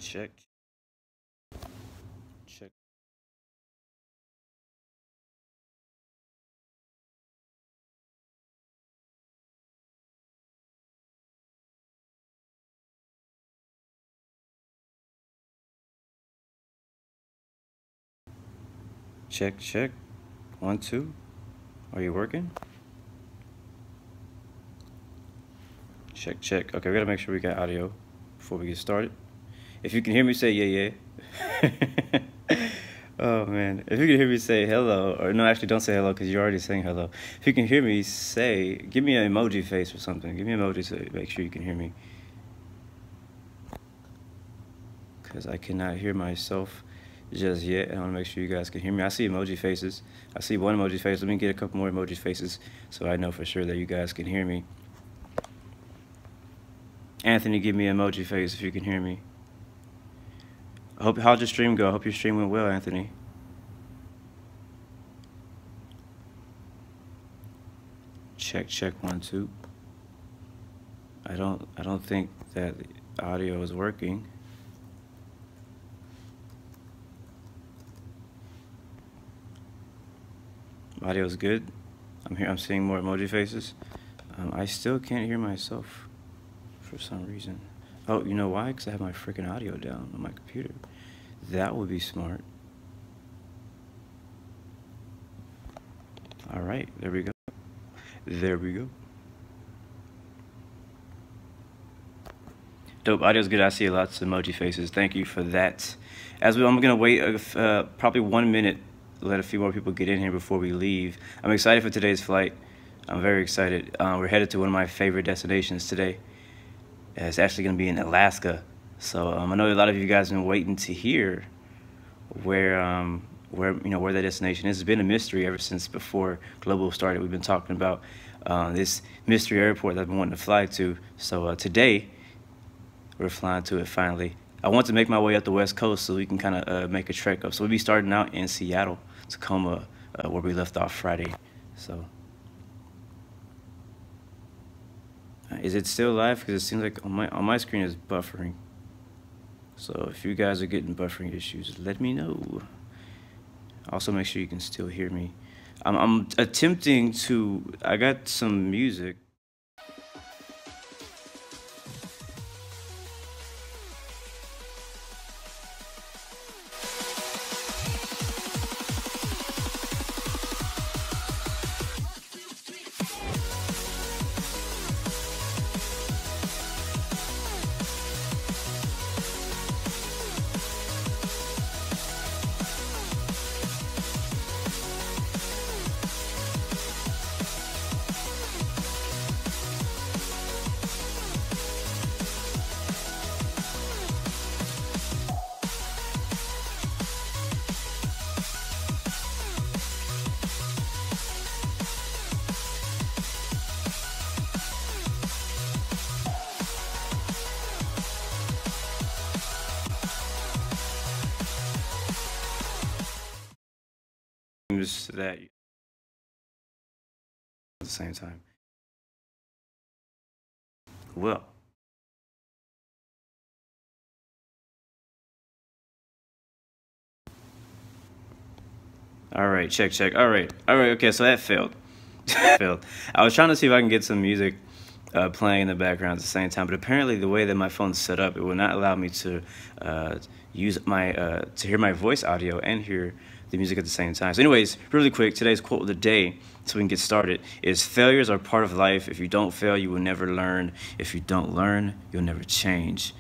Check. Check. Check, check. 1, 2. Are you working? Check, check. Okay, we gotta make sure we got audio before we get started. If you can hear me, say yeah, yeah. Oh man, if you can hear me, say hello. Or no, actually, don't say hello because you're already saying hello. If you can hear me, say, give me an emoji face or something. Give me an emoji so make sure you can hear me. Because I cannot hear myself just yet. I want to make sure you guys can hear me. I see emoji faces. I see one emoji face. Let me get a couple more emoji faces so I know for sure that you guys can hear me. Anthony, give me an emoji face if you can hear me. How'd your stream go? I hope your stream went well, Anthony. Check, check, 1, 2. I don't think that the audio is working. Audio is good. I'm seeing more emoji faces. I still can't hear myself for some reason. Oh, you know why? Because I have my freaking audio down on my computer. That would be smart. All right, there we go. There we go. Dope, audio's good. I see lots of emoji faces. Thank you for that. I'm gonna wait probably 1 minute, let a few more people get in here before we leave. I'm excited for today's flight. I'm very excited. We're headed to one of my favorite destinations today. It's actually going to be in Alaska. So I know a lot of you guys have been waiting to hear where that destination is. It's been a mystery ever since before Global started. We've been talking about this mystery airport that I've been wanting to fly to. So today we're flying to it finally. I want to make my way up the West Coast so we can kind of make a trek up. So we'll be starting out in Seattle, Tacoma, where we left off Friday. So. Is it still live? Because it seems like on my screen is buffering. So if you guys are getting buffering issues, let me know. Also, make sure you can still hear me. I'm attempting to. I got some music. That at the same time. Well, all right, check, check. All right, okay, so that failed. Failed. I was trying to see if I can get some music playing in the background at the same time, but apparently the way that my phone's set up, it will not allow me to use my to hear my voice audio and hear the music at the same time. So anyways, really quick, today's quote of the day, so we can get started, is failures are part of life. If you don't fail, you will never learn. If you don't learn, you'll never change.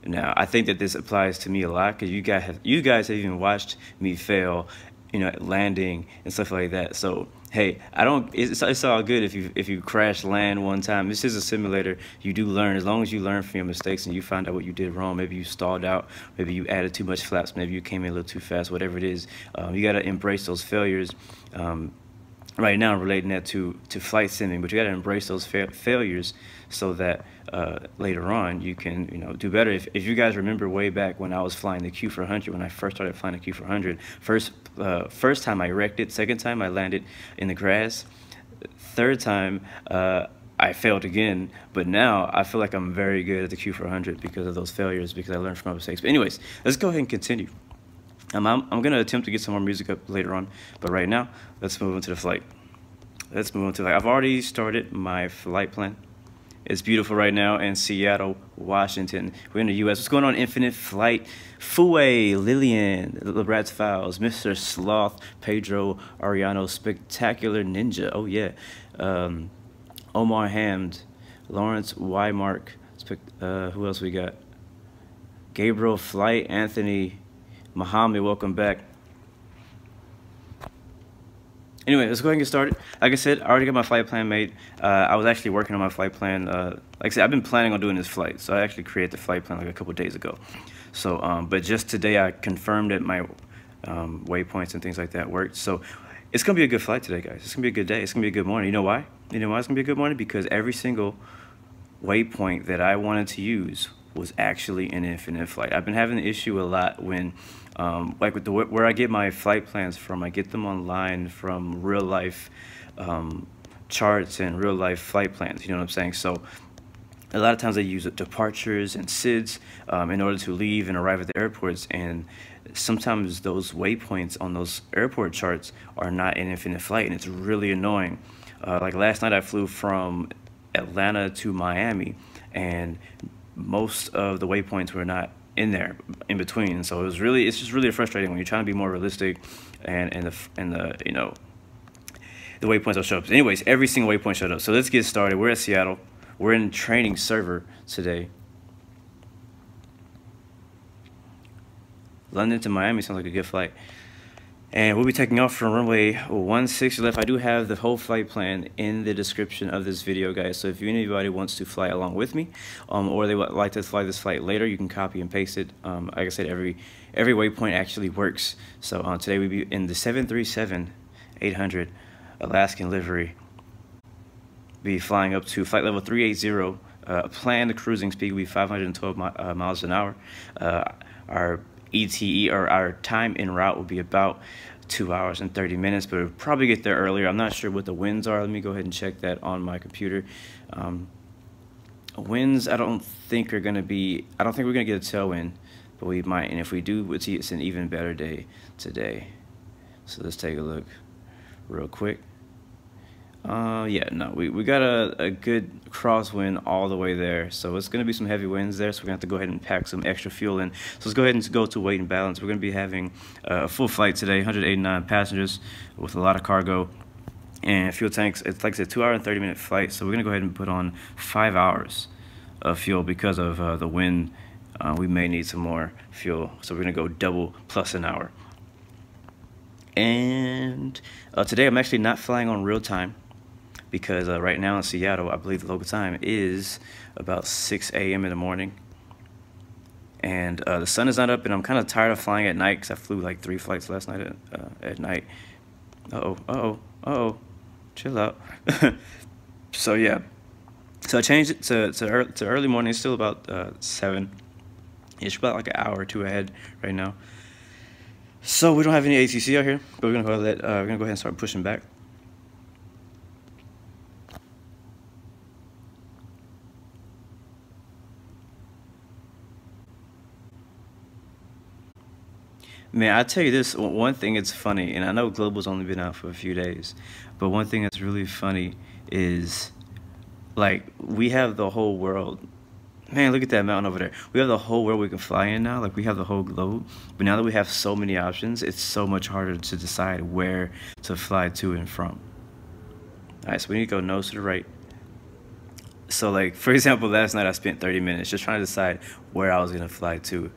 Now, I think that this applies to me a lot because you guys have even watched me fail, landing and stuff like that. So hey, it's all good if you crash land one time. This is a simulator. You do learn as long as you learn from your mistakes and you find out what you did wrong. Maybe you stalled out, maybe you added too much flaps, maybe you came in a little too fast, whatever it is. You got to embrace those failures. Right now I'm relating that to flight simming, but you got to embrace those failures so that later on you can do better. If you guys remember way back when I was flying the Q400, when I first started flying the Q400, first time I wrecked it, second time I landed in the grass, third time I failed again, but now I feel like I'm very good at the Q400 because of those failures, because I learned from my mistakes. But anyways, let's go ahead and continue. I'm going to attempt to get some more music up later on, but right now, let's move into the flight. Let's move into the flight. I've already started my flight plan. It's beautiful right now in Seattle, Washington. We're in the U.S. What's going on? Infinite Flight, Fue, Lillian, The Bratz Files, Mr. Sloth, Pedro, Ariano, Spectacular Ninja. Oh, yeah. Omar Hamd, Lawrence Wymark. Who else we got? Gabriel Flight, Anthony, Muhammad, welcome back. Anyway, let's go ahead and get started. Like I said, I already got my flight plan made. I was actually working on my flight plan. Like I said, I've been planning on doing this flight, so I actually created the flight plan like a couple days ago. So, but just today I confirmed that my waypoints and things like that worked. So it's gonna be a good flight today, guys. It's gonna be a good day. It's gonna be a good morning. You know why? You know why it's gonna be a good morning? Because every single waypoint that I wanted to use was actually an infinite flight. I've been having the issue a lot when, like with where I get my flight plans from, I get them online from real life charts and real life flight plans, you know what I'm saying? So a lot of times I use departures and SIDS in order to leave and arrive at the airports, and sometimes those waypoints on those airport charts are not an infinite flight, and it's really annoying. Like last night I flew from Atlanta to Miami, and most of the waypoints were not in there in between. So it's just really frustrating when you're trying to be more realistic, and the you know, the waypoints will show up. Anyways, every single waypoint showed up. So let's get started. We're at Seattle. We're in training server today. London to Miami sounds like a good flight. And we'll be taking off from runway 16 left. I do have the whole flight plan in the description of this video, guys. So if anybody wants to fly along with me, or they would like to fly this flight later, you can copy and paste it. Like I said, every waypoint actually works. So today we'll be in the 737-800 Alaskan livery. Be flying up to flight level 380. Planned cruising speed will be 512 miles an hour. Our ETE, or our time en route, will be about 2 hours and 30 minutes, but we'll probably get there earlier. I'm not sure what the winds are. Let me go ahead and check that on my computer. Winds, I don't think we're gonna get a tailwind, but we might, and if we do, it's an even better day today. So let's take a look real quick. Yeah, no, we got a good crosswind all the way there, so it's going to be some heavy winds there, so we're going to have to go ahead and pack some extra fuel in. So let's go ahead and go to weight and balance. We're going to be having a full flight today, 189 passengers with a lot of cargo and fuel tanks. It's like I said, 2 hour and 30 minute flight, so we're going to go ahead and put on 5 hours of fuel because of the wind. We may need some more fuel, so we're going to go double plus an hour. And today I'm actually not flying on real time, because right now in Seattle, I believe the local time is about 6 a.m. in the morning. And the sun is not up, and I'm kind of tired of flying at night because I flew like 3 flights last night at night. Chill out. So yeah. So I changed it to early morning. It's still about 7. It's about like an hour or 2 ahead right now. So we don't have any ATC out here, but we're gonna go ahead and start pushing back. Man, I tell you this, one thing that's funny, and I know Global's only been out for a few days, but one thing that's really funny is, like, we have the whole world. Man, look at that mountain over there. We have the whole world we can fly in now. Like, we have the whole globe. But now that we have so many options, it's so much harder to decide where to fly to and from. All right, so we need to go nose to the right. So, like, for example, last night I spent 30 minutes just trying to decide where I was going to fly to.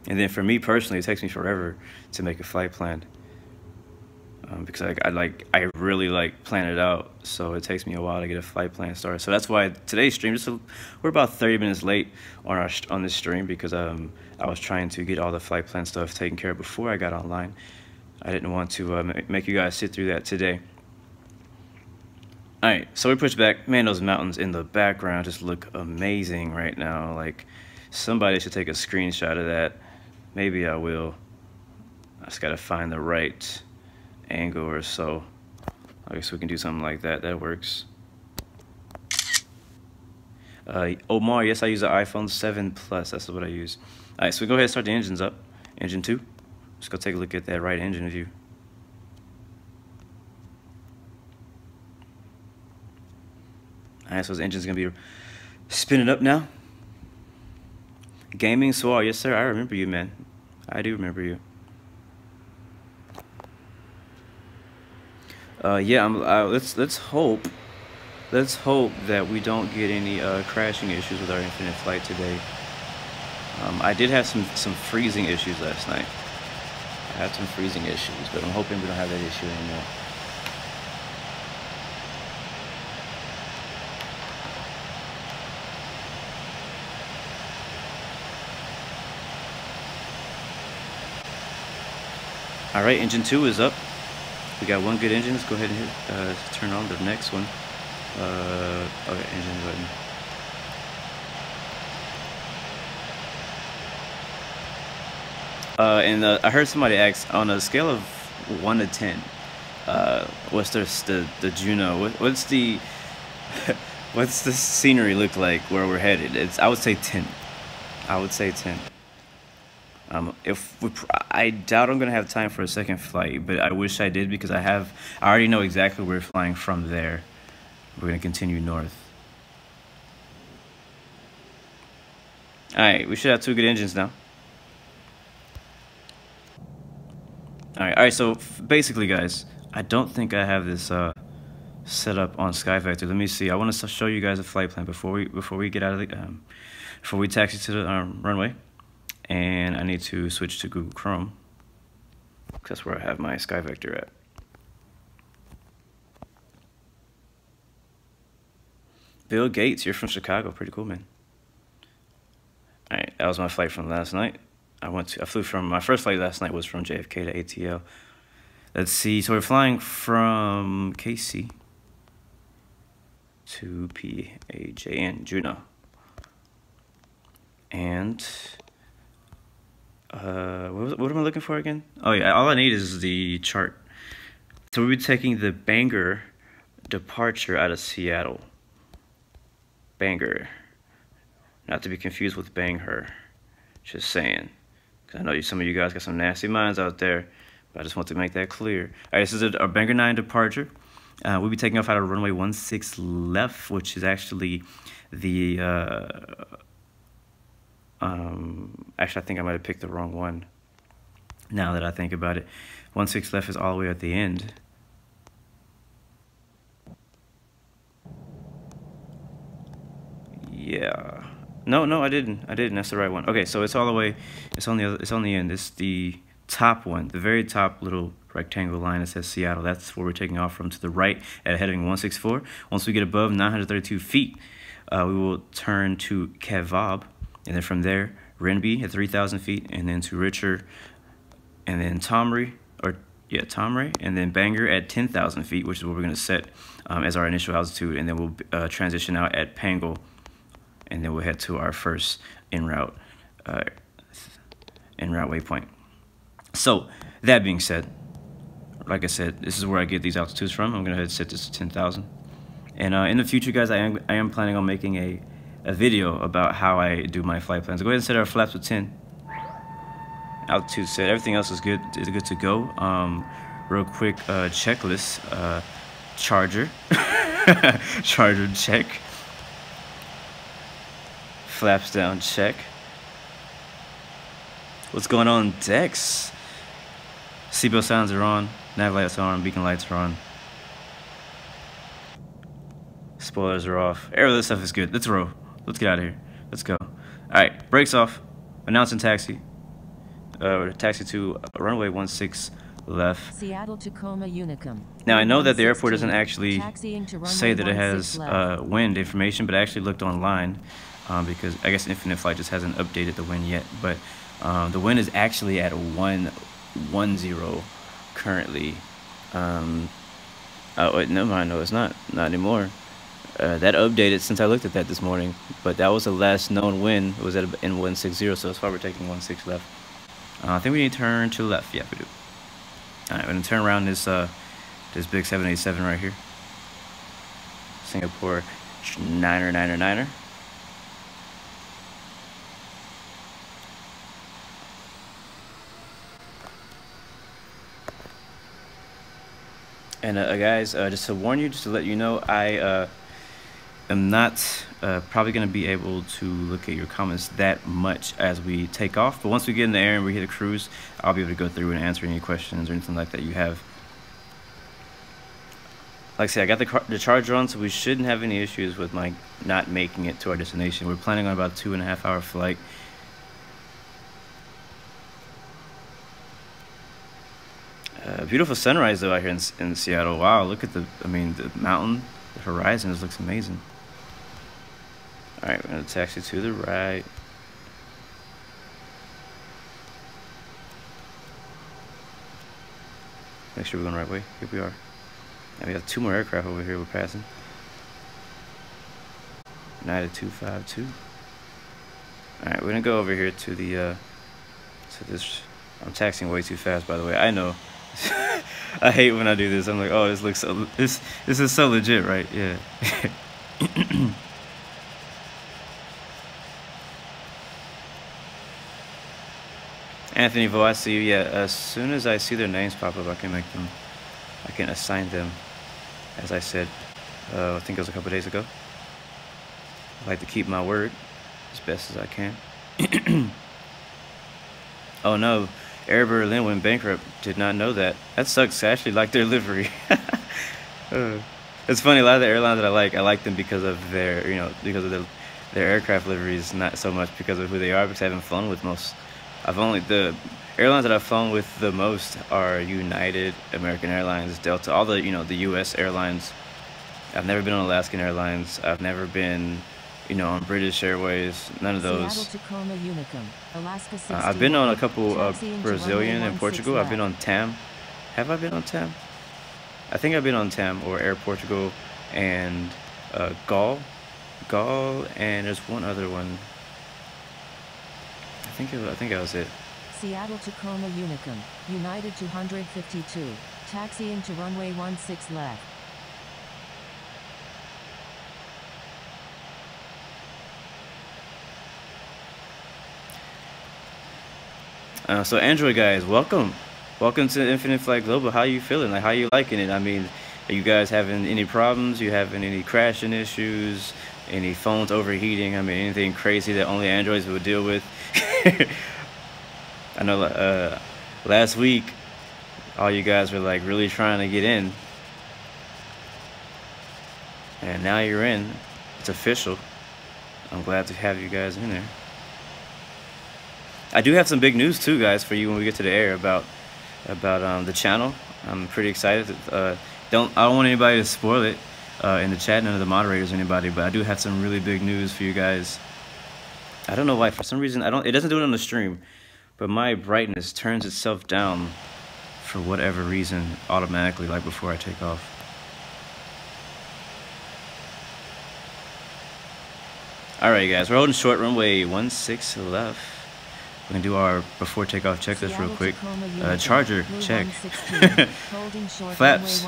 And then for me personally, it takes me forever to make a flight plan. Because I really like plan it out, so it takes me a while to get a flight plan started. So that's why today's stream, we're about 30 minutes late on this stream, because I was trying to get all the flight plan stuff taken care of before I got online. I didn't want to make you guys sit through that today. All right, so we pushed back. Man, those mountains in the background just look amazing right now. Like, somebody should take a screenshot of that. Maybe I will. I just gotta find the right angle or so. I guess we can do something like that. That works. Omar, yes, I use an iPhone 7 Plus. That's what I use. All right, so we go ahead and start the engines up. Engine 2. Let's go take a look at that right engine view. All right, so the engine's gonna be spinning up now. Gaming Swar, yes sir, I remember you, man. I do remember you. Yeah, let's hope that we don't get any crashing issues with our infinite flight today. I did have some freezing issues last night. I had some freezing issues, but I'm hoping we don't have that issue anymore. All right, engine 2 is up. We got one good engine. Let's go ahead and hit, turn on the next one. Okay, engine button. I heard somebody ask, on a scale of 1 to 10, what's the Juno? What's the what's the scenery look like where we're headed? I would say 10. I would say 10. I doubt I'm gonna have time for a second flight, but I wish I did, because I already know exactly where we're flying from there. We're gonna continue north. All right, we should have 2 good engines now. All right. So basically, guys, I don't think I have this set up on SkyVector. Let me see. I want to show you guys a flight plan before we get out of the before we taxi to the runway. And I need to switch to Google Chrome, because that's where I have my SkyVector at. Bill Gates, you're from Chicago. Pretty cool, man. All right, that was my flight from last night. My first flight last night was from JFK to ATL. Let's see. So we're flying from KC to PAJN, Juno. And what am I looking for again? Oh yeah, all I need is the chart. So we'll be taking the BANGR departure out of Seattle. BANGR, not to be confused with BANGR. Just saying, because I know some of you guys got some nasty minds out there, but I just want to make that clear. All right, this is our BANGR 9 departure. We'll be taking off out of runway 16 left, which is actually the actually, I think I might have picked the wrong one, now that I think about it. 16 left is all the way at the end. Yeah. No, I didn't. That's the right one. Okay, so it's all the way. It's on the end. It's the top one, the very top little rectangle line that says Seattle. That's where we're taking off from, to the right at heading 164. Once we get above 932 feet, we will turn to CAVOB, and then from there, RENBE at 3,000 feet, and then to RICHR, and then TOMRE, and then BANGR at 10,000 feet, which is what we're going to set as our initial altitude, and then we'll transition out at PANGL, and then we'll head to our first en route waypoint. So that being said, like I said, this is where I get these altitudes from. I'm gonna set this to 10,000, and in the future, guys, I am planning on making a video about how I do my flight plans. Go ahead and set our flaps to 10. Altitude set. Everything else is good to go. Real quick checklist. Charger. Charger check. Flaps down check. What's going on, Dex? Seatbelt sounds are on. Nav lights are on. Beacon lights are on. Spoilers are off. All this stuff is good. Let's roll. Let's get out of here. Let's go. All right, brakes off. Announcing taxi. Taxi to runway 16 left. Seattle Tacoma Unicum. Now I know that the airport doesn't actually say that it has wind information, but I actually looked online because I guess Infinite Flight just hasn't updated the wind yet. But the wind is actually at 110 currently. Oh wait, never mind. No, it's not anymore. That updated since I looked at that this morning, but that was the last known wind. It was in 160, so that's why we're taking 16 left. I think we need to turn to the left. Yeah, we do. Alright, we're gonna turn around this big 787 right here. Singapore Niner. And guys, just to warn you, just to let you know, I am not probably going to be able to look at your comments that much as we take off. But once we get in the air and we hit a cruise, I'll be able to go through and answer any questions or anything like that you have. Like I said, I got the charger on, so we shouldn't have any issues with my not making it to our destination. We're planning on about a 2.5 hour flight. Beautiful sunrise though out here in Seattle. Wow, look at the mountain, the horizon. This looks amazing. All right, we're gonna taxi to the right. Make sure we're going the right way. Here we are. And we have 2 more aircraft over here we're passing. United 252. All right, we're gonna go over here to the to this. I'm taxiing way too fast, by the way. I know. I hate when I do this. I'm like, oh, this looks so. This is so legit, right? Yeah. Anthony Vo, I see you. Yeah. As soon as I see their names pop up, I can assign them. As I said, I think it was a couple days ago. I like to keep my word as best as I can. Oh no. Air Berlin went bankrupt. Did not know that. That sucks. I actually like their livery. It's funny. A lot of the airlines that I like them because of their, because of their aircraft liveries, not so much because of who they are. Because I haven't flown with most. The airlines that I've flown with the most are United, American Airlines, Delta, all the the U.S. airlines. I've never been on Alaskan Airlines. I've never been on British Airways, none of those. I've been on a couple Brazilian and Portugal. I've been on TAM. Have I been on TAM? I think I've been on TAM or Air Portugal and GAL, and there's one other one. I think that was it. Seattle Tacoma Unicum, United 252, taxiing to runway 16 left. So Android guys, welcome to Infinite Flight Global. How you feeling? Like, how you liking it? I mean, are you guys having any problems? You having any crashing issues? Any phones overheating? I mean, anything crazy that only Androids would deal with? I know last week all you guys were like really trying to get in, and now you're in. It's official. I'm glad to have you guys in there. I do have some big news too, guys, for you when we get to the air about the channel. I'm pretty excited. I don't want anybody to spoil it in the chat, none of the moderators or anybody, but I do have some really big news for you guys. I don't know why, for some reason it doesn't do it on the stream, but my brightness turns itself down for whatever reason automatically, like before I take off. All right, guys, we're holding short runway 16 left. We're gonna do our before takeoff checklist real quick. Charger, check. Flaps,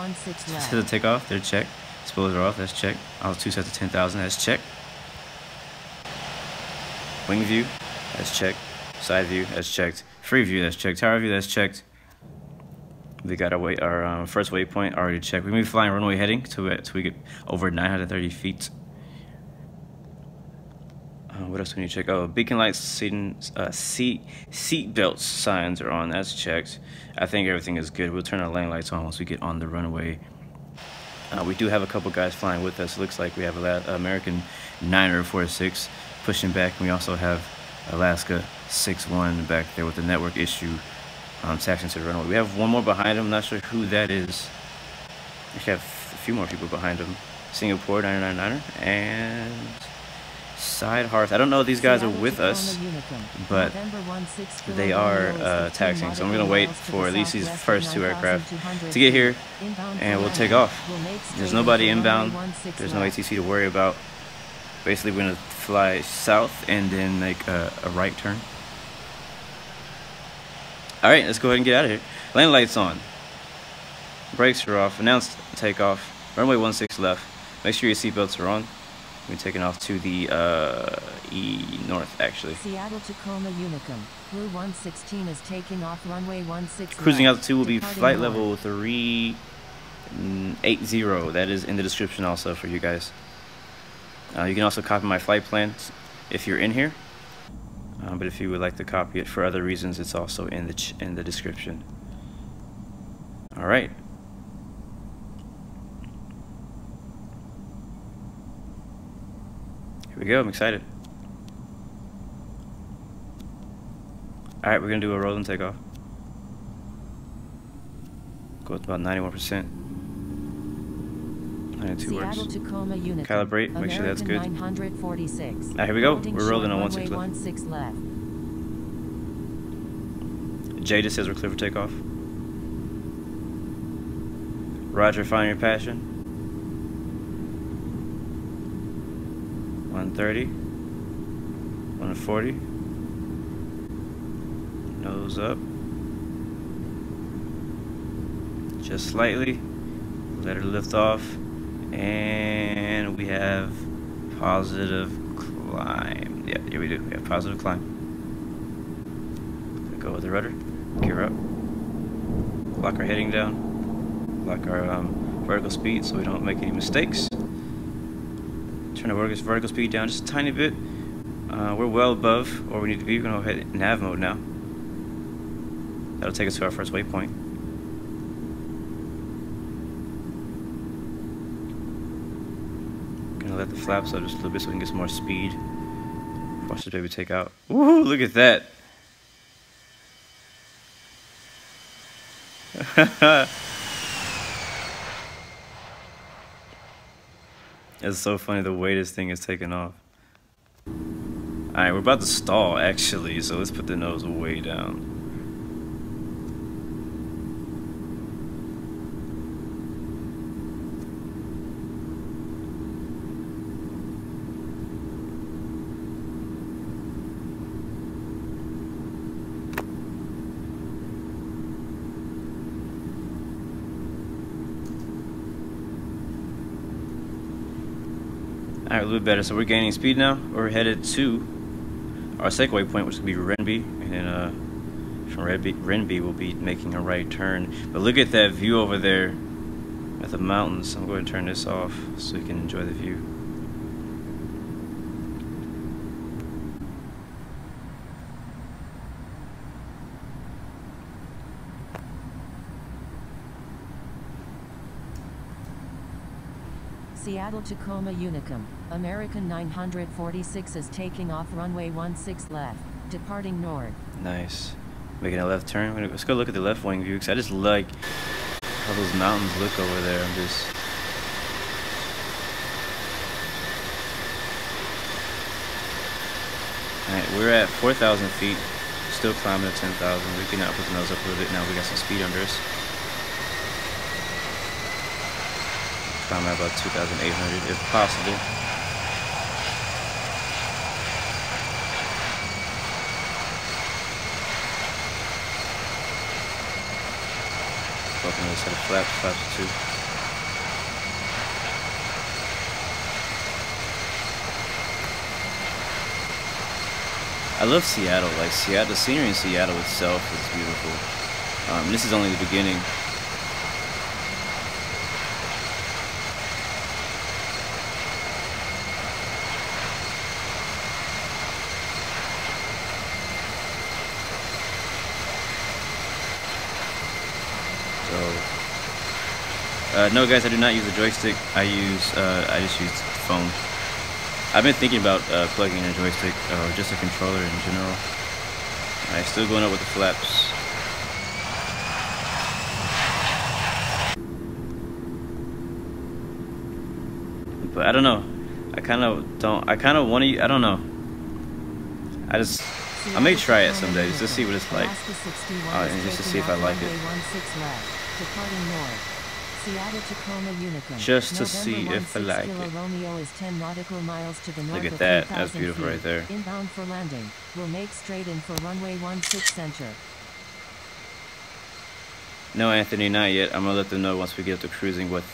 to the takeoff, they're checked. Spoilers are off, that's checked. All 2 sets of 10,000, that's checked. Wing view, that's checked. Side view, that's checked. Free view, that's checked. Tower view, that's checked. We got our first waypoint already checked. We're gonna be flying runway heading till we get over 930 feet. What else do we need to check? Oh, beacon lights, seat belts signs are on. That's checked. I think everything is good. We'll turn our lane lights on once we get on the runway. We do have a couple guys flying with us. It looks like we have American 946 pushing back, and we also have Alaska 61 back there with the network issue taxiing to the runway. We have one more behind him. Not sure who that is. Actually, have a few more people behind him. Singapore 999er and Side Hearth. I don't know if these guys are with us, but they are taxiing. So I'm going to wait for at least these first 2 aircraft to get here, and we'll take off. There's nobody inbound. There's no ATC to worry about. Basically, we're going to fly south and then make a right turn. All right, let's go ahead and get out of here. Lane lights on. Brakes are off. Announced takeoff. Runway 16 left. Make sure your seatbelts are on. We're taking off to the north, actually. Seattle Tacoma Unicum. Blue 116 is taking off runway 16 Cruising left. altitude will be Departing flight north. level 380. That is in the description also for you guys. You can also copy my flight plans if you're in here. But if you would like to copy it for other reasons, it's also in the description. All right. Here we go. I'm excited. All right, we're gonna do a roll and takeoff. Go with about 91%. 92 works. Seattle Tacoma Unicum. Calibrate. Make sure that's good. 946. All right, here we go. Boarding We're rolling short on runway 16 left. 16 left. Jada says we're clear for takeoff. Roger, find your passion. 130. 140. Nose up. Just slightly. Let her lift off. And we have positive climb. Yeah, here we do. We have positive climb. Go with the rudder. Gear up. Lock our heading down. Lock our vertical speed so we don't make any mistakes. Turn the vertical speed down just a tiny bit. We're well above where we need to be. We're going to hit nav mode now. That'll take us to our first waypoint. Gonna let the flaps up just a little bit so we can get some more speed. Watch this baby take out. Woohoo! Look at that. It's so funny the way this thing is taking off. Alright, we're about to stall actually, so let's put the nose way down. Alright, a little bit better. So we're gaining speed now. We're headed to our second waypoint, which will be RENBE. And then from RENBE, we'll be making a right turn. But look at that view over there at the mountains. I'm going to turn this off so you can enjoy the view. Seattle Tacoma Unicum. American 946 is taking off runway 16 left. Departing north. Nice. Making a left turn. Let's go look at the left wing view because I just like how those mountains look over there. I'm just... Alright, we're at 4,000 feet. Still climbing to 10,000. We can now put the nose up a little bit now. We got some speed under us. Climb at about 2,800 if possible. Welcome to the set of flaps too. I love Seattle. Like Seattle, the scenery in Seattle itself is beautiful. This is only the beginning. No guys, I do not use a joystick. I just use the phone. I've been thinking about plugging in a joystick or just a controller in general. Alright, still going up with the flaps. But I don't know. I kind of want to, I don't know. I may try it someday just to see what it's like. And just to see if I like it. Just to see if I like it. Look at that. That's beautiful right there. Inbound for landing. We'll make straight in for runway 16 center. No, Anthony, not yet. I'm gonna let them know once we get to cruising what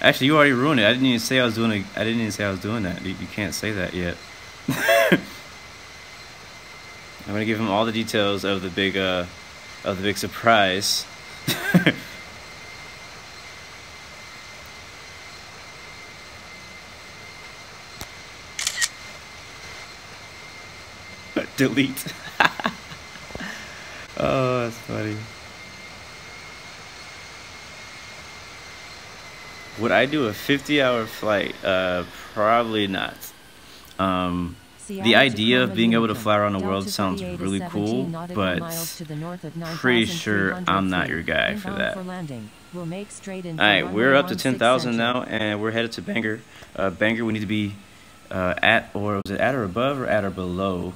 actually, you already ruined it. I didn't even say I was doing it. I didn't even say I was doing that. You can't say that yet. I'm gonna give him all the details of the big surprise. Delete. Oh, that's funny. Would I do a 50-hour flight? Probably not. The idea of being able to fly around the world sounds really cool, but pretty sure I'm not your guy for that. Alright, we're up to 10,000 now, and we're headed to BANGR. BANGR, we need to be at, or was it at or above or at or below?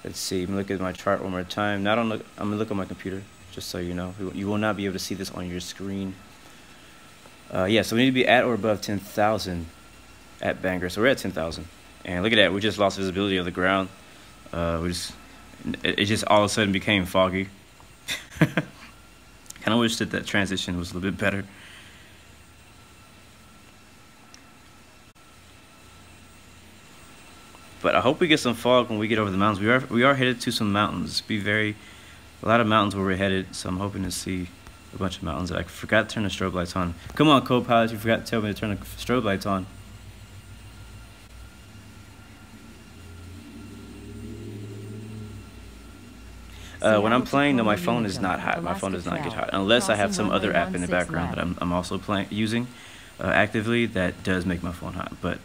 Let's see, let me look at my chart one more time. I'm gonna look on my computer, just so you know. You will not be able to see this on your screen. Yeah, so we need to be at or above 10,000 at BANGR. So we're at 10,000. And look at that, we just lost visibility of the ground. It just all of a sudden became foggy. Kind of wish that transition was a little bit better. But I hope we get some fog when we get over the mountains. We are headed to some mountains. A lot of mountains where we're headed, so I'm hoping to see a bunch of mountains. I forgot to turn the strobe lights on. Come on, co-pilot, you forgot to tell me to turn the strobe lights on. When I'm playing, though, my phone is not hot. My phone does not get hot, unless I have some other app in the background that I'm also using actively that does make my phone hot. But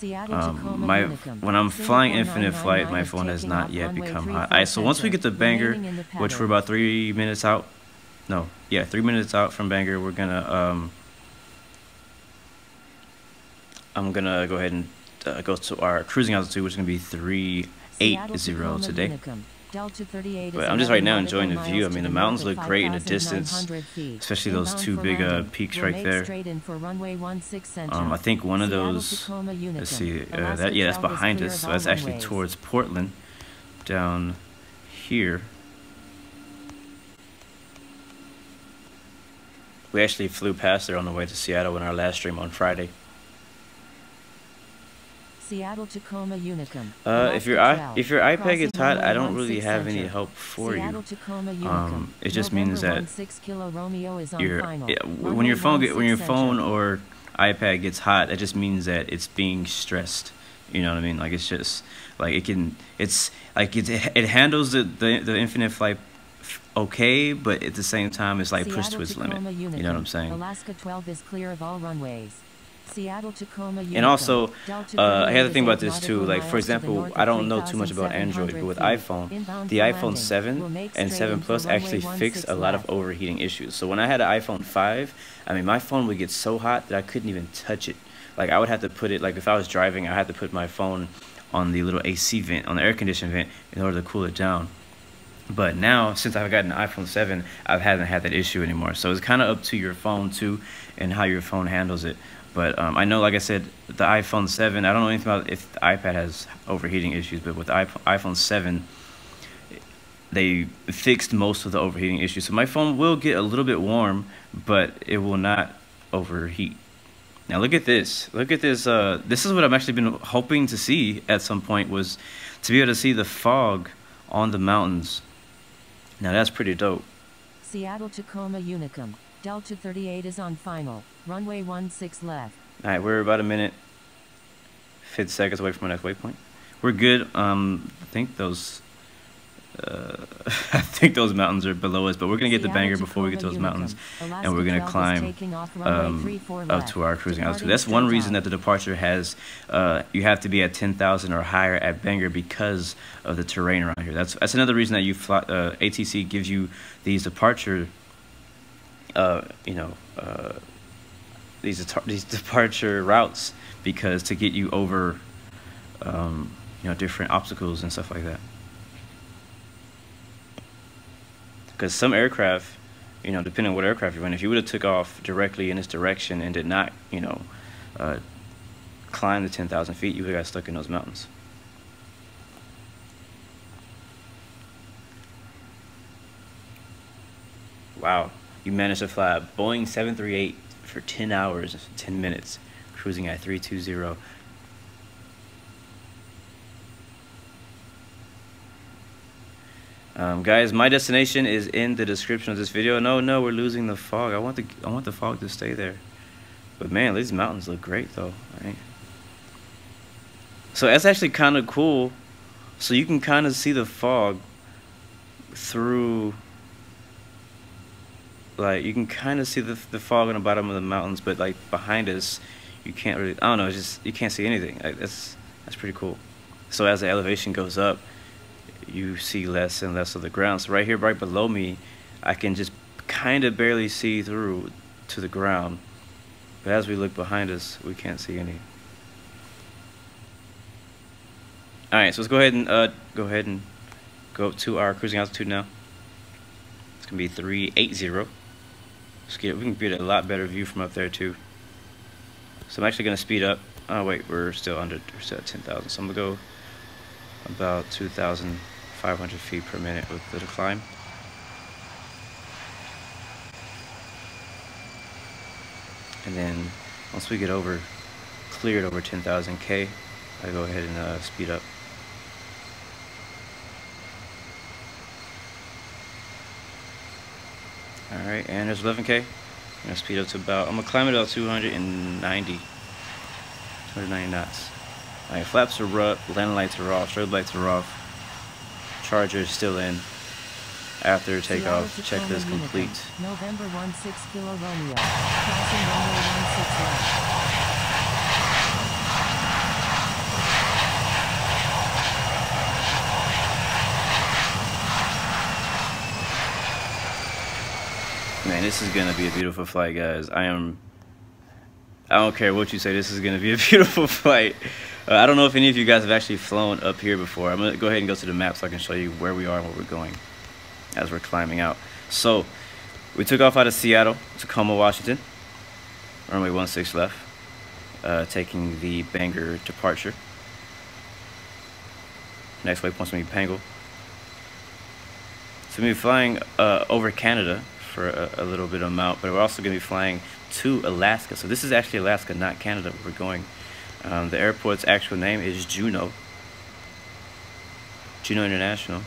when I'm flying infinite flight, my phone has not yet become hot. Alright, so once we get to BANGR, which we're about 3 minutes out, 3 minutes out from BANGR, we're gonna I'm gonna go ahead and go to our cruising altitude, which is gonna be 380 today. But I'm just right now enjoying the view. I mean, the mountains look great in the distance, especially those two big peaks right there. I think one of those, let's see, that's behind us. So that's actually towards Portland, down here. We actually flew past there on the way to Seattle in our last stream on Friday. Seattle, Tacoma, Unicum. If your iPad gets hot, I don't really have any help for you. It just means that when your phone or iPad gets hot, it just means that it's being stressed. You know what I mean? Like, it's just like it handles the infinite flight okay, but at the same time it's like pushed to its limit. You know what I'm saying? Alaska 12 is clear of all runways. Seattle, Tacoma, and also, I had to think about this too. Like, for example, I don't know too much about Android, but with iPhone, the iPhone 7 and 7 Plus actually fixed a lot of overheating issues. So when I had an iPhone 5, I mean, my phone would get so hot that I couldn't even touch it. Like, I would have to put it, like, if I was driving, I had to put my phone on the little AC vent, on the air conditioning vent, in order to cool it down. But now, since I've gotten an iPhone 7, I haven't had that issue anymore. So it's kind of up to your phone too, and how your phone handles it. But I know, like I said, the iPhone 7, I don't know anything about if the iPad has overheating issues, but with the iPhone 7, they fixed most of the overheating issues. So my phone will get a little bit warm, but it will not overheat. Now look at this. Look at this. This is what I've actually been hoping to see at some point, was to be able to see the fog on the mountains. Now that's pretty dope. Seattle, Tacoma, Unicum. Delta 38 is on final. Runway 16 left. Alright, we're about a minute, 50 seconds away from our next waypoint. We're good. I think those mountains are below us, but we're gonna get the BANGR before we get to those mountains, and we're gonna climb up to our cruising altitude. That's one reason that the departure has you have to be at 10,000 or higher at BANGR, because of the terrain around here. That's another reason that you fly, ATC gives you these departure these departure routes, because to get you over different obstacles and stuff like that. Because some aircraft, depending on what aircraft you're in, if you would have took off directly in this direction and did not climb the 10,000 feet, you would have got stuck in those mountains. Wow, you managed to fly a Boeing 738 for 10 hours, 10 minutes, cruising at 320. Guys, my destination is in the description of this video. No, we're losing the fog. I want the fog to stay there. But man, these mountains look great though, right? So that's actually kind of cool. So you can kind of see the fog through, like, you can kind of see the fog on the bottom of the mountains, but like behind us, you can't really, I don't know, it's just, you can't see anything. Like, that's pretty cool. So as the elevation goes up, you see less and less of the ground. So right here, right below me, I can just kind of barely see through to the ground. But as we look behind us, we can't see any. Alright, so let's go ahead and go up to our cruising altitude now. It's gonna be 380. We can get a lot better view from up there too. So I'm actually gonna speed up. Oh wait, we're still at 10,000. So I'm gonna go about 2,500 feet per minute with the climb. And then once we get cleared over 10,000 K, I go ahead and speed up. Alright, and there's 11K. I'm gonna speed up to about, I'm gonna climb it about 290 knots. Alright, flaps are up, landing lights are off, strobe lights are off, charger is still in. After takeoff, checklist complete. November 16 Kilo Romeo. Crossing runway 16 left. Man, this is gonna be a beautiful flight, guys. I don't care what you say, this is gonna be a beautiful flight. I don't know if any of you guys have actually flown up here before. I'm gonna go ahead and go to the map so I can show you where we are and where we're going as we're climbing out. So we took off out of Seattle, Tacoma, Washington, runway 16 left, taking the BANGR departure. Next waypoint's gonna be PANGL. So we'll be flying over Canada for a little bit amount, but we're also gonna be flying to Alaska. So this is actually Alaska, not Canada, where we're going. The airport's actual name is Juneau International.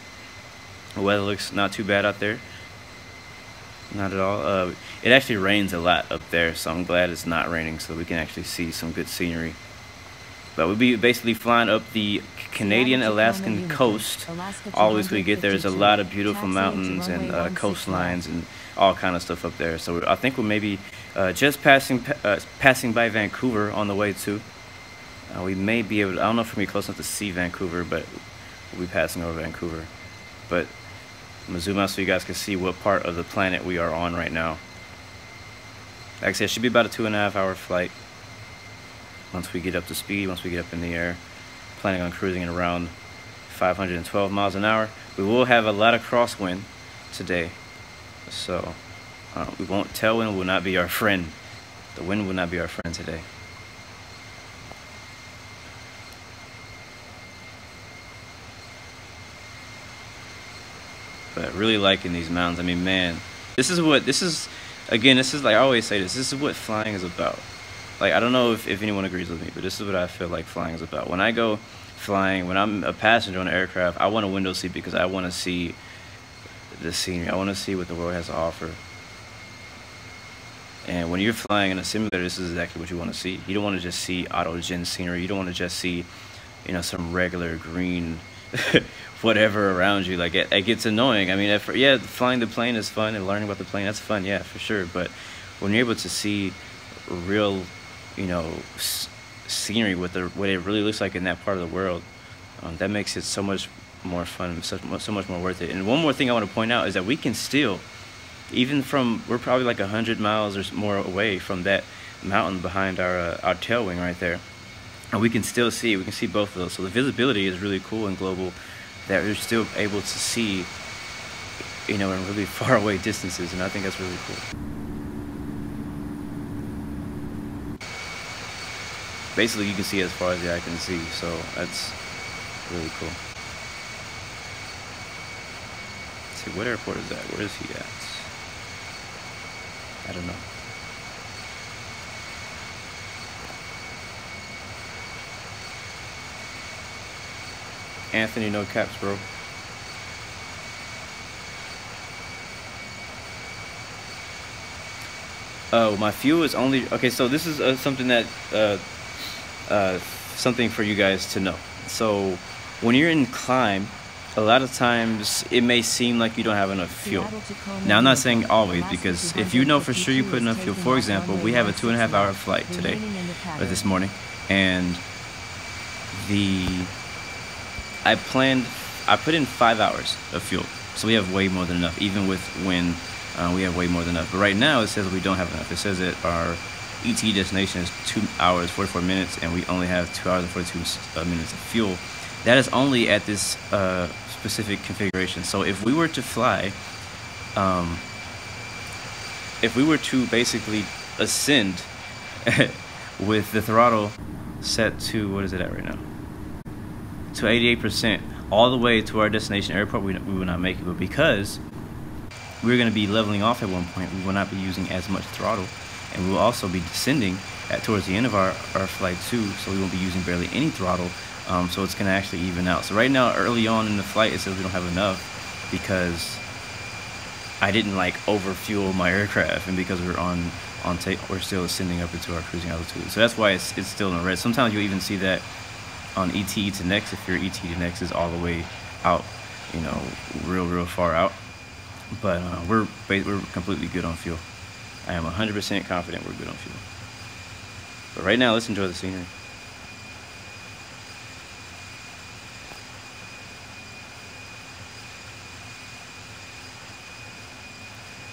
The weather looks not too bad out there. Not at all. It actually rains a lot up there, so I'm glad it's not raining so we can actually see some good scenery. But we'll be basically flying up the Canadian-Alaskan coast. Always we get there, there's a lot of beautiful mountains and coastlines and all kind of stuff up there. So I think we're maybe just passing by Vancouver on the way too. We may be able to, I don't know if we're going to be close enough to see Vancouver, but we'll be passing over Vancouver. But I'm going to zoom out so you guys can see what part of the planet we are on right now. Like I said, it should be about a 2.5 hour flight. Once we get up to speed, once we get up in the air, planning on cruising at around 512 miles an hour. We will have a lot of crosswind today, so we won't. Tailwind will not be our friend. The wind will not be our friend today. But really liking these mountains. I mean, man, this is like I always say this is what flying is about. Like, I don't know if anyone agrees with me, but this is what I feel like flying is about. When I go flying, when I'm a passenger on an aircraft, I want a window seat because I want to see the scenery. I want to see what the world has to offer. And when you're flying in a simulator, this is exactly what you want to see. You don't want to just see auto-gen scenery. You don't want to just see, you know, some regular green whatever around you. Like, it gets annoying. I mean, yeah, flying the plane is fun and learning about the plane, that's fun, yeah, for sure. But when you're able to see real, you know, scenery with what it really looks like in that part of the world, that makes it so much more fun, so much more worth it. And one more thing I want to point out is that we can still, even from, we're probably like 100 miles or more away from that mountain behind our tailwing right there, and we can still see, we can see both of those. So the visibility is really cool and global, that we're still able to see, you know, in really far away distances, and I think that's really cool. Basically, you can see as far as the eye can see, so that's really cool. Let's see, what airport is that? Where is he at? I don't know. Anthony, no caps, bro. Oh, my fuel is only okay. So this is something that something for you guys to know. So when you're in climb, a lot of times it may seem like you don't have enough fuel. Now I'm not saying always, because if you know for sure you put enough fuel. For example, we have a 2.5 hour flight today, or this morning, and I put in 5 hours of fuel, so we have way more than enough. Even with wind, we have way more than enough. But right now it says we don't have enough. It says that our ETA destination is 2 hours 44 minutes, and we only have 2 hours and 42 minutes of fuel. That is only at this specific configuration. So if we were to fly, if we were to basically ascend with the throttle set to, what is it at right now? To 88%, all the way to our destination airport, we will not make it. But because we're going to be leveling off at one point, we will not be using as much throttle, and we will also be descending towards the end of our flight too, so we won't be using barely any throttle. So it's going to actually even out. So right now, early on in the flight, it says we don't have enough because I didn't like overfuel my aircraft, and because we're still ascending up into our cruising altitude. So that's why it's still in the red. Sometimes you'll even see that on ETE to next, if your ETE to next is all the way out, you know, real far out. But we're completely good on fuel. I am 100% confident we're good on fuel. But right now, let's enjoy the scenery.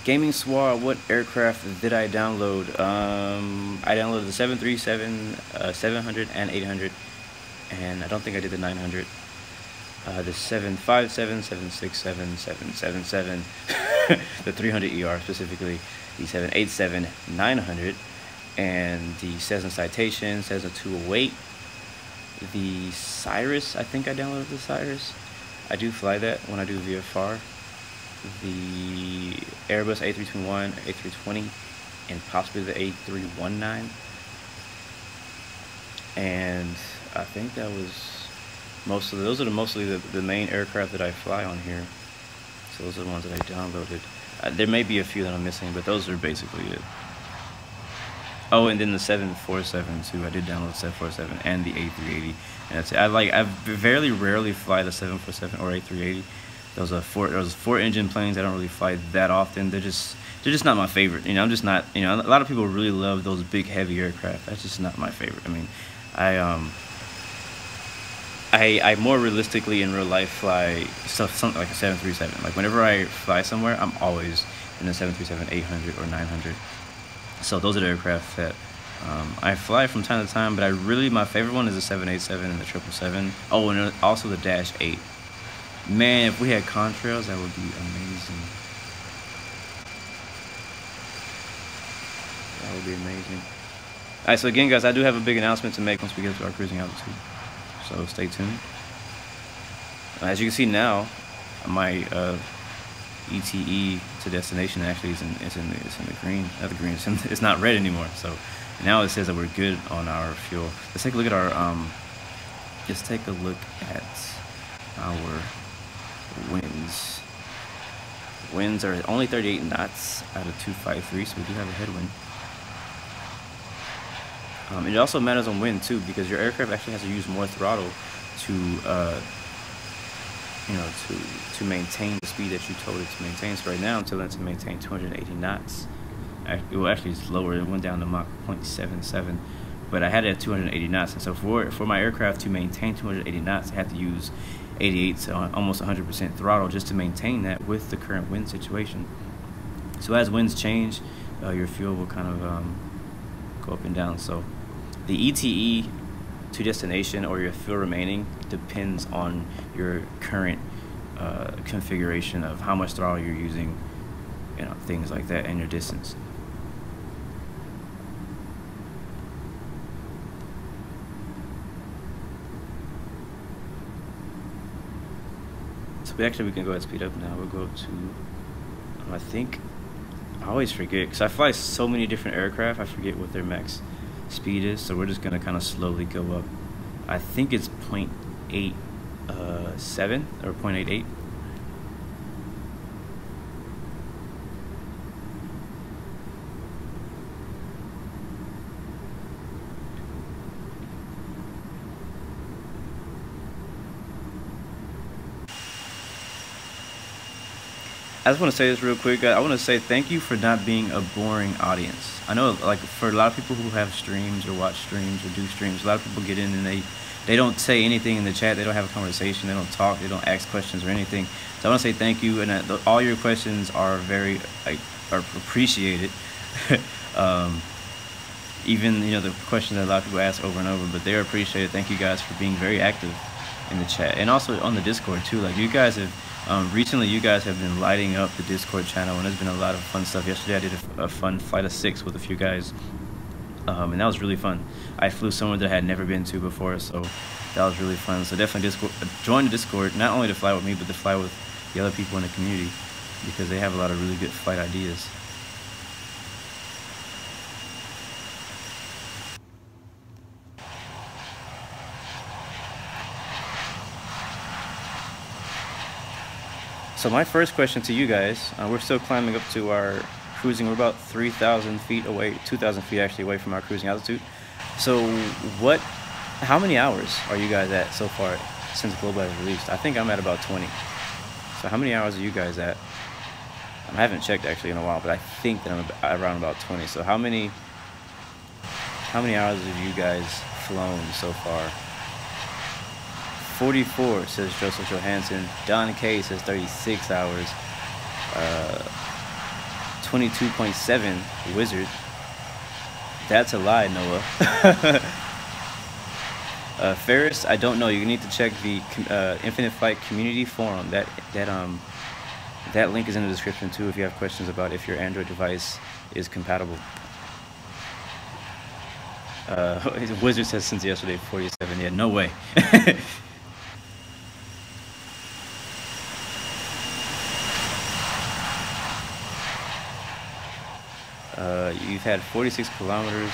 Gaming Swar, what aircraft did I download? I downloaded the 737, 700, and 800, and I don't think I did the 900. The 757, 767, 777, the 300 ER specifically, the 787, 900, and the Cessna Citation, Cessna 208, the Cirrus. I think I downloaded the Cirrus. I do fly that when I do VFR. The Airbus A321, A320, and possibly the A319. And I think that was those are mostly the main aircraft that I fly on here. So those are the ones that I downloaded. There may be a few that I'm missing, but those are basically it. Oh, and then the 747 too. I did download the 747 and the A380. And that's it. I very rarely fly the 747 or A380. Those are four engine planes. I don't really fly that often. They're just not my favorite. You know, I'm just not. You know, a lot of people really love those big heavy aircraft. That's just not my favorite. I mean, I more realistically in real life fly something like a 737. Like whenever I fly somewhere, I'm always in a 737, 800 or 900. So those are the aircraft that I fly from time to time. But my favorite one is the 787 and the 777. Oh, and also the Dash 8. Man, if we had contrails, that would be amazing. That would be amazing. Alright, so again, guys, I do have a big announcement to make once we get to our cruising altitude. So stay tuned. As you can see now, my ETE to destination actually is in the green. Not the green. It's not red anymore. So now it says that we're good on our fuel. Let's take a look at our Just take a look at our winds. Winds are only 38 knots out of 253, so we do have a headwind. It also matters on wind too, because your aircraft actually has to use more throttle to maintain the speed that you told it to maintain. So right now I'm telling it to maintain 280 knots. Well, actually it's lower. It went down to Mach 0.77, but I had it at 280 knots. And so for my aircraft to maintain 280 knots, I have to use 88, so almost 100% throttle just to maintain that with the current wind situation. So as winds change, your fuel will kind of go up and down. So the ETE to destination or your fuel remaining depends on your current configuration of how much throttle you're using, you know, things like that, and your distance. So we can go ahead and speed up now. We'll go up to, I think I always forget because I fly so many different aircraft. I forget what their max speed is. So we're just gonna kind of slowly go up. I think it's 0.87 or 0.88. I just want to say this real quick. I want to say thank you for not being a boring audience. I know, like, for a lot of people who have streams or watch streams or do streams, a lot of people get in and they don't say anything in the chat. They don't have a conversation. They don't talk. They don't ask questions or anything. So I want to say thank you, and all your questions are very are appreciated. Even the questions that a lot of people ask over and over, but they're appreciated. Thank you guys for being very active in the chat and also on the Discord too. Like, you guys have. Recently, you guys have been lighting up the Discord channel, and there's been a lot of fun stuff. Yesterday, I did a fun flight of 6 with a few guys, and that was really fun. I flew somewhere that I had never been to before, so that was really fun. So definitely join the Discord, not only to fly with me, but to fly with the other people in the community, because they have a lot of really good flight ideas. So my first question to you guys, we're still climbing up to our cruising. We're about 3,000 feet away, 2,000 feet actually away from our cruising altitude. So how many hours are you guys at so far since Global has released? I think I'm at about 20. So how many hours are you guys at? I haven't checked actually in a while, but I think that I'm around about 20. So how many hours have you guys flown so far? 44 says Joseph Johansson. Don K says 36 hours. 22.7 Wizard. That's a lie, Noah. Ferris, I don't know. You need to check the Infinite Flight community forum. That link is in the description too if you have questions about if your Android device is compatible. Wizard says since yesterday 47. Yeah, no way. You've had 46 kilometers.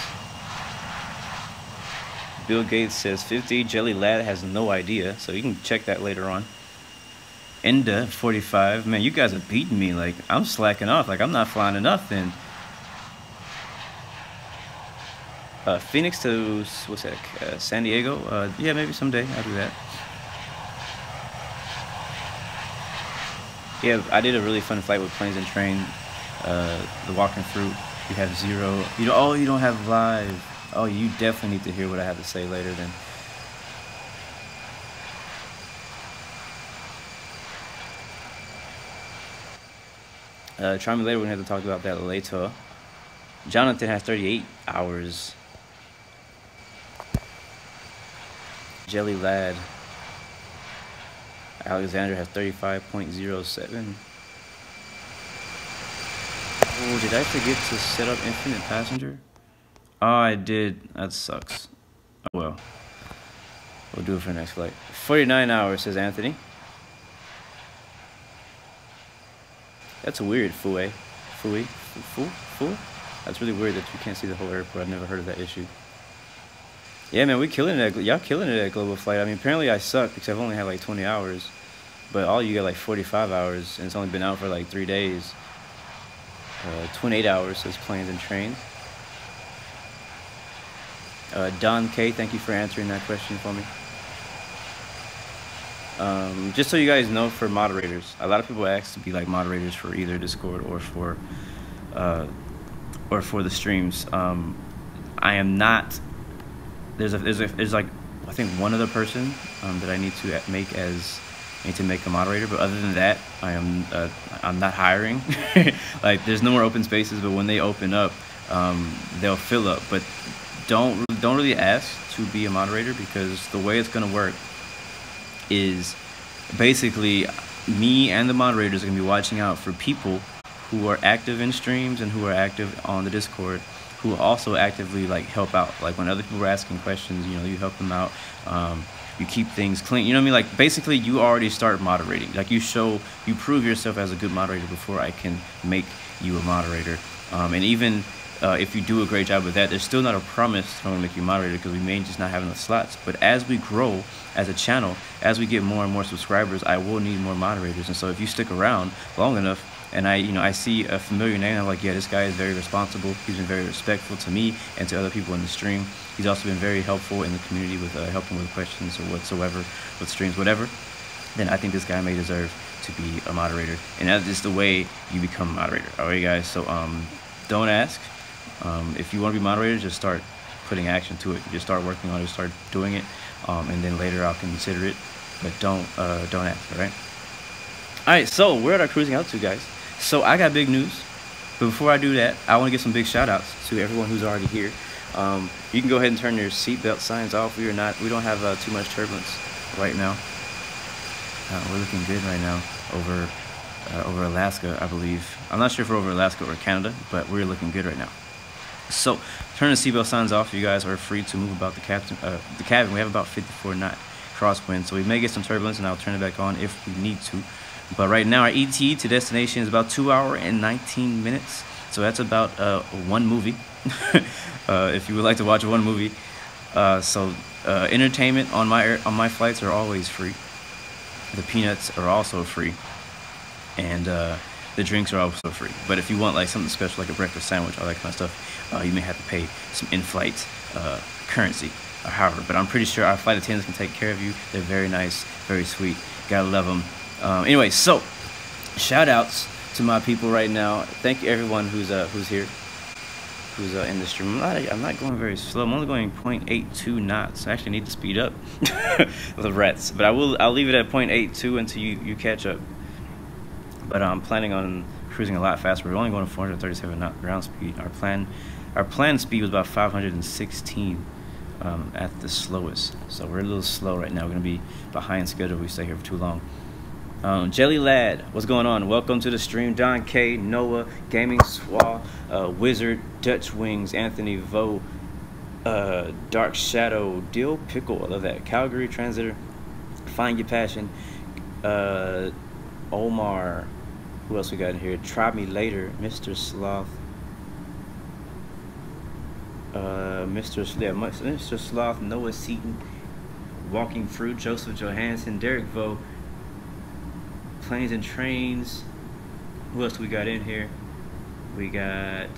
Bill Gates says 50. Jelly Lad has no idea, so you can check that later on. Enda 45. Man, you guys are beating me. Like, I'm slacking off. Like, I'm not flying enough then. Phoenix to, what's that, San Diego? Yeah, maybe someday I'll do that. Yeah, I did a really fun flight with Planes and Train. The walking fruit. You have 0. You don't have live. Oh, you definitely need to hear what I have to say later then. Try me later. We're gonna have to talk about that later. Jonathan has 38 hours. Jelly Lad. Alexander has 35.07. Oh, did I forget to set up infinite passenger? Oh, I did. That sucks. Oh well. We'll do it for the next flight. 49 hours, says Anthony. That's weird, Fui. That's really weird that you can't see the whole airport. I've never heard of that issue. Yeah, man, we killing it. Y'all killing it at Global Flight. I mean, apparently I suck because I've only had like 20 hours. But all you got like 45 hours, and it's only been out for like 3 days. 28 hours, says Planes and Trains. Don K, thank you for answering that question for me. Just so you guys know, for moderators, a lot of people ask to be like moderators for either Discord or for the streams. I am not. There's like I think one other person that I need to make a moderator, but other than that, I'm not hiring. Like, there's no more open spaces, but when they open up, they'll fill up. But don't really ask to be a moderator, because the way it's gonna work is basically me and the moderators are gonna be watching out for people who are active in streams and who are active on the Discord, who also actively like help out. Like, when other people are asking questions, you help them out. You keep things clean. You know what I mean? Like, basically, you already start moderating. Like, you prove yourself as a good moderator before I can make you a moderator. And even if you do a great job with that, there's still not a promise that I'm going to make you a moderator, because we may just not have enough slots. But as we grow as a channel, as we get more and more subscribers, I will need more moderators. And so if you stick around long enough, and I see a familiar name, I'm like, yeah, this guy is very responsible. He's been very respectful to me and to other people in the stream. He's also been very helpful in the community with helping with questions or whatsoever, with streams, whatever. Then I think this guy may deserve to be a moderator. And that's just the way you become a moderator. All right, guys. So don't ask. If you want to be moderator, just start putting action to it. Just start working on it, start doing it, and then later I'll consider it. But don't ask. All right. All right. So where are I cruising out to, guys? So I got big news. But before I do that, I want to give some big shout outs to everyone who's already here. You can go ahead and turn your seatbelt signs off. We don't have too much turbulence right now. We're looking good right now over Alaska, I believe. I'm not sure if we're over Alaska or Canada, but we're looking good right now. So turn the seatbelt signs off. You guys are free to move about the cabin. We have about 54 knot crosswind, so we may get some turbulence, and I'll turn it back on if we need to. But right now, our ETA to destination is about 2 hours and 19 minutes. So that's about one movie, if you would like to watch one movie. Entertainment on my flights are always free. The peanuts are also free, and the drinks are also free. But if you want like something special, like a breakfast sandwich, all that kind of stuff, you may have to pay some in-flight currency or however. But I'm pretty sure our flight attendants can take care of you. They're very nice, very sweet. Gotta love them. Anyway, so shout outs to my people right now. Thank you everyone who's here, who's in the stream. I'm not going very slow. I'm only going 0.82 knots. I actually need to speed up the rats, but I'll leave it at 0.82 until you catch up. But I'm planning on cruising a lot faster. We're only going 437 knot ground speed. Our planned speed was about 516 at the slowest. So we're a little slow right now. We're gonna be behind schedule if we stay here for too long. Jelly Lad, what's going on? Welcome to the stream. Don K, Noah, Gaming Swa, Wizard, Dutch Wings, Anthony Vo, Dark Shadow, Dill Pickle, I love that. Calgary Transitor, Find Your Passion, Omar, who else we got in here? Try Me Later, Mr. Sloth, Mr. Sloth, Noah Seaton, Walking Fruit, Joseph Johansson, Derek Vo, Planes and Trains. Who else we got in here? We got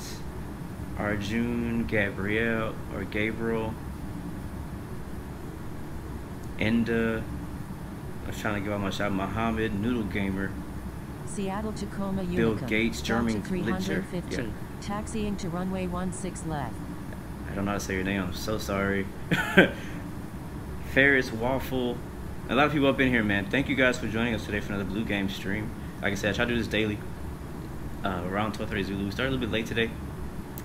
Arjun, Gabriel, Enda. I was trying to give out my shot. Muhammad, Noodle Gamer, Seattle Tacoma Bill Unicum, Gates, German Delta 350, Glitcher. Yeah. taxiing to runway 16 left. I don't know how to say your name. I'm so sorry. Ferris Waffle. A lot of people up in here, man. Thank you guys for joining us today for another Blue Game stream. Like I said, I try to do this daily. Around 12:30 Zulu. We started a little bit late today.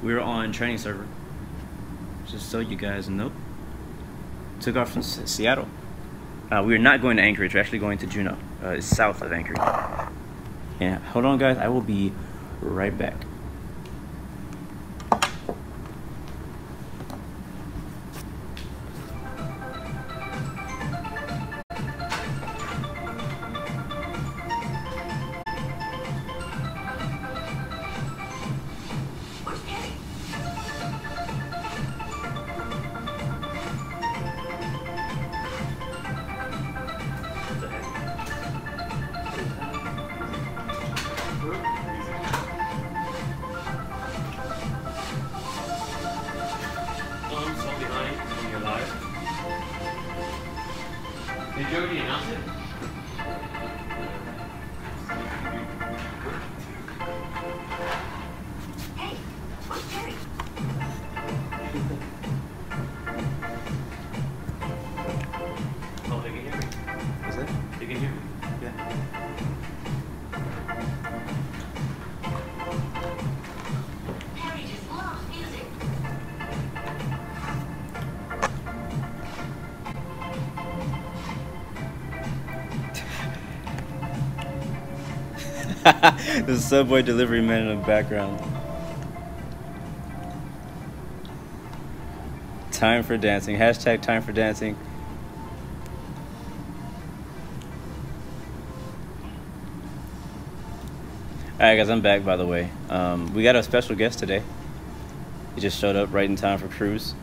We were on training server. Just so you guys know. Took off from Seattle. We are not going to Anchorage. We're actually going to Juneau. It's south of Anchorage. Yeah, hold on, guys. I will be right back. Did you already announce it? Hey, where's Terry? Oh, they can hear me. Is it? They can hear me. Yeah. Terry just loves music. The Subway delivery man in the background. Time for dancing. Hashtag time for dancing. Alright guys, I'm back by the way. We got a special guest today. He just showed up right in time for cruise.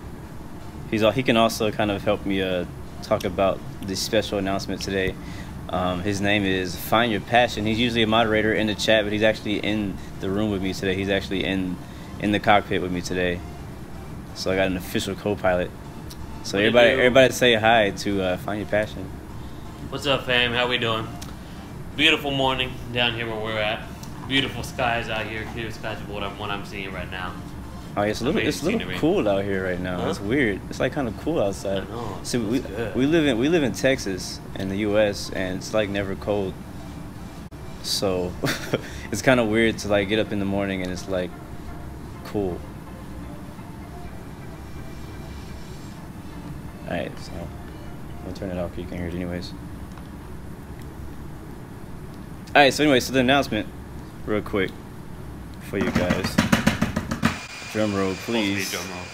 He can also kind of help me talk about the special announcement today. His name is Find Your Passion. He's usually a moderator in the chat, but he's actually in the room with me today. He's actually in the cockpit with me today. So I got an official co-pilot. So everybody say hi to Find Your Passion. What's up, fam? How we doing? Beautiful morning down here where we're at. Beautiful skies out here. Clear skies is what I'm seeing right now. Oh, it's a little cool out here right now. Huh? It's weird. It's like kind of cool outside. I know. So we live in Texas in the U.S. and it's like never cold. So it's kind of weird to like get up in the morning and it's like cool. All right, so I'm gonna turn it off so you can hear it anyways. All right, so anyway, so the announcement, real quick, for you guys. Drum roll, please.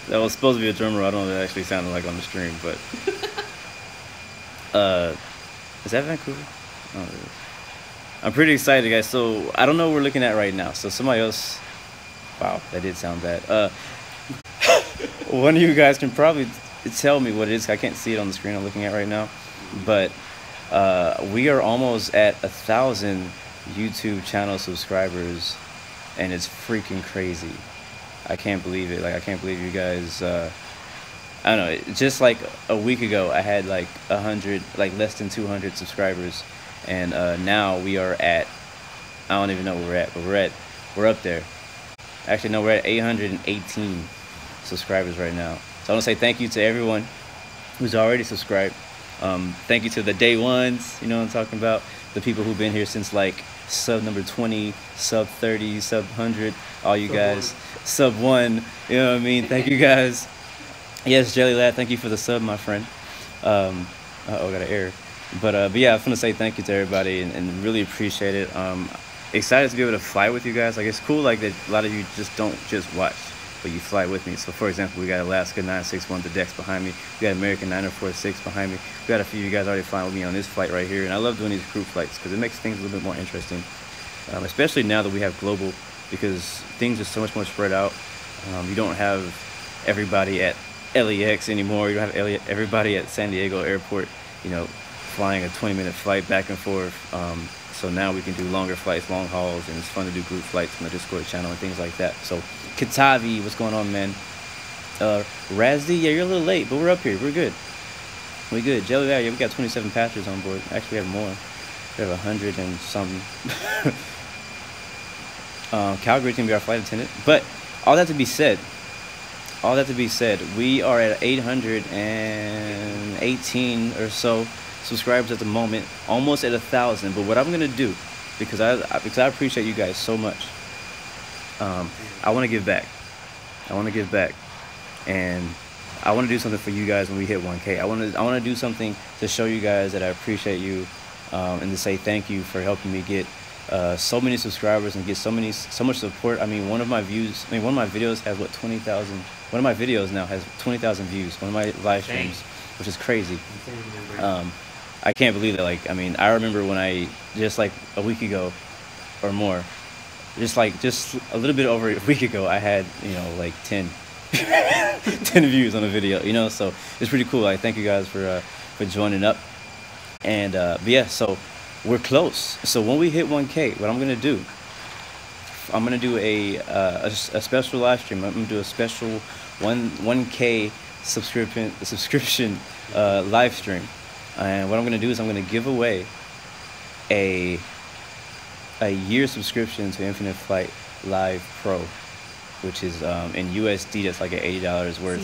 That was supposed to be a drum roll. I don't know what it actually sounded like on the stream, but is that Vancouver? Oh, I'm pretty excited, guys. So I don't know what we're looking at right now. So somebody else. Wow, that did sound bad. One of you guys can probably tell me what it is. I can't see it on the screen I'm looking at right now, but we are almost at 1,000 YouTube channel subscribers, and it's freaking crazy. I can't believe it. Like, I can't believe you guys. I don't know. Just like a week ago, I had like 100, like less than 200 subscribers, and now we are at. I don't even know where we're at, but we're up there. Actually, no, we're at 818 subscribers right now. So I want to say thank you to everyone who's already subscribed. Thank you to the day ones. You know what I'm talking about. The people who've been here since like sub number 20, sub 30, sub 100. All you guys. Sub 1, you know what I mean? Thank you guys. Yes, Jelly Lad, thank you for the sub, my friend. Uh-oh, got an error. But yeah, I'm gonna say thank you to everybody and really appreciate it. Excited to be able to fly with you guys. Like, it's cool like that a lot of you just don't just watch, but you fly with me. So for example, we got Alaska 961, the decks behind me. We got American 9046 behind me. We got a few of you guys already flying with me on this flight right here. And I love doing these crew flights because it makes things a little bit more interesting. Especially now that we have global, because things are so much more spread out. You don't have everybody at LAX anymore. You don't have everybody at San Diego Airport, you know, flying a 20-minute flight back and forth. So now we can do longer flights, long hauls, and it's fun to do group flights on the Discord channel and things like that. So, Katavi, what's going on, man? Razdi, yeah, you're a little late, but we're up here. We're good. We good. Jelly Valley, yeah, we got 27 passengers on board. Actually, we have more. We have 100 and something. Calgary's gonna be our flight attendant. But all that to be said, we are at 818 or so subscribers at the moment, almost at 1,000. But what I'm gonna do, because I appreciate you guys so much, I want to give back. And I want to do something for you guys when we hit 1K. I want to do something to show you guys that I appreciate you, and to say thank you for helping me get so many subscribers and get so much support. I mean, one of my videos has what, 20,000. One of my videos now has 20,000 views. One of my live streams, which is crazy. I can't believe that. Like, I mean, I remember when I just like a week ago or more, just a little bit over a week ago, I had, you know, like 10 views on a video, you know. So it's pretty cool. Like, thank you guys for joining up. And but yeah, so we're close. So when we hit 1K, what I'm gonna do, I'm gonna do a special live stream. I'm gonna do a special 1K subscription live stream. And what I'm gonna do is I'm gonna give away a year subscription to Infinite Flight Live Pro, which is in USD, that's like $80 worth.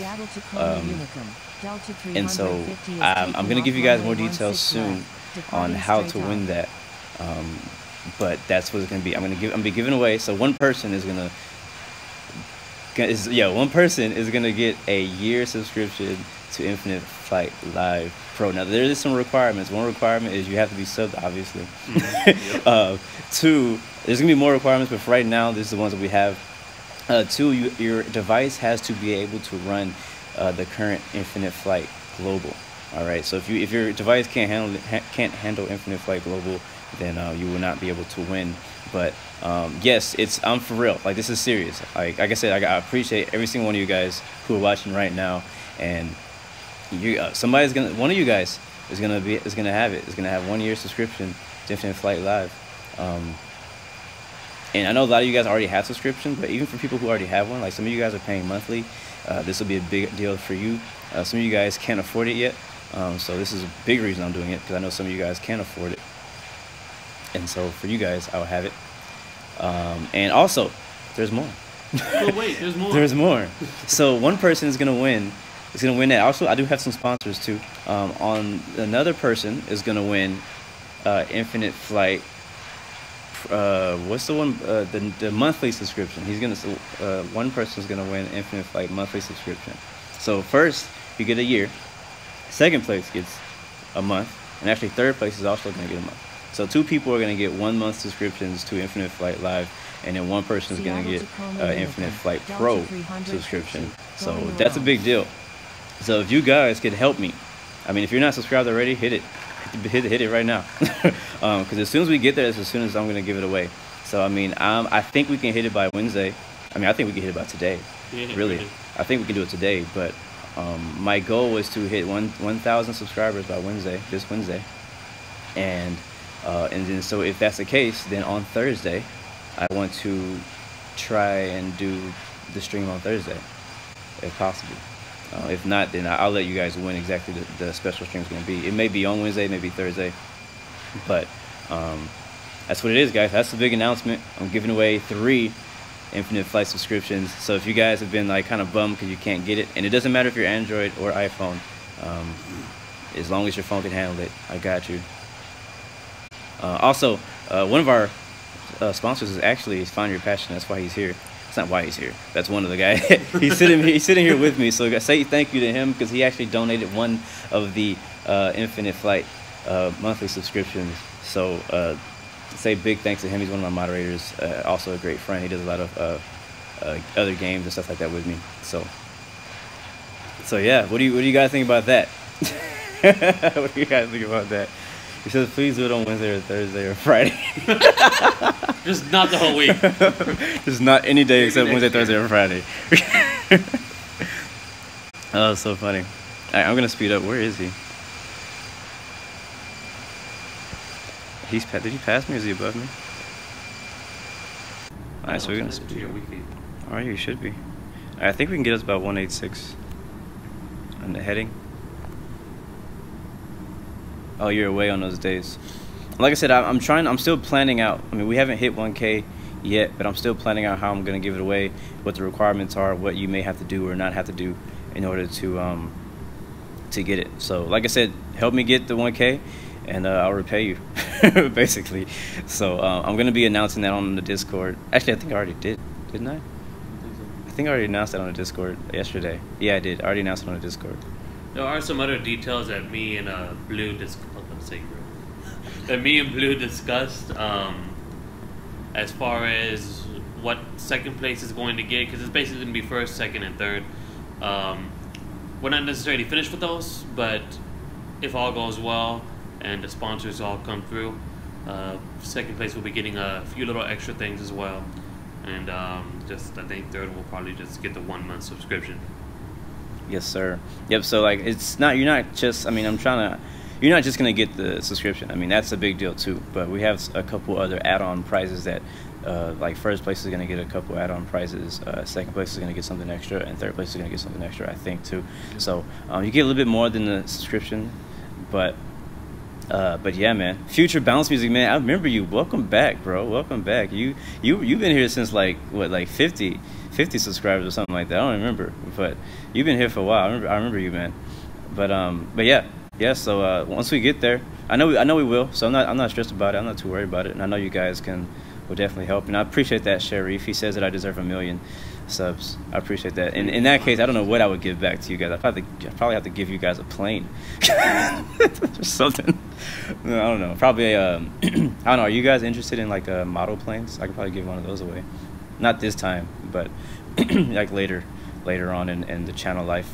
And so I'm gonna give you guys more details soon on how to win that. But that's what it's gonna be. I'm gonna be giving away. So one person is gonna get a year subscription to Infinite Flight Live Pro. Now there is some requirements. One requirement is you have to be subbed, obviously. Mm-hmm. Two, there's gonna be more requirements, but for right now, these are the ones that we have. Two, your device has to be able to run the current Infinite Flight Global. All right, so if your device can't handle Infinite Flight Global, then you will not be able to win. But yes, I'm for real. Like, this is serious. Like I said, I appreciate every single one of you guys who are watching right now, and you one of you guys is gonna have it. It's gonna have 1 year subscription to Infinite Flight Live. And I know a lot of you guys already have subscription, but even for people who already have one, like some of you guys are paying monthly, this will be a big deal for you. Some of you guys can't afford it yet, so this is a big reason I'm doing it, because I know some of you guys can't afford it. And so for you guys, I will have it. And also, there's more. Oh wait, there's more. There's more. So one person is gonna win. Is gonna win that. Also, I do have some sponsors too. On another person is gonna win Infinite Flight. What's the one? The monthly subscription. He's gonna. One person is gonna win Infinite Flight monthly subscription. So first, you get a year. Second place gets a month, and actually third place is also gonna get a month. So 2 people are gonna get 1 month subscriptions to Infinite Flight Live, and then 1 person is gonna get Infinite Flight Pro subscription. So that's a big deal. So if you guys could help me, I mean, if you're not subscribed already, hit it right now. Because as soon as we get there, that's as soon as I'm gonna give it away. So I mean, I think we can hit it by Wednesday. I mean, I think we can hit it by today. Yeah, really, I think we can do it today. But my goal was to hit 1,000 subscribers by Wednesday, this Wednesday. And then so if that's the case, then on Thursday, I want to try and do the stream on Thursday, if possible. If not, then I'll let you guys win exactly the special stream is going to be. It may be on Wednesday, it may be Thursday, but that's what it is, guys. That's the big announcement. I'm giving away 3 Infinite Flight subscriptions. So if you guys have been like kind of bummed because you can't get it, and it doesn't matter if you're Android or iPhone, as long as your phone can handle it, I got you. Also, one of our sponsors is actually Find Your Passion. That's why he's here. That's not why he's here. That's one of the guys. He's sitting here with me. So say thank you to him, because he actually donated one of the Infinite Flight monthly subscriptions. So say big thanks to him. He's one of my moderators. Also a great friend. He does a lot of other games and stuff like that with me. So yeah. What do you guys think about that? What do you guys think about that? He says, please do it on Wednesday or Thursday or Friday. Just not the whole week. Just not any day except Wednesday, Thursday, or Friday. Oh, so funny. All right, I'm going to speed up. Where is he? Did he pass me or is he above me? All right, so we're going to speed up. All right, you should be. All right, I think we can get us about 186 on the heading. Oh, you're away on those days. Like I said, I'm still planning out. I mean, we haven't hit 1K yet, but I'm still planning out how I'm going to give it away, what the requirements are, what you may have to do or not have to do in order to get it. So, like I said, help me get the 1K, and I'll repay you, basically. So, I'm going to be announcing that on the Discord. Actually, I think I already did, didn't I? I think I already announced that on the Discord yesterday. Yeah, I did. I already announced it on the Discord. There are some other details that me and Blue discussed as far as what second place is going to get, because it's basically going to be first, second, and third. We're not necessarily finished with those, but if all goes well and the sponsors all come through, second place will be getting a few little extra things as well, and I think third will probably just get the 1 month subscription. Yes, sir. Yep. So like, you're not just gonna get the subscription. I mean, that's a big deal too. But we have a couple other add-on prizes that, like first place is gonna get a couple add-on prizes. Second place is gonna get something extra, and third place is gonna get something extra, I think, too. So you get a little bit more than the subscription, but yeah, man. Future Bounce Music, man. I remember you. Welcome back, bro. Welcome back. You've been here since like what, like 50 subscribers or something like that. I don't remember, but you've been here for a while. I remember you, man. But yeah. So once we get there, I know we will. So I'm not stressed about it. I'm not too worried about it, and I know you guys will definitely help. And I appreciate that, Sharif. He says that I deserve 1 million subs. I appreciate that. And in that case, I don't know what I would give back to you guys. I probably have to give you guys a plane or something. I don't know. Probably I don't know. Are you guys interested in like model planes? I could probably give one of those away. Not this time, but like later on in the channel life.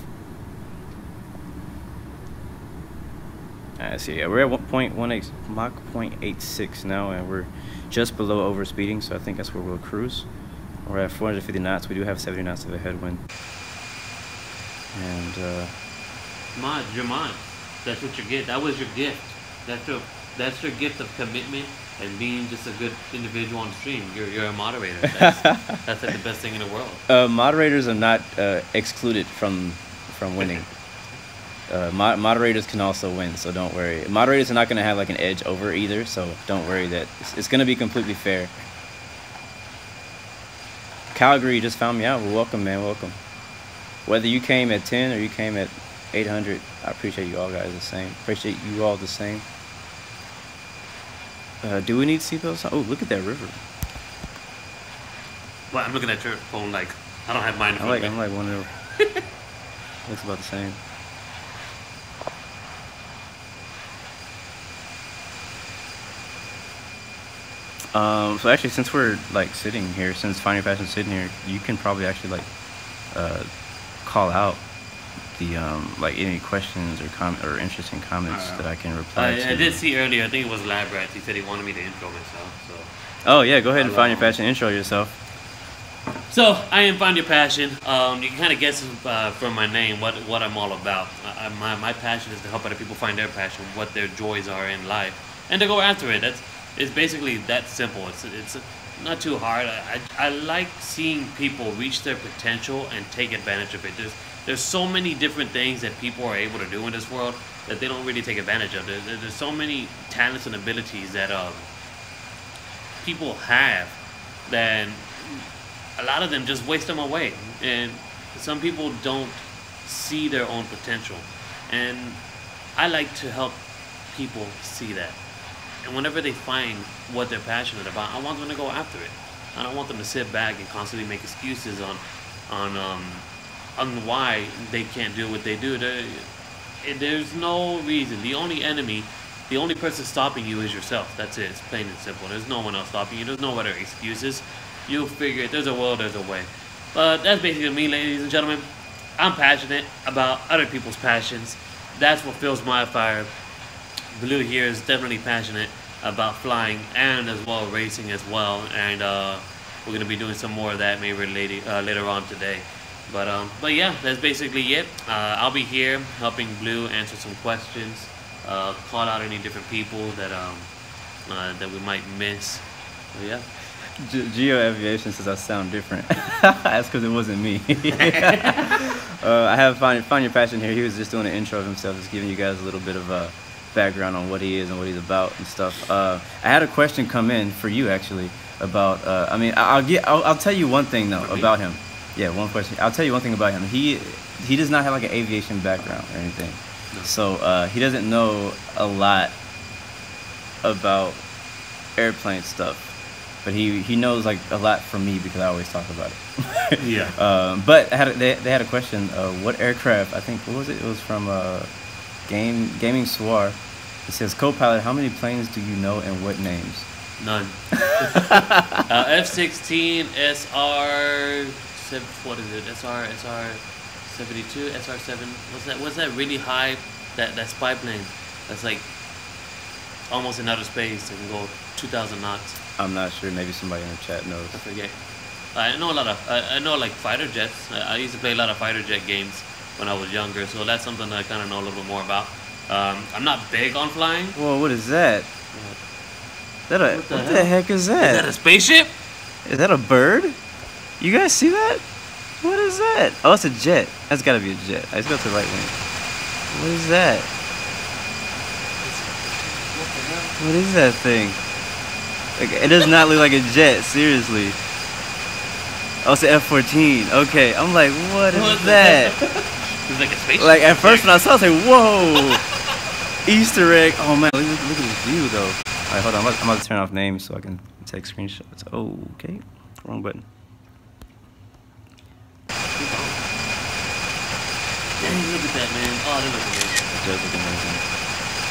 I see. Yeah, we're at 1.18 Mach 0.86 now, and we're just below over speeding, so I think that's where we'll cruise. We're at 450 knots. We do have 70 knots of a headwind. And You're mine. That's what you get. That was your gift. That's your gift of commitment and being just a good individual on the stream. You're a moderator. That's like the best thing in the world. moderators are not excluded from winning. Moderators can also win, so don't worry. Moderators are not going to have like an edge over either, so don't worry that it's going to be completely fair. Calgary just found me out. Well, welcome, man. Welcome. Whether you came at 10 or you came at 800, I appreciate you all guys the same. Appreciate you all the same. Do we need seatbelts? Oh, look at that river. Well, I'm looking at your phone like I don't have mine. I'm like one of looks about the same. So actually, since we're like sitting here, since Find Your Passion sitting here, you can probably actually like call out the like any questions or or interesting comments that I can reply to. I did see earlier. I think it was Lab Rats. He said he wanted me to intro myself. So. Oh yeah, go ahead and Find Your Passion. Intro yourself. So I am Find Your Passion. You can kind of guess from my name what I'm all about. My passion is to help other people find their passion, what their joys are in life, and to go after it. It's basically that simple. It's not too hard. I like seeing people reach their potential and take advantage of it. There's so many different things that people are able to do in this world that they don't really take advantage of. There's so many talents and abilities that people have that a lot of them just waste them away. And some people don't see their own potential. And I like to help people see that. And whenever they find what they're passionate about, I want them to go after it. I don't want them to sit back and constantly make excuses on why they can't do what they do. There's no reason. The only enemy, the only person stopping you is yourself. That's it. It's plain and simple. There's no one else stopping you. There's no other excuses. You'll figure it. There's a will, there's a way. But that's basically me, ladies and gentlemen. I'm passionate about other people's passions. That's what fuels my fire. Blue here is definitely passionate about flying and as well racing as well, and we're gonna be doing some more of that maybe later on today. But yeah, that's basically it. I'll be here helping Blue answer some questions, call out any different people that we might miss. But yeah. Geo Aviation says I sound different. That's because it wasn't me. I have Find Your Passion here. He was just doing an intro of himself, just giving you guys a little bit of background on what he is and what he's about and stuff. I had a question come in for you actually about. I mean, I'll tell you one thing though about him. Yeah, one question. I'll tell you one thing about him. He does not have like an aviation background or anything, so he doesn't know a lot about airplane stuff. But he knows like a lot from me because I always talk about it. Yeah. But they had a question. What aircraft? I think what was it? It was from Gaming Swar. It says, co-pilot, how many planes do you know and what names? None. F-16, SR, what is it? SR 72, SR 7. What's that really high? That spy plane. That's like almost in outer space. It can go 2,000 knots. I'm not sure. Maybe somebody in the chat knows. I forget. I know a lot of. I know like fighter jets. I used to play a lot of fighter jet games when I was younger, so that's something that I kind of know a little bit more about. I'm not big on flying. Whoa, what is that? What the heck is that? Is that a spaceship? Is that a bird? You guys see that? What is that? Oh, it's a jet. That's got to be a jet. Let's go to the right wing. What is that? What is that thing? It does not look like a jet, seriously. Oh, it's an F-14. Okay, I'm like, what is that? It's like a spaceship. Like, at first when I saw it, I was like, whoa! Easter egg. Oh, man, look at this view, though. All right, hold on. I'm about to turn off names so I can take screenshots. Oh, okay. Wrong button. Dang, look at that, man. Oh, that looks amazing. It does look amazing.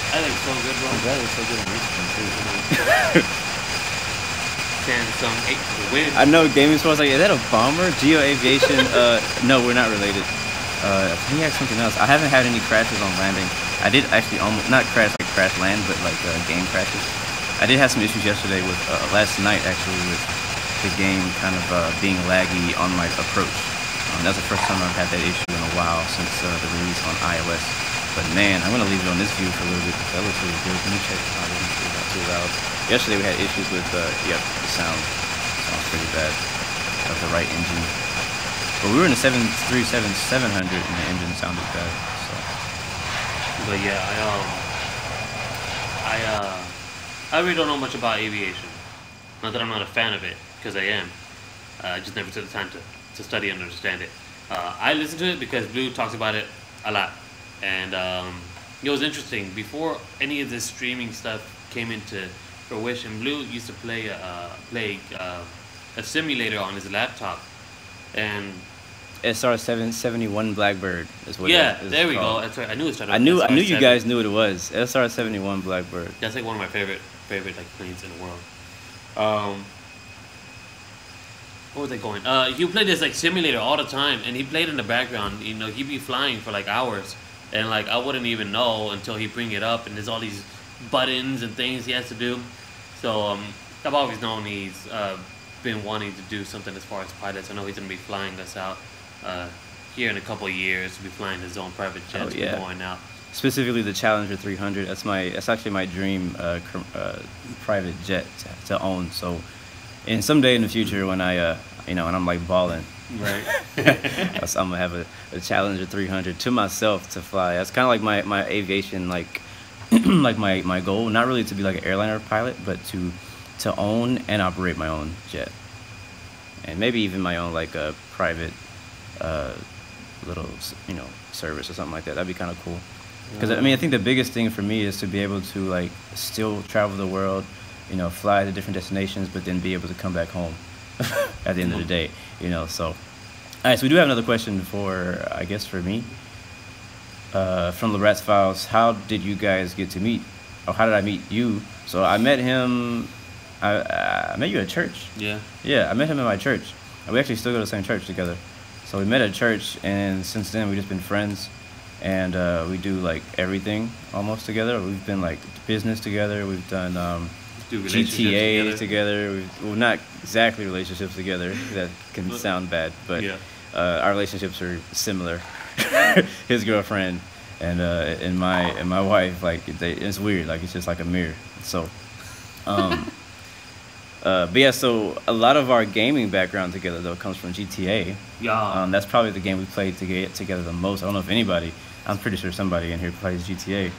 I think so good, bro. That looks so good in recent, too. Samsung 8 for the win. I know Gaming Sports like, is that a bomber? Geo Aviation? No, we're not related. He had something else. I haven't had any crashes on landing. I did actually almost, not crash like crash land, but like game crashes. I did have some issues yesterday with, last night actually, with the game kind of being laggy on my approach. That's the first time I've had that issue in a while since the release on iOS. But man, I'm going to leave it on this view for a little bit. That looks really good. Let me check. Let me see if it's not too loud. Yesterday we had issues with, yep, the sound. Sounds pretty bad. Of the right engine. But we were in the 737-700 and the engine sounded bad. So. But yeah, I really don't know much about aviation. Not that I'm not a fan of it, because I am. I just never took the time to study and understand it. I listen to it because Blue talks about it a lot. And it was interesting. Before any of this streaming stuff came into fruition, Blue used to play a simulator on his laptop. And SR-771 Blackbird is what yeah, it is there we called. go. That's right. I knew it started. I knew you guys knew what it was. SR-71 Blackbird. That's like one of my favorite like planes in the world. What was I going? He played this like simulator all the time, and he played in the background. You know, he'd be flying for like hours, and like I wouldn't even know until he bring it up, and there's all these buttons and things he has to do. So I've always known he's been wanting to do something as far as pilots. I know he's gonna be flying us out here in a couple of years. He'll be flying his own private jets. Oh, yeah. Going out. Specifically the Challenger 300. That's actually my dream private jet to own. So, and someday in the future when I when I'm like balling, right, I'm gonna have a Challenger 300 to myself to fly. That's kind of like my aviation like like my goal. Not really to be like an airliner pilot, but to own and operate my own jet, and maybe even my own like a private little service or something like that. That'd be kind of cool. Because I mean, I think the biggest thing for me is to be able to like still travel the world, fly to different destinations, but then be able to come back home at the end of the day, So, all right, so we do have another question for, I guess, for me. From the Rats Files, how did you guys get to meet, or how did I meet you? So I met him. I met you at church. Yeah. Yeah, I met him at my church. And we actually still go to the same church together. So we met at church, and since then we've just been friends. And we do like everything almost together. We've been like business together. We've done GTA together. Well, not exactly relationships together. That can sound bad, but yeah. Our relationships are similar. His girlfriend and my wife, like it's weird. Like it's just like a mirror. So, but yeah. So a lot of our gaming background together though comes from GTA. Yeah. That's probably the game we played together the most. I don't know if anybody. I'm pretty sure somebody in here plays GTA.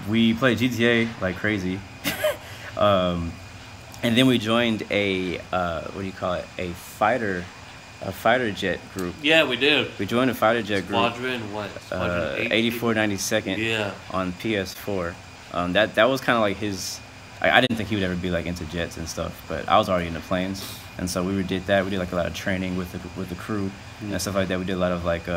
We played GTA like crazy. And then we joined a a fighter jet group. Yeah, we did. We joined a fighter jet Squadron, group. what? Squadron 8492nd. Yeah. On PS4. That was kind of like his. I didn't think he would ever be like into jets and stuff, but I was already into planes, and so we did that. We did like a lot of training with the crew and stuff like that. We did a lot of like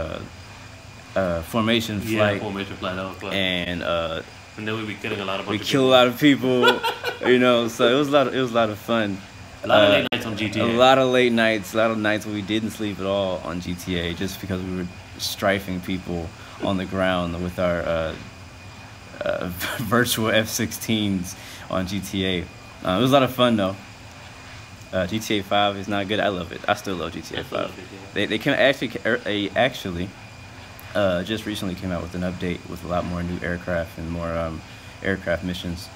formation flight. Yeah, formation flight. That was fun. And then we'd be killing a lot of we kill a lot of people, so it was a lot of fun. A lot of late nights on GTA. A lot of late nights, a lot of nights when we didn't sleep at all on GTA, just because we were strafing people on the ground with our virtual F-16s on GTA. It was a lot of fun though. GTA 5 is not good. I love it. I still love GTA 5. They can actually just recently came out with an update with a lot more new aircraft and more aircraft missions.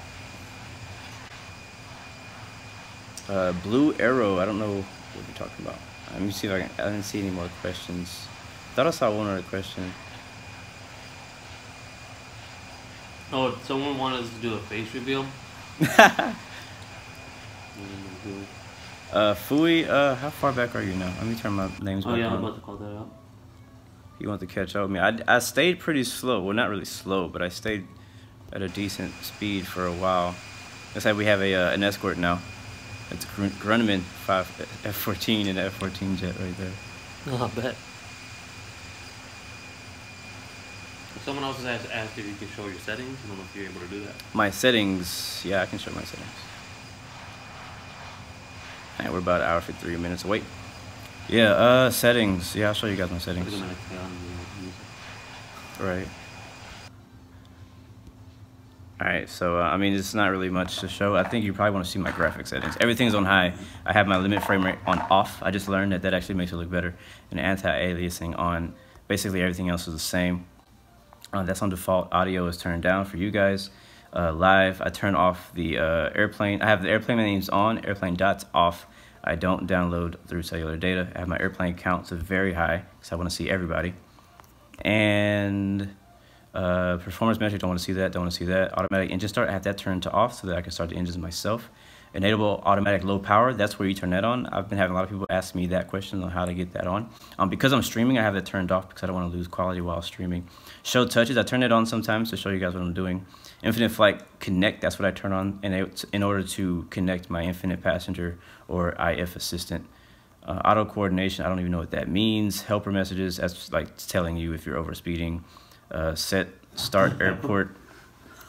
Blu Arrow, I don't know what you're talking about. Let me see if I didn't see any more questions. Thought I saw one other question. Oh, someone wanted us to do a face reveal. Fui, how far back are you now? Let me turn my names back on. Oh yeah, I'm about to call that out. You want to catch up with me? I stayed pretty slow. Well, not really slow, but I stayed at a decent speed for a while. Looks like we have an escort now. It's Grumman F-14 and F-14 jet right there. Oh, I bet. Someone else has asked if you can show your settings. I don't know if you're able to do that. My settings, yeah, I can show my settings. Alright, we're about an hour 53 minutes away. Yeah, settings. Yeah, I'll show you guys my settings. Right. Alright, so I mean, it's not really much to show. I think you probably want to see my graphic settings. Everything's on high. I have my limit frame rate on off. I just learned that that actually makes it look better. And anti-aliasing on. Basically, everything else is the same. That's on default. Audio is turned down for you guys. Live, I turn off the airplane. I have the airplane names on, airplane dots off. I don't download through cellular data. I have my airplane count to very high because I want to see everybody. And performance metric, don't want to see that, don't want to see that. Automatic engine start, I have that turned to off so that I can start the engines myself. Enable automatic low power, that's where you turn that on. I've been having a lot of people ask me that question on how to get that on. Because I'm streaming, I have that turned off because I don't want to lose quality while streaming. Show touches, I turn it on sometimes to show you guys what I'm doing. Infinite flight connect, that's what I turn on in order to connect my infinite passenger or IF assistant. Auto coordination, I don't even know what that means. Helper messages, that's like telling you if you're over speeding. Set start airport.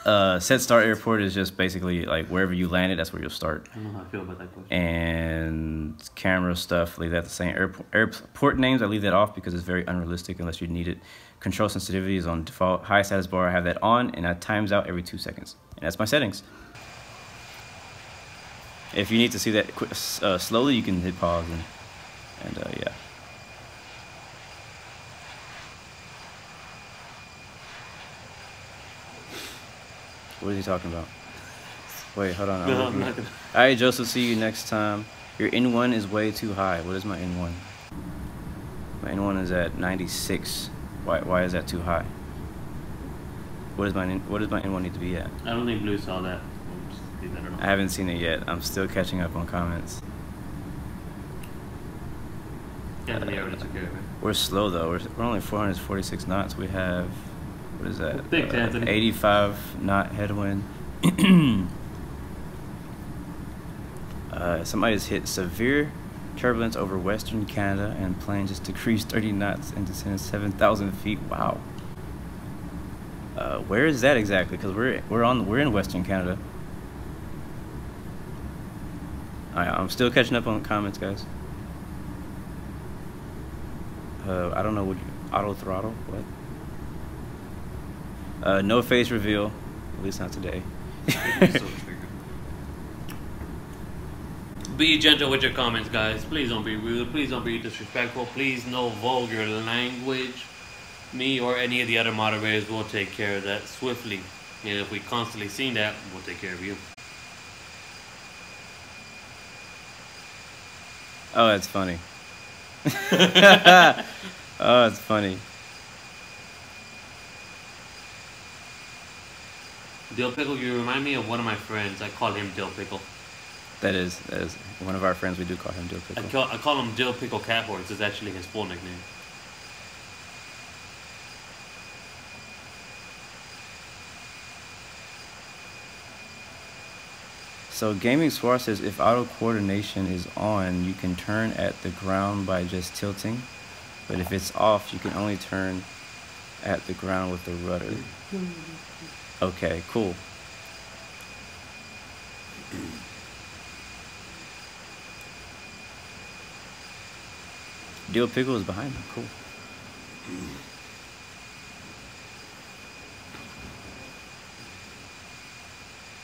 Set start airport is just basically like wherever you landed, that's where you'll start. I don't know how I feel about that question. And camera stuff, leave that the same. Airport names, I leave that off because it's very unrealistic unless you need it. Control sensitivity is on default. High status bar, I have that on, and that times out every 2 seconds. And that's my settings. If you need to see that quick, slowly, you can hit pause and yeah. What is he talking about? Wait, hold on. No, I'm not gonna. All right, Joseph, see you next time. Your N1 is way too high. What is my N1? My N1 is at 96. Why is that too high? What does my N1 need to be at? I don't think Blue saw that. We'll just leave that alone. I haven't seen it yet. I'm still catching up on comments. Anthony already took care of it. We're slow though. We're only 446 knots. We have, what is that? Thanks, Anthony. 85 knot headwind. Somebody's hit severe turbulence over Western Canada and plane just decreased 30 knots and descended 7,000 feet. Wow. Where is that exactly? Because we're in Western Canada. I'm still catching up on comments, guys. I don't know what auto throttle. What? No face reveal. At least not today. Be gentle with your comments, guys. Please don't be rude. Please don't be disrespectful. Please no vulgar language. Me or any of the other moderators will take care of that swiftly. And if we constantly see that, we'll take care of you. Oh, that's funny. Oh, it's funny. Dill Pickle, you remind me of one of my friends. I call him Dill Pickle. That is one of our friends. We do call him Dill Pickle. I call him Dill Pickle Cathorse. It's actually his full nickname. So Gaming Swar says if auto coordination is on, you can turn at the ground by just tilting, but if it's off, you can only turn at the ground with the rudder. Okay, cool. Dill Pickle is behind me. Cool.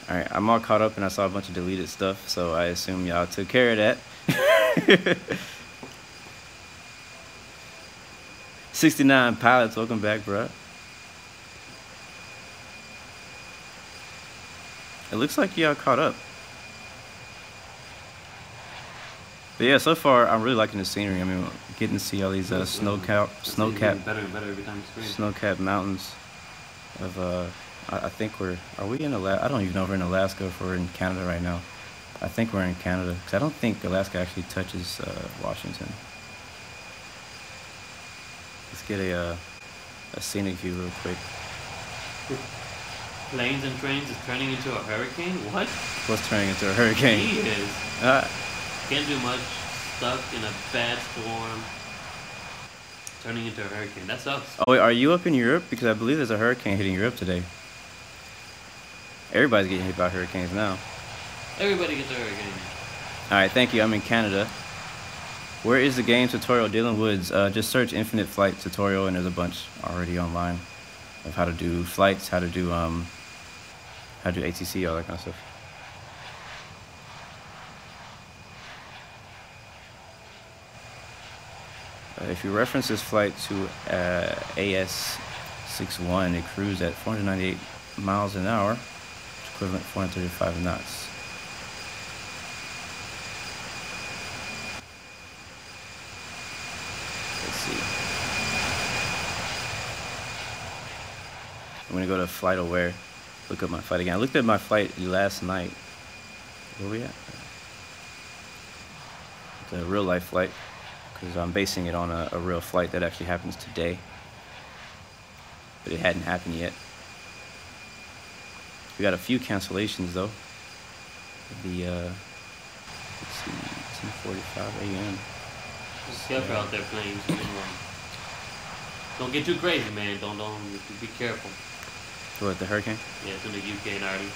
Alright, I'm all caught up and I saw a bunch of deleted stuff, so I assume y'all took care of that. 69 pilots, welcome back, bruh. It looks like y'all caught up. But yeah, so far I'm really liking the scenery. I mean, getting to see all these snow-capped mountains of I think are we in Alaska? I don't even know if we're in Alaska or if we're in Canada right now. I think we're in Canada because I don't think Alaska actually touches Washington. Let's get a scenic view real quick. Planes and trains is turning into a hurricane? What? What's turning into a hurricane? He is. Can't do much. Stuck in a bad storm. Turning into a hurricane. That sucks. Oh wait, are you up in Europe? Because I believe there's a hurricane hitting Europe today. Everybody's getting hit by hurricanes now. Everybody gets a hurricane. Alright, thank you. I'm in Canada. Where is the game tutorial? Dylan Woods. Just search Infinite Flight tutorial and there's a bunch already online of how to do flights, how to do how to do ATC, all that kind of stuff. If you reference this flight to AS61, it cruised at 498 miles an hour, equivalent 435 knots. Let's see. I'm gonna go to Flight Aware, look up my flight again. I looked at my flight last night. Where we at? It's a real life flight, because I'm basing it on a real flight that actually happens today, but it hadn't happened yet. We got a few cancellations though. The let's see, 10:45 a.m. Just careful out there, planes. Don't get too crazy, man. Don't be careful. What, the hurricane? Yeah, it's in the UK and Ireland.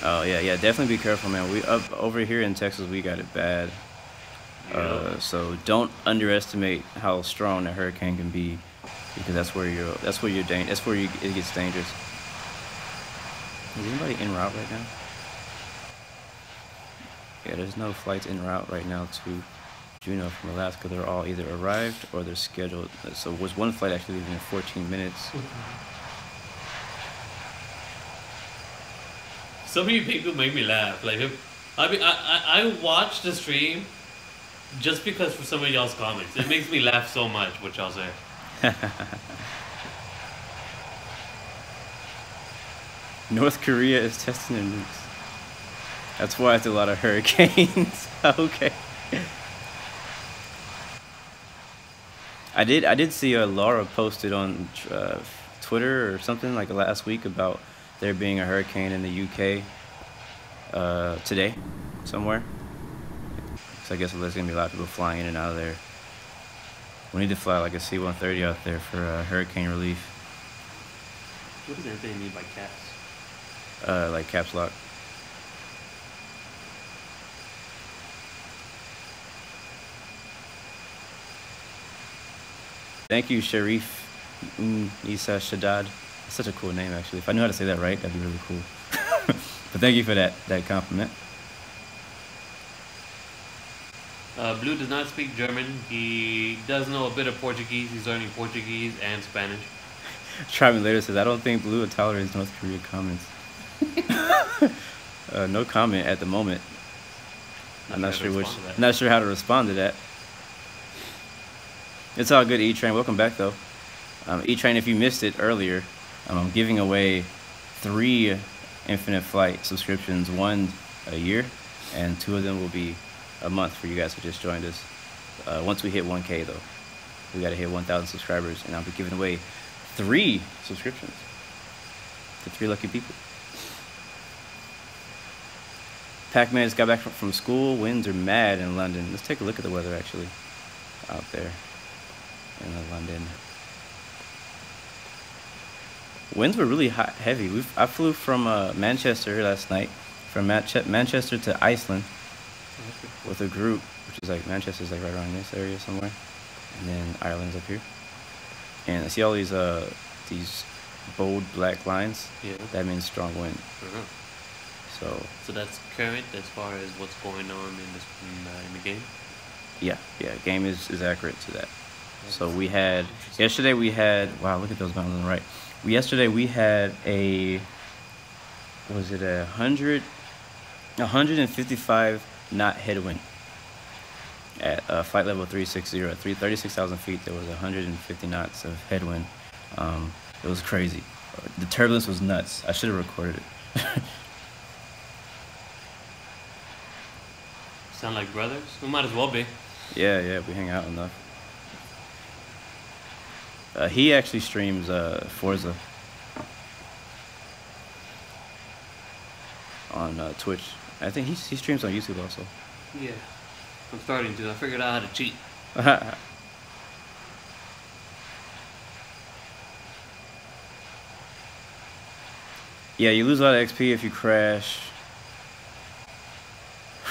Oh yeah, definitely be careful, man. We up over here in Texas, we got it bad. Yeah. So don't underestimate how strong that hurricane can be, because that's where it gets dangerous. Is anybody en route right now? Yeah, there's no flights en route right now to Juneau from Alaska. They're all either arrived or they're scheduled. So was one flight actually leaving in 14 minutes. Some of you people make me laugh. Like, I watch the stream just because for some of y'all's comments. It makes me laugh so much what y'all say. North Korea is testing their nukes. That's why it's a lot of hurricanes. Okay. I did see Laura posted on Twitter or something like last week about there being a hurricane in the UK today somewhere. So I guess there's gonna be a lot of people flying in and out of there. We need to fly like a C-130 out there for hurricane relief. What does everything mean by caps? Like caps lock. Thank you, Sharif Isa Shaddad. That's such a cool name, actually. If I knew how to say that right, that'd be really cool. But thank you for that compliment. Blue does not speak German. He does know a bit of Portuguese. He's learning Portuguese and Spanish. Try me later says, I don't think Blue tolerates North Korea comments. No comment at the moment. I'm not sure how to respond to that. It's all good, E-Train. Welcome back, though. E-Train, if you missed it earlier, I'm giving away 3 Infinite Flight subscriptions, 1 a year, and 2 of them will be a month for you guys who just joined us. Once we hit 1K, though, we got to hit 1,000 subscribers, and I'll be giving away 3 subscriptions to 3 lucky people. Pac-Man just got back from school. Winds are mad in London. Let's take a look at the weather, actually, out there in London. Winds were really heavy. I flew from Manchester last night, from Manchester to Iceland with a group, which is like Manchester's like right around this area somewhere, and then Ireland's up here. And I see all these bold black lines. Yeah. That means strong wind. So that's current as far as what's going on in the game. Yeah, game is accurate to that. So we had yesterday. Wow, look at those mountains on the right. Yesterday we had a 155 knot headwind at flight level 360 at 36,000 feet. There was 150 knots of headwind. It was crazy. The turbulence was nuts. I should have recorded it. Sound like brothers? We might as well be. Yeah, we hang out enough. He actually streams Forza on Twitch. I think he streams on YouTube also. Yeah, I'm starting to. I figured out how to cheat. Yeah, you lose a lot of XP if you crash.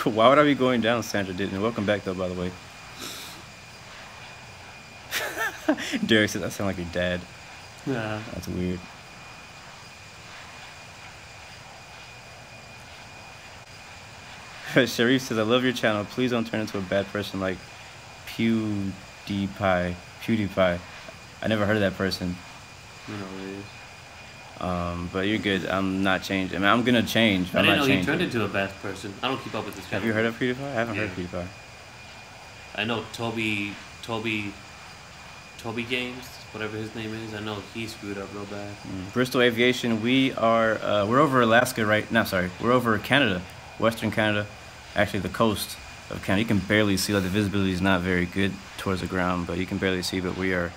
Why would I be going down, Sandra didn't? Welcome back, though, by the way. Derek said, that sound like your dad. Yeah. That's weird. Sharif says, I love your channel. Please don't turn into a bad person like PewDiePie. I never heard of that person. I don't know what it is. But you're good. I'm not changing. I mean, I'm gonna change. I I'm didn't not know he changing. turned into a bad person. I don't keep up with this channel. Have you heard of PewDiePie? I haven't heard Yeah. of PewDiePie. I know Toby Games, whatever his name is. I know he screwed up real bad. Bristol Aviation. We're over Alaska right now. Sorry, we're over Canada, Western Canada. Actually, the coast of Canada. You can barely see. Like the visibility is not very good towards the ground, but you can barely see. But we are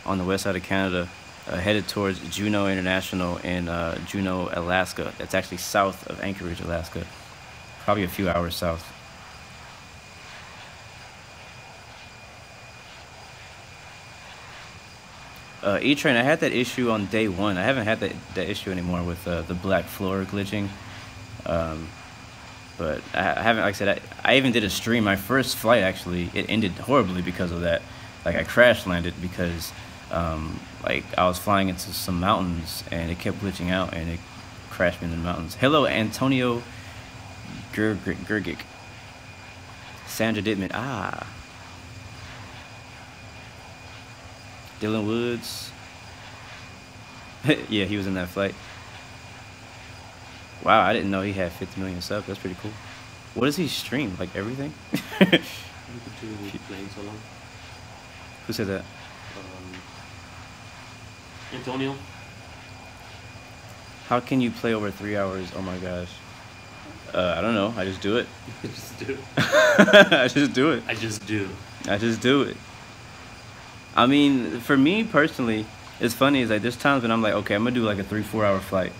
on the west side of Canada. Headed towards Juneau International in Juneau, Alaska. That's actually south of Anchorage, Alaska. Probably a few hours south. E-Train, I had that issue on day one. I haven't had that issue anymore with the black floor glitching. But I haven't, like I said, I even did a stream. My first flight, actually, it ended horribly because of that. Like, I crash landed because... like I was flying into some mountains and it kept glitching out and it crashed me in the mountains. Hello, Antonio Gergic. Sandra Dittman. Dylan Woods. Yeah, he was in that flight. Wow, I didn't know he had 50 million subs. That's pretty cool. What does he stream? Like everything? Playing so long. Who said that? Antonio. How can you play over 3 hours? Oh my gosh. I don't know. I just do it. Just do it. I just do it. I just do. I just do it. I mean, for me personally, it's funny. Is like there's times when I'm like, okay, I'm gonna do like a 3-4 hour flight,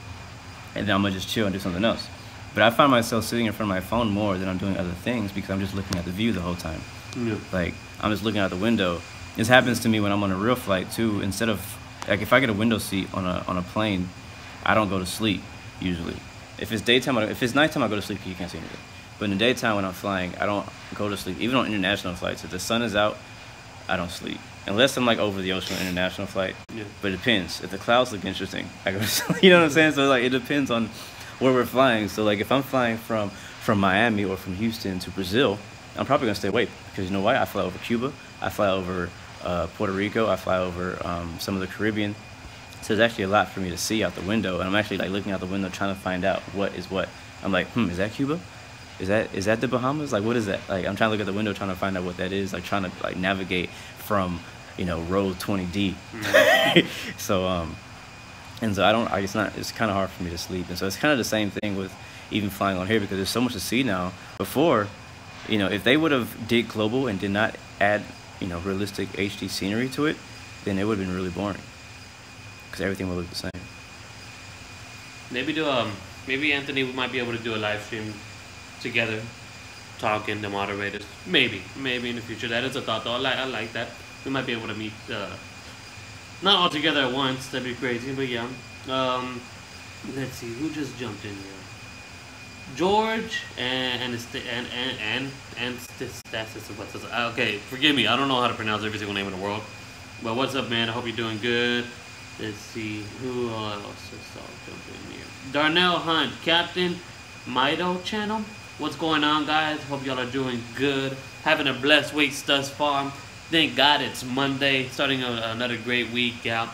and then I'm gonna just chill and do something else. But I find myself sitting in front of my phone more than I'm doing other things because I'm just looking at the view the whole time. Yeah. Like I'm just looking out the window. This happens to me when I'm on a real flight too. Instead of like if I get a window seat on a plane, I don't go to sleep usually. If it's daytime, if it's nighttime, I go to sleep because you can't see anything. But in the daytime when I'm flying, I don't go to sleep. Even on international flights, if the sun is out, I don't sleep. Unless I'm like over the ocean on an international flight. Yeah. But it depends. If the clouds look interesting, I go to sleep. You know what I'm saying? So like it depends on where we're flying. So like if I'm flying from Miami or from Houston to Brazil, I'm probably gonna stay awake because you know why? I fly over Cuba, I fly over Puerto Rico, I fly over some of the Caribbean. So there's actually a lot for me to see out the window, and I'm actually like looking out the window trying to find out what is what. I'm like, is that Cuba? Is that the Bahamas? Like, what is that? Like, I'm trying to look at the window trying to find out what that is. Like, trying to like navigate from, you know, row 20D. So it's kind of hard for me to sleep, and so it's kind of the same thing with even flying on here because there's so much to see now. Before, you know, if they would have did global and did not add, you know, realistic HD scenery to it, then it would have been really boring because everything would look the same. Maybe Anthony might be able to do a live stream together, talking to moderators. Maybe in the future. That is a thought though. I like that. We might be able to meet, not all together at once. That'd be crazy, but yeah. Let's see who just jumped in here. George and okay, forgive me. I don't know how to pronounce every single name in the world. But what's up, man? I hope you're doing good. Let's see who else I'll jump in here. Darnell Hunt, Captain Mido channel. What's going on, guys? Hope y'all are doing good. Having a blessed week thus far. Thank God it's Monday. Starting another great week out.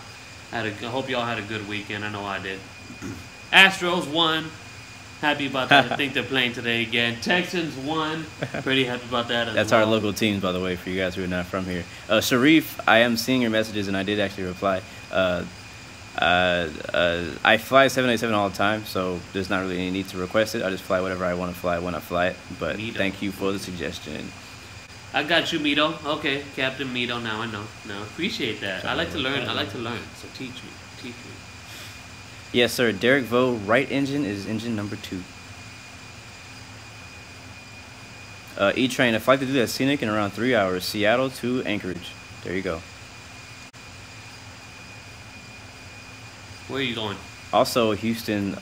I hope y'all had a good weekend. I know I did. Astros won. Happy about that. I think they're playing today again. Texans won. Pretty happy about that as That's well. our local teams, by the way, for you guys who are not from here. Sharif, I am seeing your messages, and I did actually reply. I fly 787 all the time, so there's not really any need to request it. I just fly whatever I want to fly when I fly it. But thank you for the suggestion. I got you, Mito. Okay, Captain Mito. Now I know. No, appreciate that. I like to learn. So teach me. Yes, sir. Derek Vo, right engine is engine number 2. E-Train, a flight to do that Scenic in around 3 hours. Seattle to Anchorage. There you go. Where are you going? Also, Houston,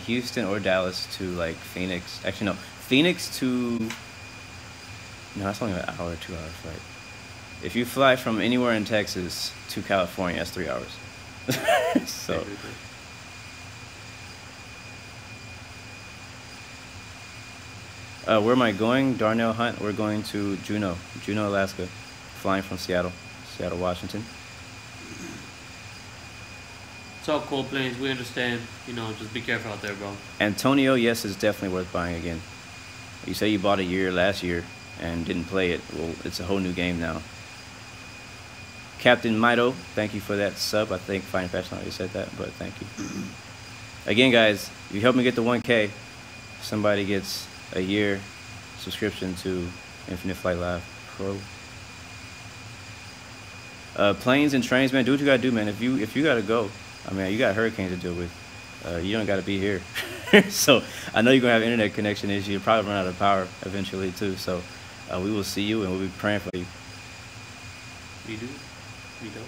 Houston or Dallas to like Phoenix. Actually, no, Phoenix to. No, that's only an hour, 2 hour flight. If you fly from anywhere in Texas to California, that's 3 hours. So. Where am I going? Darnell Hunt. We're going to Juneau, Alaska, flying from Seattle, Washington. It's all cool planes. We understand. You know, just be careful out there, bro. Antonio, yes, it's definitely worth buying again. You say you bought a year last year and didn't play it. Well, it's a whole new game now. Captain Mito, thank you for that sub. I think Fine Fashion already said that, but thank you. Again, guys, if you help me get to 1K, somebody gets a year subscription to Infinite Flight Live Pro. Planes and trains, man, do what you gotta do, man. If you gotta go, I mean, you got hurricanes to deal with. You don't gotta be here. So I know you're gonna have internet connection issues. You'll probably run out of power eventually too. So we will see you and we'll be praying for you. We do. We don't.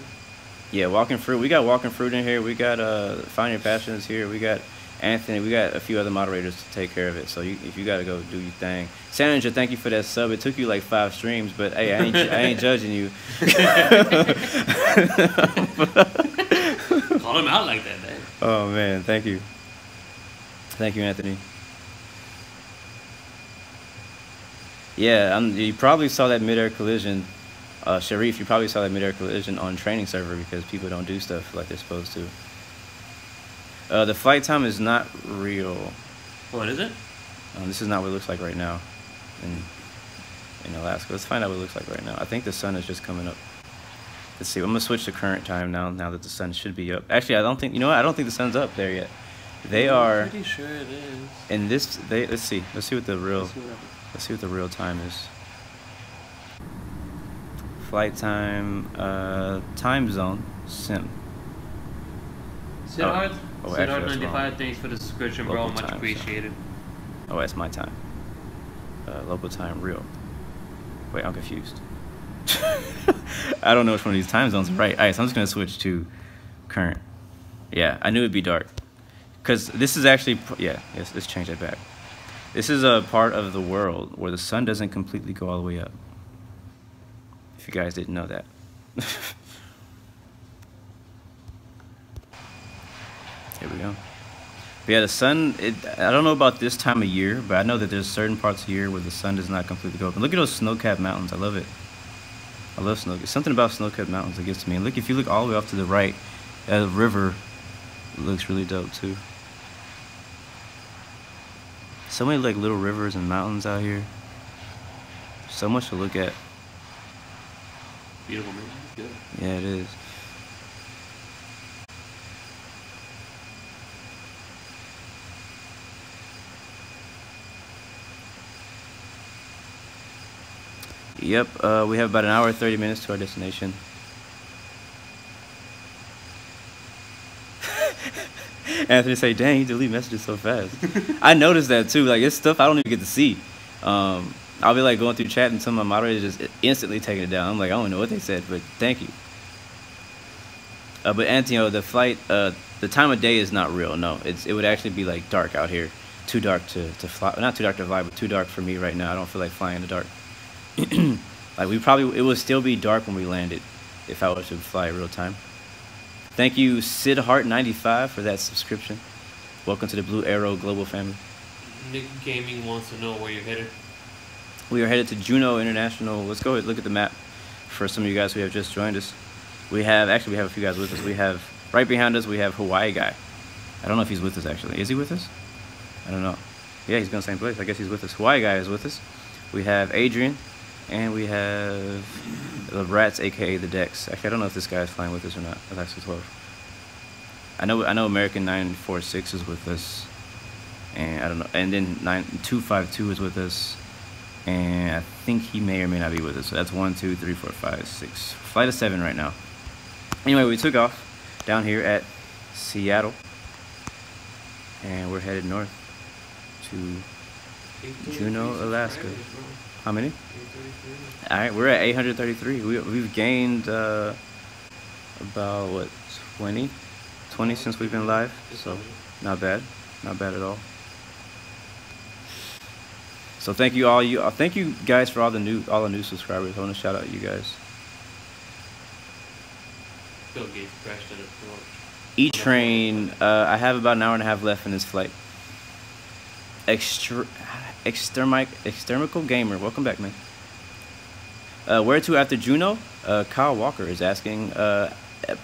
Yeah, Walking Fruit. We got Walking Fruit in here. We got Find Your Passions here. We got Anthony. We got a few other moderators to take care of it. So if you got to go do your thing. Sandra, thank you for that sub. It took you like 5 streams, but hey, I ain't judging you. Call him out like that, man. Oh, man. Thank you. Thank you, Anthony. Yeah, you probably saw that midair collision. Sharif, you probably saw that midair collision on training server because people don't do stuff like they're supposed to. The flight time is not real. What is it? This is not what it looks like right now in Alaska. Let's find out what it looks like right now. I think the sun is just coming up. Let's see. I'm gonna switch to current time now that the sun should be up. Actually, I don't think I don't think the sun's up there yet. They are. I'm pretty sure it is. In this, let's see what the real time is. Flight time, time zone, sim. Siddharth, actually, that's 95, wrong. thanks for the subscription, bro. Local Much time, appreciated. Oh, that's my time. Local time, real. Wait, I'm confused. I don't know which one of these time zones is right. All right, so I'm just gonna switch to current. Yeah, I knew it'd be dark. Because this is actually, yes, let's change that back. This is a part of the world where the sun doesn't completely go all the way up. If you guys didn't know that. Here we go. But yeah, the sun, I don't know about this time of year, but I know that there's certain parts of the year where the sun does not completely go up. And look at those snow-capped mountains. I love it. I love snow. Something about snow-capped mountains that gets to me. And look, if you look all the way off to the right, that river looks really dope too. So many like little rivers and mountains out here. So much to look at. Beautiful, man. It's good. Yeah, it is. Yep, we have about an hour and 30 minutes to our destination. Anthony say, dang, you delete messages so fast. I noticed that too. Like, it's stuff I don't even get to see. I'll be like going through chat and some of my moderators just instantly taking it down. I'm like, I don't know what they said, but thank you. But Anthony, the flight, the time of day is not real. No, it would actually be like dark out here. Too dark to fly. Not too dark to fly, but too dark for me right now. I don't feel like flying in the dark. Like it would still be dark when we landed if I was to fly real time. Thank you, SidHeart95, for that subscription. Welcome to the Blu Arrow Global family. Nick Gaming wants to know where you're headed. We are headed to Juneau International. Let's go look at the map for some of you guys who have just joined us. We have a few guys with us. We have, right behind us, we have Hawaii guy. I don't know if he's with us, actually. Is he with us? I don't know. Yeah, he's going to the same place. I guess he's with us. Hawaii guy is with us. We have Adrian. And we have the Rats, aka the Dex. Actually, I don't know if this guy is flying with us or not. That's actually 12. I know American 946 is with us, and I don't know. And then 252 is with us, and I think he may or may not be with us. So that's 1, 2, 3, 4, 5, 6. Flight of 7 right now. Anyway, we took off down here at Seattle, and we're headed north to Juneau, Alaska. How many? 833. All right, we're at 833. We've gained about what, 20 since we've been live. So not bad at all. So thank you all. Thank you guys for all the new subscribers. I want to shout out you guys. Bill Gates crashed in a E-Train. I have about an hour and a half left in this flight. Extermical Gamer, welcome back, man. Where to after Juneau? Kyle Walker is asking.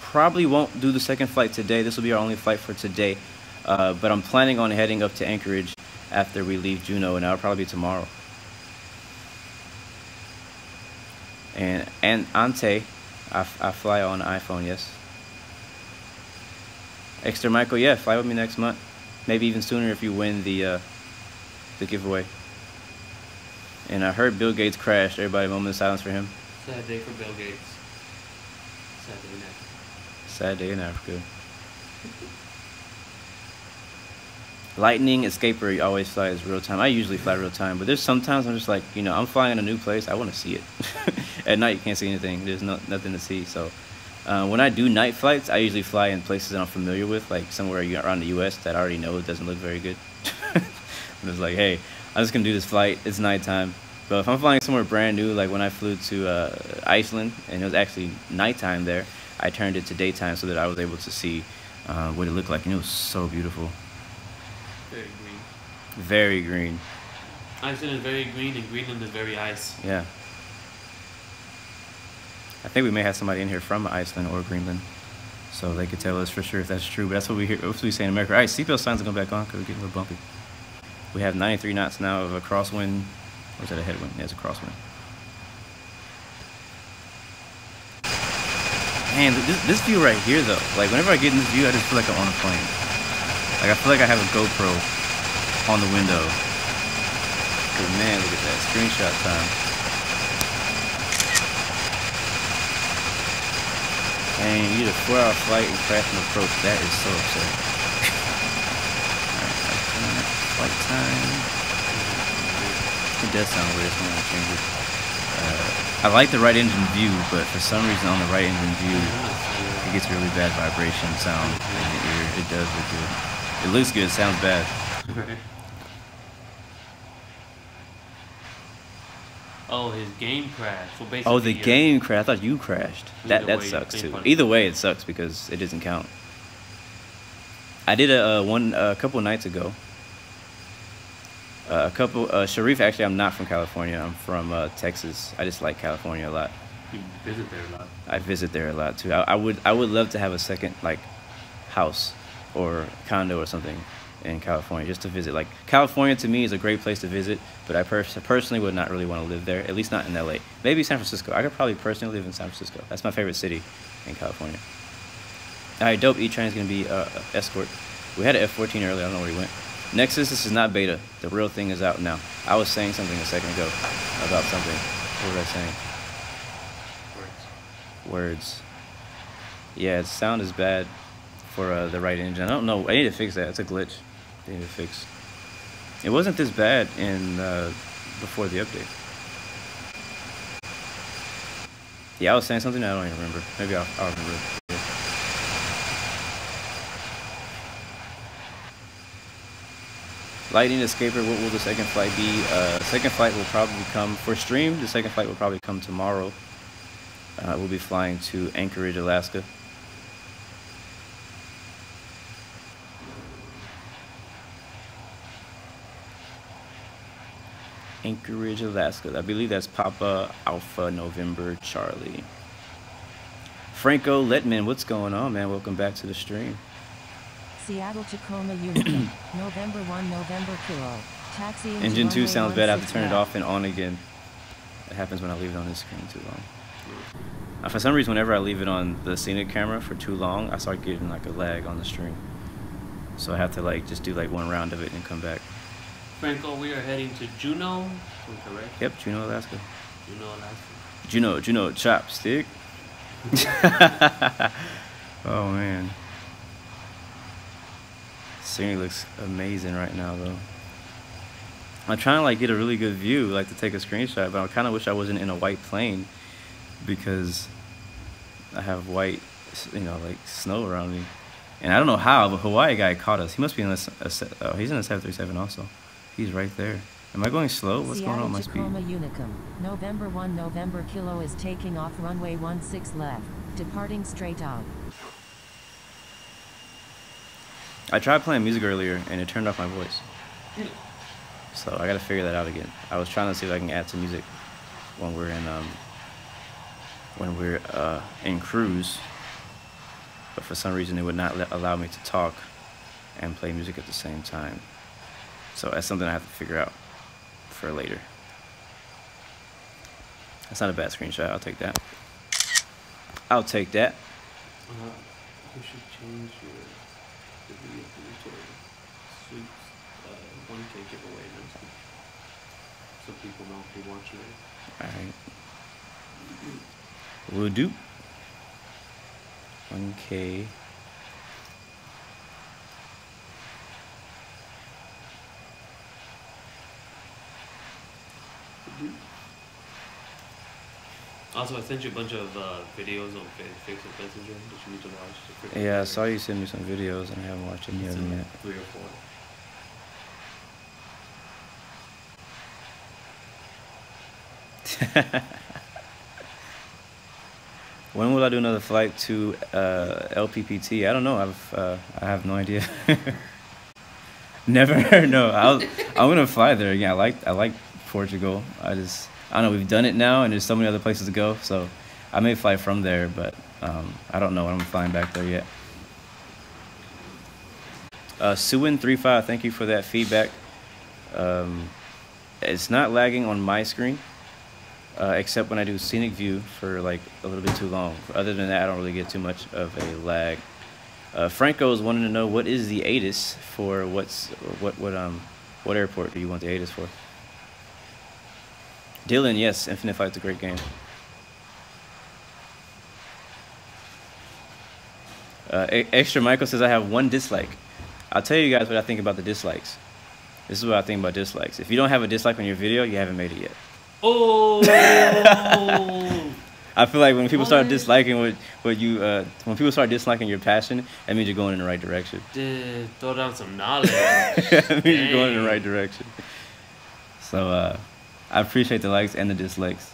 Probably won't do the second flight today. This will be our only flight for today. But I'm planning on heading up to Anchorage after we leave Juneau, and that'll probably be tomorrow. And Ante, I fly on iPhone, yes. Extermical, yeah, fly with me next month. Maybe even sooner if you win the giveaway. And I heard Bill Gates crashed. Everybody, moment of silence for him. Sad day for Bill Gates. Sad day in Africa. Sad day in Africa. Lightning Escaper always flies real time. I usually fly real time, but there's sometimes I'm just like, you know, I'm flying in a new place. I want to see it. At night, you can't see anything. There's nothing to see. So when I do night flights, I usually fly in places that I'm familiar with, like somewhere around the U.S. that I already know it doesn't look very good. I'm just like, hey, I'm just going to do this flight. It's nighttime. But if I'm flying somewhere brand new, like when I flew to Iceland, and it was actually nighttime there, I turned it to daytime so that I was able to see what it looked like. And it was so beautiful. Very green. Very green. Iceland is very green, and Greenland is very ice. Yeah. I think we may have somebody in here from Iceland or Greenland, so they could tell us for sure if that's true. But that's what we hear. That's what we say in America. All right, seatbelt signs are going back on because we're getting a little bumpy. We have 93 knots now of a crosswind. Or is that a headwind? Yeah, it's a crosswind. Man, this view right here, though. Like, whenever I get in this view, I just feel like I'm on a plane. Like, I feel like I have a GoPro on the window. But man, look at that. Screenshot time. Dang, you did a 4-hour flight and crash and approach. That is so upsetting. Alright, flight time. It does sound weird, so I'm gonna change it. I like the right engine view, but for some reason on the right engine view, it gets really bad vibration sound in the ear. It does look good. It looks good, sounds bad. Oh, his game crashed. So basically, Oh, the game crashed. I thought you crashed. That sucks too. Either way, it sucks because it doesn't count. I did a couple nights ago. Sharif, actually, I'm not from California. I'm from Texas. I just like California a lot. You visit there a lot. I visit there a lot too. I would love to have a second like house or condo or something in California just to visit. Like California to me is a great place to visit, but I personally would not really want to live there. At least not in LA. Maybe San Francisco. I could probably personally live in San Francisco. That's my favorite city in California. All right, dope. E-Train is gonna be escort. We had an F-14 earlier. I don't know where he went. Nexus, this is not beta. The real thing is out now. I was saying something a second ago about something. What was I saying? Words. Yeah, its sound is bad for the right engine. I don't know. I need to fix that. It's a glitch. I need to fix. It wasn't this bad in before the update. Yeah, I was saying something I don't even remember. Maybe I'll remember it. Lightning Escaper, what will the second flight be? Second flight will probably come, for stream, the second flight will probably come tomorrow. We'll be flying to Anchorage, Alaska. Anchorage, Alaska. I believe that's Papa Alpha November Charlie. Franco Letman, what's going on, man? Welcome back to the stream. Seattle Tacoma Unicum, November 1 November Kilo. Taxi Engine 2 sounds bad. I have to turn it off and on again. It happens when I leave it on this screen too long. For some reason, whenever I leave it on the Scenic camera for too long, I start getting like a lag on the stream. So I have to like just do like one round of it and come back. Franco, we are heading to Juneau, correct? Yep, Juneau, Alaska. Juneau, Alaska. Juneau, chopstick. Oh man. Scenery looks amazing right now though. I'm trying to like get a really good view, like to take a screenshot, but I kind of wish I wasn't in a white plane because I have white, you know, like snow around me. And I don't know how, but Hawaii guy caught us. He must be in he's in a 737 also. He's right there. Am I going slow? What's going on with my speed? Tacoma Unicum, November 1 November Kilo is taking off runway 16 left, departing straight out. I tried playing music earlier and it turned off my voice. So I gotta figure that out again. I was trying to see if I can add some music when we're in cruise, but for some reason it would not allow me to talk and play music at the same time. So that's something I have to figure out for later. That's not a bad screenshot. I'll take that. I'll take that. You should change the video to suits 1K giveaway next week, so people know if you're watching it. Alright. Will do. 1K. Also, I sent you a bunch of videos on Facebook Messenger that you need to watch. Yeah, I saw you send me some videos and I haven't watched any of them yet. 3 or 4. When will I do another flight to LPPT? I don't know. I have no idea. Never. No. I'm gonna fly there again. I like Portugal. I don't know. We've done it now, and there's so many other places to go. So I may fly from there, but I don't know when I'm flying back there yet. Suin35, thank you for that feedback. It's not lagging on my screen. Except when I do scenic view for like a little bit too long. Other than that, I don't really get too much of a lag. Franco's wanting to know what is the ATIS for what airport do you want the ATIS for? Dylan, yes, Infinite Flight's a great game. Extra Michael says I have one dislike. I'll tell you guys what I think about the dislikes. This is what I think about dislikes. If you don't have a dislike on your video, you haven't made it yet. Oh! I feel like when people start disliking when people start disliking your passion, that means you're going in the right direction. Dude, throw down some knowledge. That means you're going in the right direction. So I appreciate the likes and the dislikes.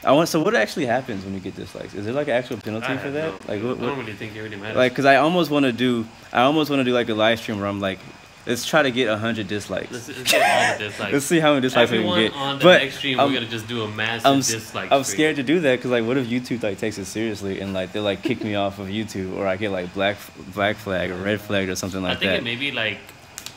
So what actually happens when you get dislikes? Is there like an actual penalty for that? Like I don't really think it really matters. Like, cause I almost want to do like a live stream where I'm like, let's try to get 100 dislikes. Let's get all the dislikes. Let's see how many dislikes we can get. On the next stream, we're gonna just do a massive dislike. I'm scared to do that because like, what if YouTube like takes it seriously and like they like kick me off of YouTube, or I get like black flag or red flag or something like that. I think it may be like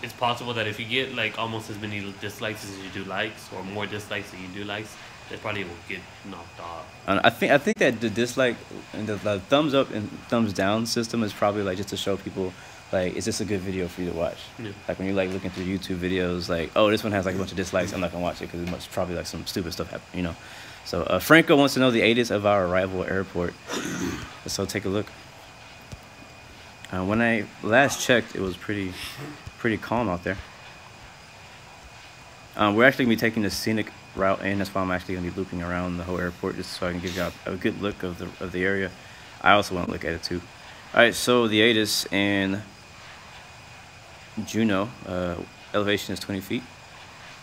it's possible that if you get like almost as many dislikes as you do likes, or more dislikes than you do likes, they probably will get knocked off. I think that the dislike and the thumbs up and thumbs down system is probably like just to show people. Like, is this a good video for you to watch? Yeah. Like, when you're, like, looking through YouTube videos, like, oh, this one has, like, a bunch of dislikes. I'm not going to watch it because it must probably, like, some stupid stuff happen, you know? So, Franco wants to know the ATIS of our arrival airport. So, take a look. When I last checked, it was pretty calm out there. We're actually going to be taking the scenic route in. That's why I'm actually going to be looping around the whole airport just so I can give you a good look of the area. I also want to look at it, too. All right, so the ATIS and Juneau, elevation is 20 feet,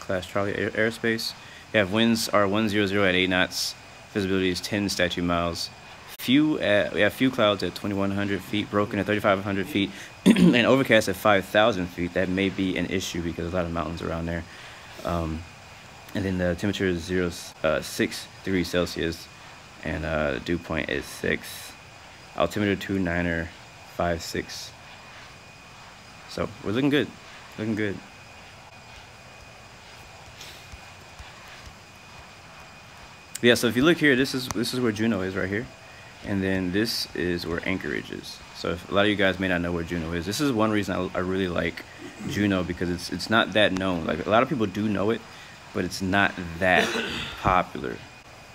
class Charlie airspace. You have winds are 100 at 8 knots, visibility is 10 statute miles. We have few clouds at 2,100 feet, broken at 3,500 feet, and overcast at 5,000 feet. That may be an issue because there's a lot of mountains around there. And then the temperature is 6 degrees Celsius, and dew point is 6. Altimeter 29er 56. So we're looking good, looking good. Yeah, so if you look here, this is where Juneau is right here, and then this is where Anchorage is. So if, a lot of you guys may not know where Juneau is. This is one reason I really like Juneau, because it's not that known. Like, a lot of people do know it, but it's not that popular.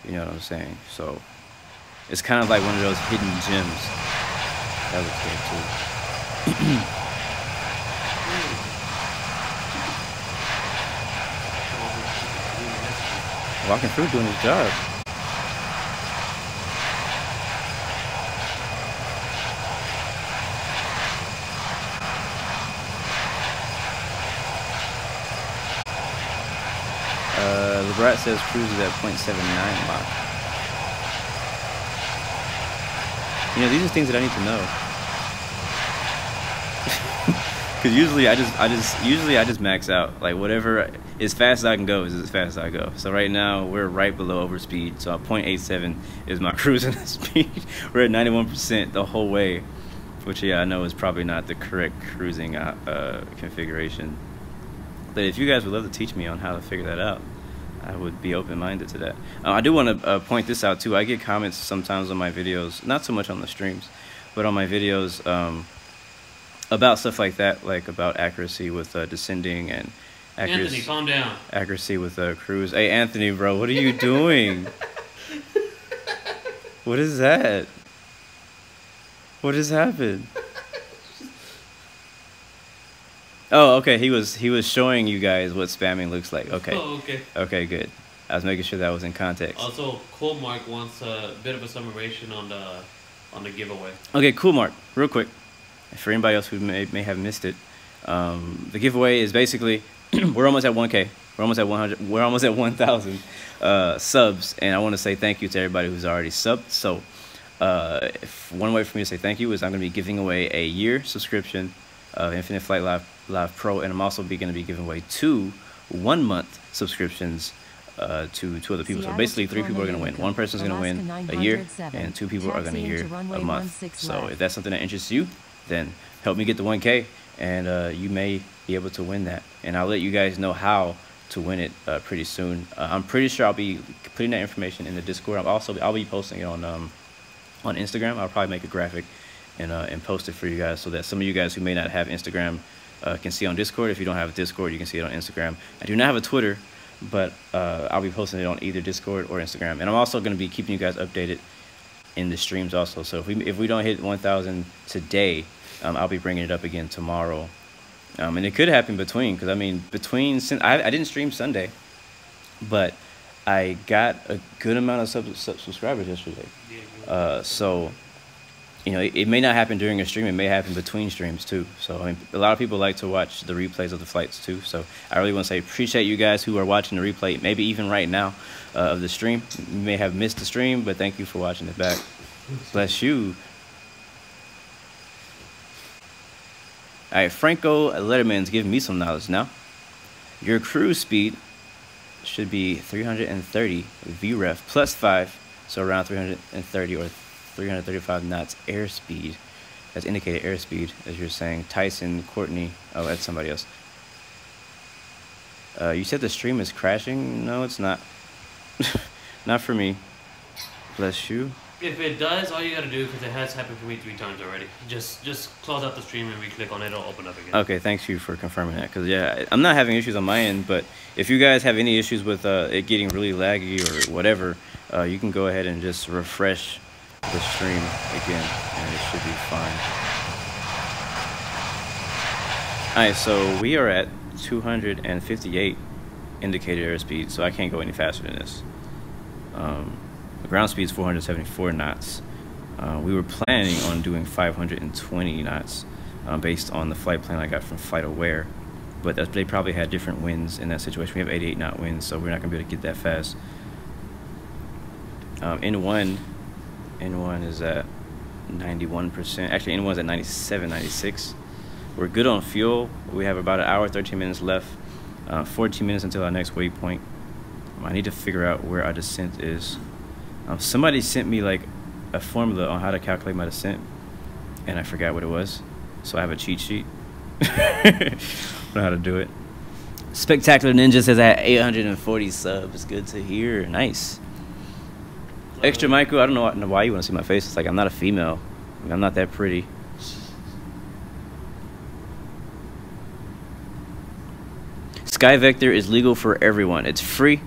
You know what I'm saying? So it's kind of like one of those hidden gems. That looks good too. Walking through doing his job. LeBrat says cruise is at 0.79 Mach. You know, these are things that I need to know. Cause usually I just max out. Like whatever, as fast as I can go is as fast as I go. So right now we're right below overspeed. So 0.87 is my cruising speed. We're at 91% the whole way, which yeah I know is probably not the correct cruising configuration. But if you guys would love to teach me on how to figure that out, I would be open-minded to that. I do want to point this out too. I get comments sometimes on my videos, not so much on the streams, but on my videos. About stuff like that, like about accuracy with descending and accuracy. Anthony, calm down. Accuracy with cruise. Hey, Anthony, bro, what are you doing? What is that? What has happened? Oh, okay. He was showing you guys what spamming looks like. Okay. Oh, okay. Okay, good. I was making sure that was in context. Also, Cool Mark wants a bit of a summation on the giveaway. Okay, Cool Mark, real quick. For anybody else who may have missed it, the giveaway is basically we're almost at 1K. We're almost at 100. We're almost at 1,000 subs, and I want to say thank you to everybody who's already subbed. So, one way for me to say thank you is I'm going to be giving away a year subscription of Infinite Flight Live Pro, and I'm also going to be giving away 2 1-month subscriptions to 2 other people. So basically 3 people are going to win. 1 person's going to win a year, and 2 people are going to hear a month. So if that's something that interests you, then help me get the 1K, and you may be able to win that. And I'll let you guys know how to win it pretty soon. I'm pretty sure I'll be putting that information in the Discord. I'll be posting it on Instagram. I'll probably make a graphic and post it for you guys so that some of you guys who may not have Instagram can see on Discord. If you don't have Discord, you can see it on Instagram. I do not have a Twitter, but I'll be posting it on either Discord or Instagram. And I'm also going to be keeping you guys updated in the streams also. So if we don't hit 1,000 today, I'll be bringing it up again tomorrow. And it could happen between, because I mean I didn't stream Sunday, but I got a good amount of subscribers yesterday. So you know, it may not happen during a stream, it may happen between streams too. So I mean, a lot of people like to watch the replays of the flights too. So I really want to say appreciate you guys who are watching the replay, maybe even right now, of the stream. You may have missed the stream, but thank you for watching it back. Bless you. All right, Franco Letterman's giving me some knowledge now. Your cruise speed should be 330 VREF plus 5, so around 330 or 335 knots airspeed. That's indicated airspeed, as you're saying. Tyson, Courtney, oh, that's somebody else. You said the stream is crashing? No, it's not. Not for me. Bless you. If it does, all you gotta do, because it has happened for me 3 times already, just close out the stream and re-click on it, it'll open up again. Okay, thanks you for confirming that, because yeah, I'm not having issues on my end, but if you guys have any issues with it getting really laggy or whatever, you can go ahead and just refresh the stream again, and it should be fine. Alright, so we are at 258 indicated airspeed, so I can't go any faster than this. The ground speed is 474 knots. We were planning on doing 520 knots based on the flight plan I got from FlightAware, but they probably had different winds in that situation. We have 88 knot winds, so we're not going to be able to get that fast. N1 is at 91%. Actually, N1 is at 97, 96. We're good on fuel. We have about an hour, 13 minutes left. 14 minutes until our next waypoint. I need to figure out where our descent is. Somebody sent me like a formula on how to calculate my descent, and I forgot what it was. So I have a cheat sheet. I know how to do it. Spectacular Ninja says I had 840 subs. Good to hear. Nice. Extra Michael, I don't know why you want to see my face. It's like I'm not a female. I'm not that pretty. Sky Vector is legal for everyone. It's free.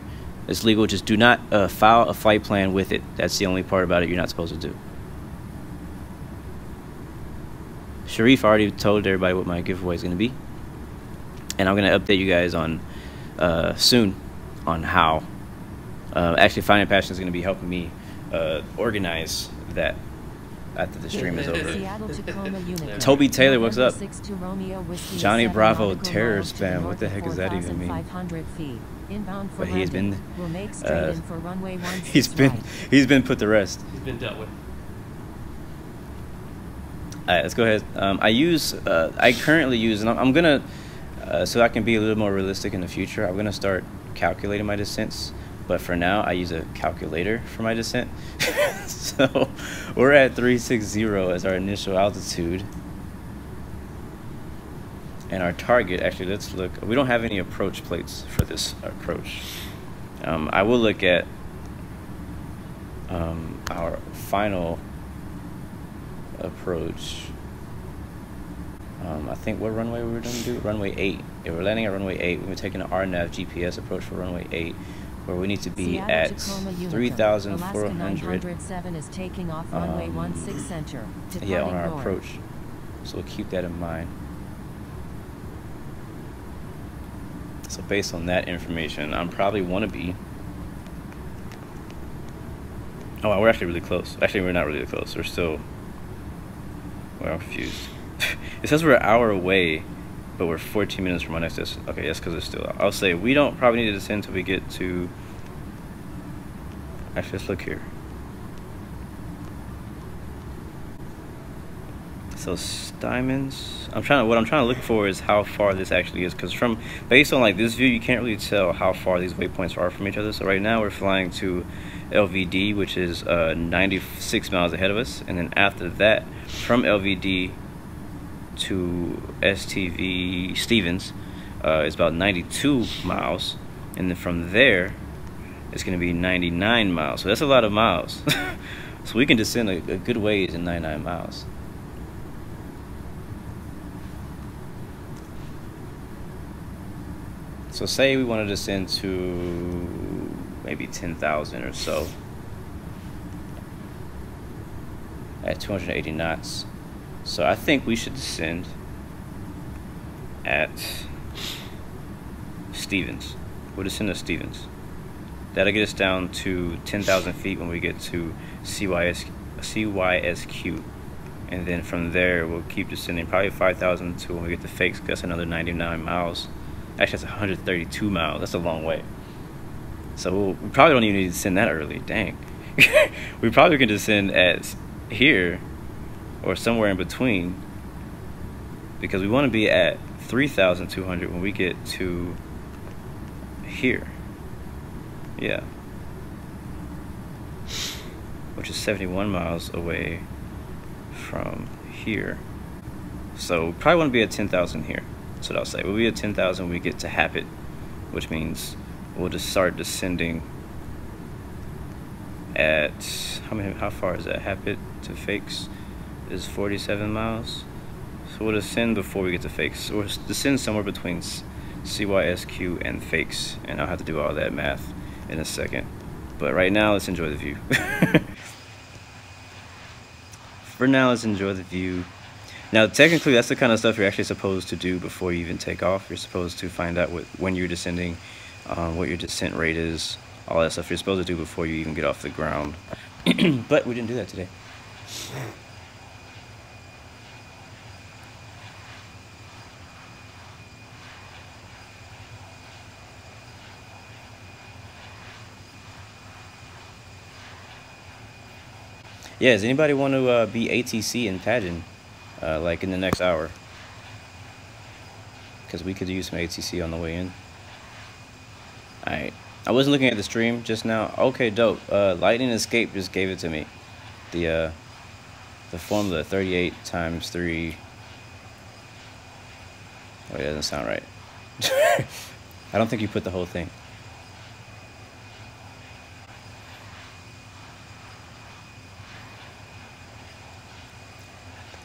It's legal. Just do not file a flight plan with it. That's the only part about it you're not supposed to do. Sharif already told everybody what my giveaway is going to be. And I'm going to update you guys on soon on how. Actually, Finding Passion is going to be helping me organize that after the stream is over. Toby Taylor, what's up? Johnny Bravo terror spam. What the heck does that even mean? But he has been he's been put to rest. He's been dealt with. All right, let's go ahead. I currently use, and I'm gonna, so I can be a little more realistic in the future, I'm gonna start calculating my descents. But for now, I use a calculator for my descent. So we're at 360 as our initial altitude. And our target, actually, let's look. We don't have any approach plates for this approach. I will look at our final approach. I think what runway we were going to do? Runway 8. Yeah, we're landing at runway 8. We're taking an RNAV GPS approach for runway 8, where we need to be at 3,400. Alaskan 907 is taking off runway 16 center. Yeah, on our north. approach. So we'll keep that in mind. So based on that information, I'm probably want to be. Oh, wow, we're actually really close. Actually, we're not really close. We're still. Well, I'm confused. It says we're an hour away, but we're 14 minutes from our next destination. Okay, that's because it's still out. I'll say we don't probably need to descend until we get to. Actually, let's look here. So diamonds. What I'm trying to look for is how far this actually is, because based on like this view, you can't really tell how far these waypoints are from each other. So right now we're flying to LVD, which is 96 miles ahead of us, and then after that, from LVD to Stevens is about 92 miles, and then from there it's going to be 99 miles. So that's a lot of miles. So we can descend a good ways in 99 miles. So say we want to descend to maybe 10,000 or so at 280 knots. So I think we should descend at Stevens. We'll descend to Stevens. That'll get us down to 10,000 feet when we get to CYSQ. And then from there, we'll keep descending probably 5,000 to when we get to Fakes. That's another 99 miles. Actually, that's 132 miles. That's a long way. So we probably don't even need to descend that early. Dang. We probably can descend at here or somewhere in between, because we want to be at 3,200 when we get to here. Yeah. Which is 71 miles away from here. So we probably want to be at 10,000 here. That's what I'll say. We'll be at 10,000 when we get to Happett, which means we'll just start descending at how far is that? Happett to Fakes is 47 miles. So we'll descend before we get to Fakes. So we'll descend somewhere between CYSQ and Fakes, and I'll have to do all that math in a second. But right now, let's enjoy the view. For now, let's enjoy the view. Now, technically, that's the kind of stuff you're actually supposed to do before you even take off. You're supposed to find out when you're descending, what your descent rate is, all that stuff you're supposed to do before you even get off the ground. But we didn't do that today. Yeah, does anybody want to be ATC in PAJN, like in the next hour? Because we could use some ATC on the way in. Alright, I wasn't looking at the stream just now. Okay, dope. Lightning Escape just gave it to me. The formula, 38 times 3. Wait, that doesn't sound right. I don't think you put the whole thing.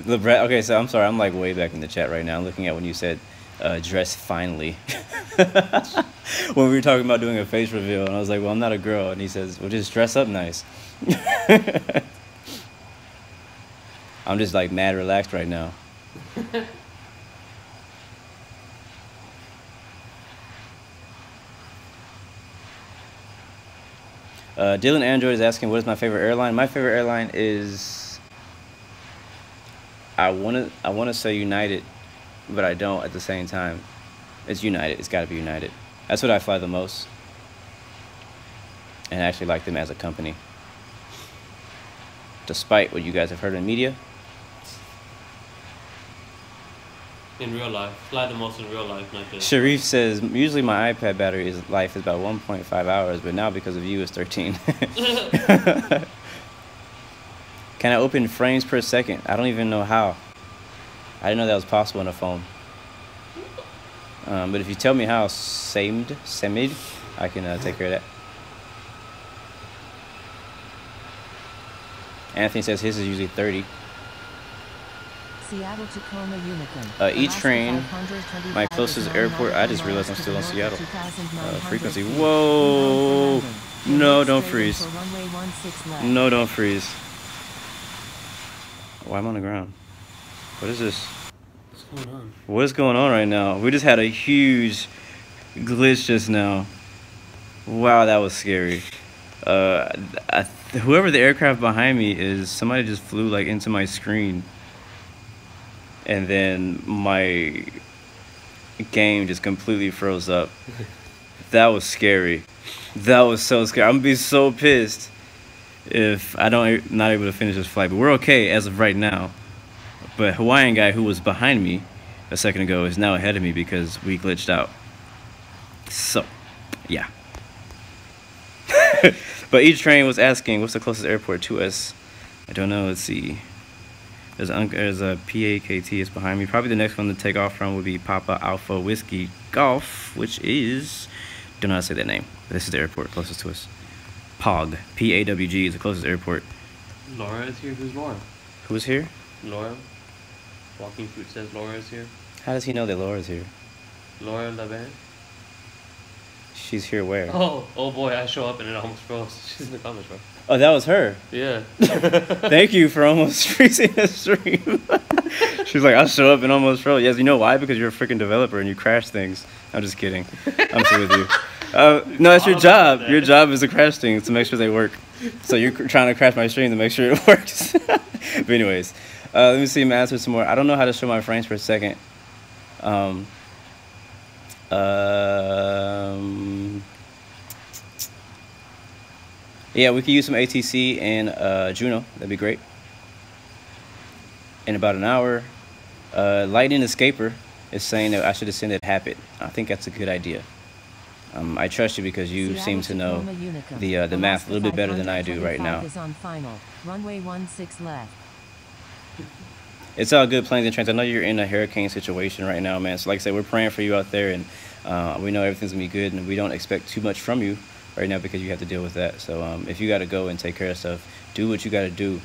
Okay, so I'm sorry, I'm like way back in the chat right now. I'm looking at when you said dress finely. When we were talking about doing a face reveal, and I was like, well, I'm not a girl. And he says, well, just dress up nice. I'm just like mad relaxed right now. Dylan Android is asking, what is my favorite airline? My favorite airline is... I wanna say United, but I don't at the same time. It's United. It's got to be United. That's what I fly the most, and I actually like them as a company, despite what you guys have heard in media. In real life. Fly the most in real life, not just. Sharif says, usually my iPad battery life is about 1.5 hours, but now because of you, it's 13. Can I open frames per second? I don't even know how. I didn't know that was possible on a phone. But if you tell me how, Semid, I can take care of that. Anthony says his is usually 30. Seattle, Tacoma, Unicum. Each train, my closest airport. I just realized I'm still in Seattle. Frequency. Whoa! No, don't freeze. No, don't freeze. Why am I on the ground? What is this? What's going on? What is going on right now? We just had a huge glitch just now. Wow, that was scary. Whoever the aircraft behind me is, somebody just flew like into my screen. And then my game just completely froze up. That was scary. That was so scary. I'm gonna be so pissed if I don't not able to finish this flight. But we're okay as of right now. But Hawaiian guy who was behind me a second ago is now ahead of me because we glitched out. So, yeah. But each train was asking, what's the closest airport to us? I don't know. Let's see. There's a PAKT is behind me. Probably the next one to take off from would be Papa Alpha Whiskey Golf, which is, don't know how to say that name. This is the airport closest to us. POG, P-A-W-G is the closest airport. Laura is here. Who's Laura? Who's here? Laura. Walking Fruit says Laura is here. How does he know that Laura's here? Laura LeBan. She's here where? Oh boy, I show up and it almost froze. She's in the comments, bro. Oh, that was her. Yeah. Thank you for almost freezing the stream. She's like, I'll show up and almost froze. Yes, you know why? Because you're a freaking developer and you crash things. I'm just kidding. I'm still with you. No, it's your job. Your job is to crash things to make sure they work. So you're trying to crash my stream to make sure it works. But anyways, let me see him answer some more. I don't know how to show my frames per second. Yeah, we could use some ATC and Juno. That'd be great. In about an hour. Lightning Escaper is saying that I should have sent it Happy. I think that's a good idea. I trust you because you seem to know the math a little bit better than I do right now. Runway 16 left. It's all good, planes and trains. I know you're in a hurricane situation right now, man. So like I said, we're praying for you out there, and we know everything's gonna be good, and we don't expect too much from you right now because you have to deal with that. So if you got to go and take care of stuff, do what you got to do.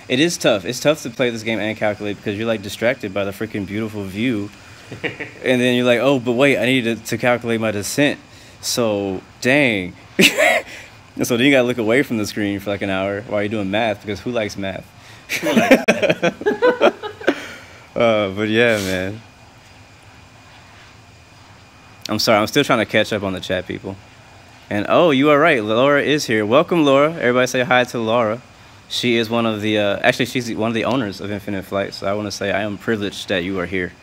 It is tough. It's tough to play this game and calculate because you're like distracted by the freaking beautiful view. And then you're like, oh, but wait, I need to calculate my descent. So, dang. And so then you got to look away from the screen for like an hour while you're doing math because who likes math? But yeah, man. I'm sorry, I'm still trying to catch up on the chat, people. And oh, you are right, Laura is here. Welcome, Laura. Everybody say hi to Laura. She is one of the, actually, she's one of the owners of Infinite Flight. So I want to say I am privileged that you are here.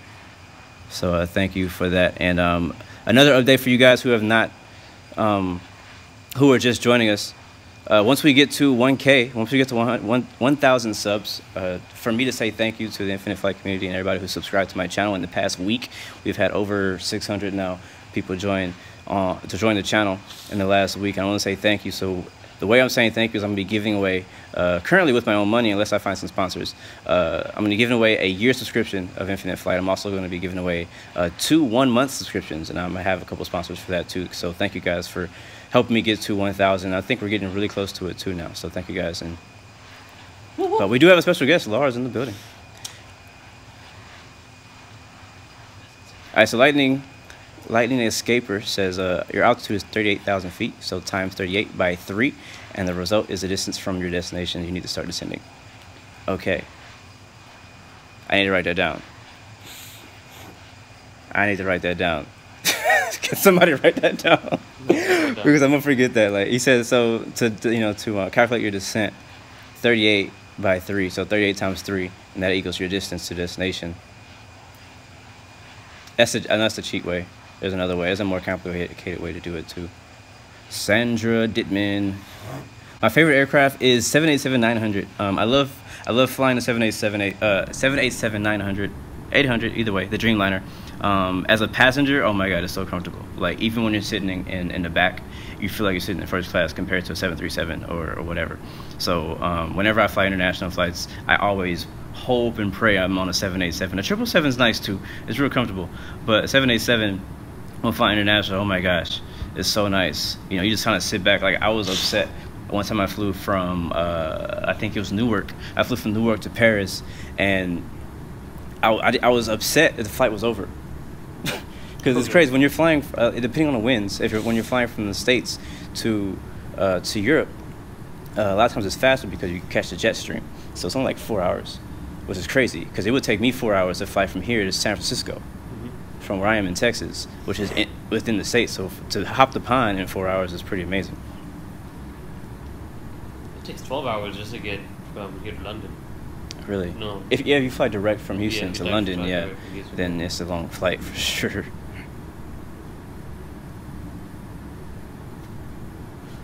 So thank you for that. And another update for you guys who have not, who are just joining us. Once we get to 1K, once we get to 1,000 subs, for me to say thank you to the Infinite Flight community and everybody who subscribed to my channel in the past week. We've had over 600 now people join to join the channel in the last week. I want to say thank you. So the way I'm saying thank you is I'm going to be giving away, currently with my own money, unless I find some sponsors, I'm going to be giving away a year subscription of Infinite Flight. I'm also going to be giving away 2 one-month subscriptions, and I'm going to have a couple sponsors for that too. So thank you guys for helping me get to 1,000. I think we're getting really close to it too now. So thank you guys. And but we do have a special guest. Laura's in the building. All right, so Lightning Escaper says your altitude is 38,000 feet, so times 38 by 3, and the result is the distance from your destination. You need to start descending. Okay. I need to write that down. Can somebody write that down? Because I'm gonna forget that. Like he said, so to calculate your descent, 38 by 3, so 38 times 3, and that equals your distance to destination. That's the cheat way. There's another way. There's a more complicated way to do it too. Sandra Dittman. My favorite aircraft is 787-900. I love flying the 787-900. 800, either way, the Dreamliner. As a passenger, oh my god, it's so comfortable. Like, even when you're sitting in the back, you feel like you're sitting in first class compared to a 737 or whatever. So whenever I fly international flights, I always hope and pray I'm on a 787. A 777 is nice too. It's real comfortable. But a 787, when flying international, oh my gosh, it's so nice. You know, you just kind of sit back. Like, I was upset one time I flew from, I think it was Newark. I flew from Newark to Paris, and I was upset that the flight was over. Because it's crazy when you're flying, depending on the winds. When you're flying from the States to Europe, a lot of times it's faster because you can catch the jet stream. So it's only like 4 hours, which is crazy because it would take me 4 hours to fly from here to San Francisco, from where I am in Texas, which is within the States. So to hop the pond in 4 hours is pretty amazing. It takes 12 hours just to get from here to London. Really? No. If you fly direct from Houston to London, Houston. then it's a long flight for sure.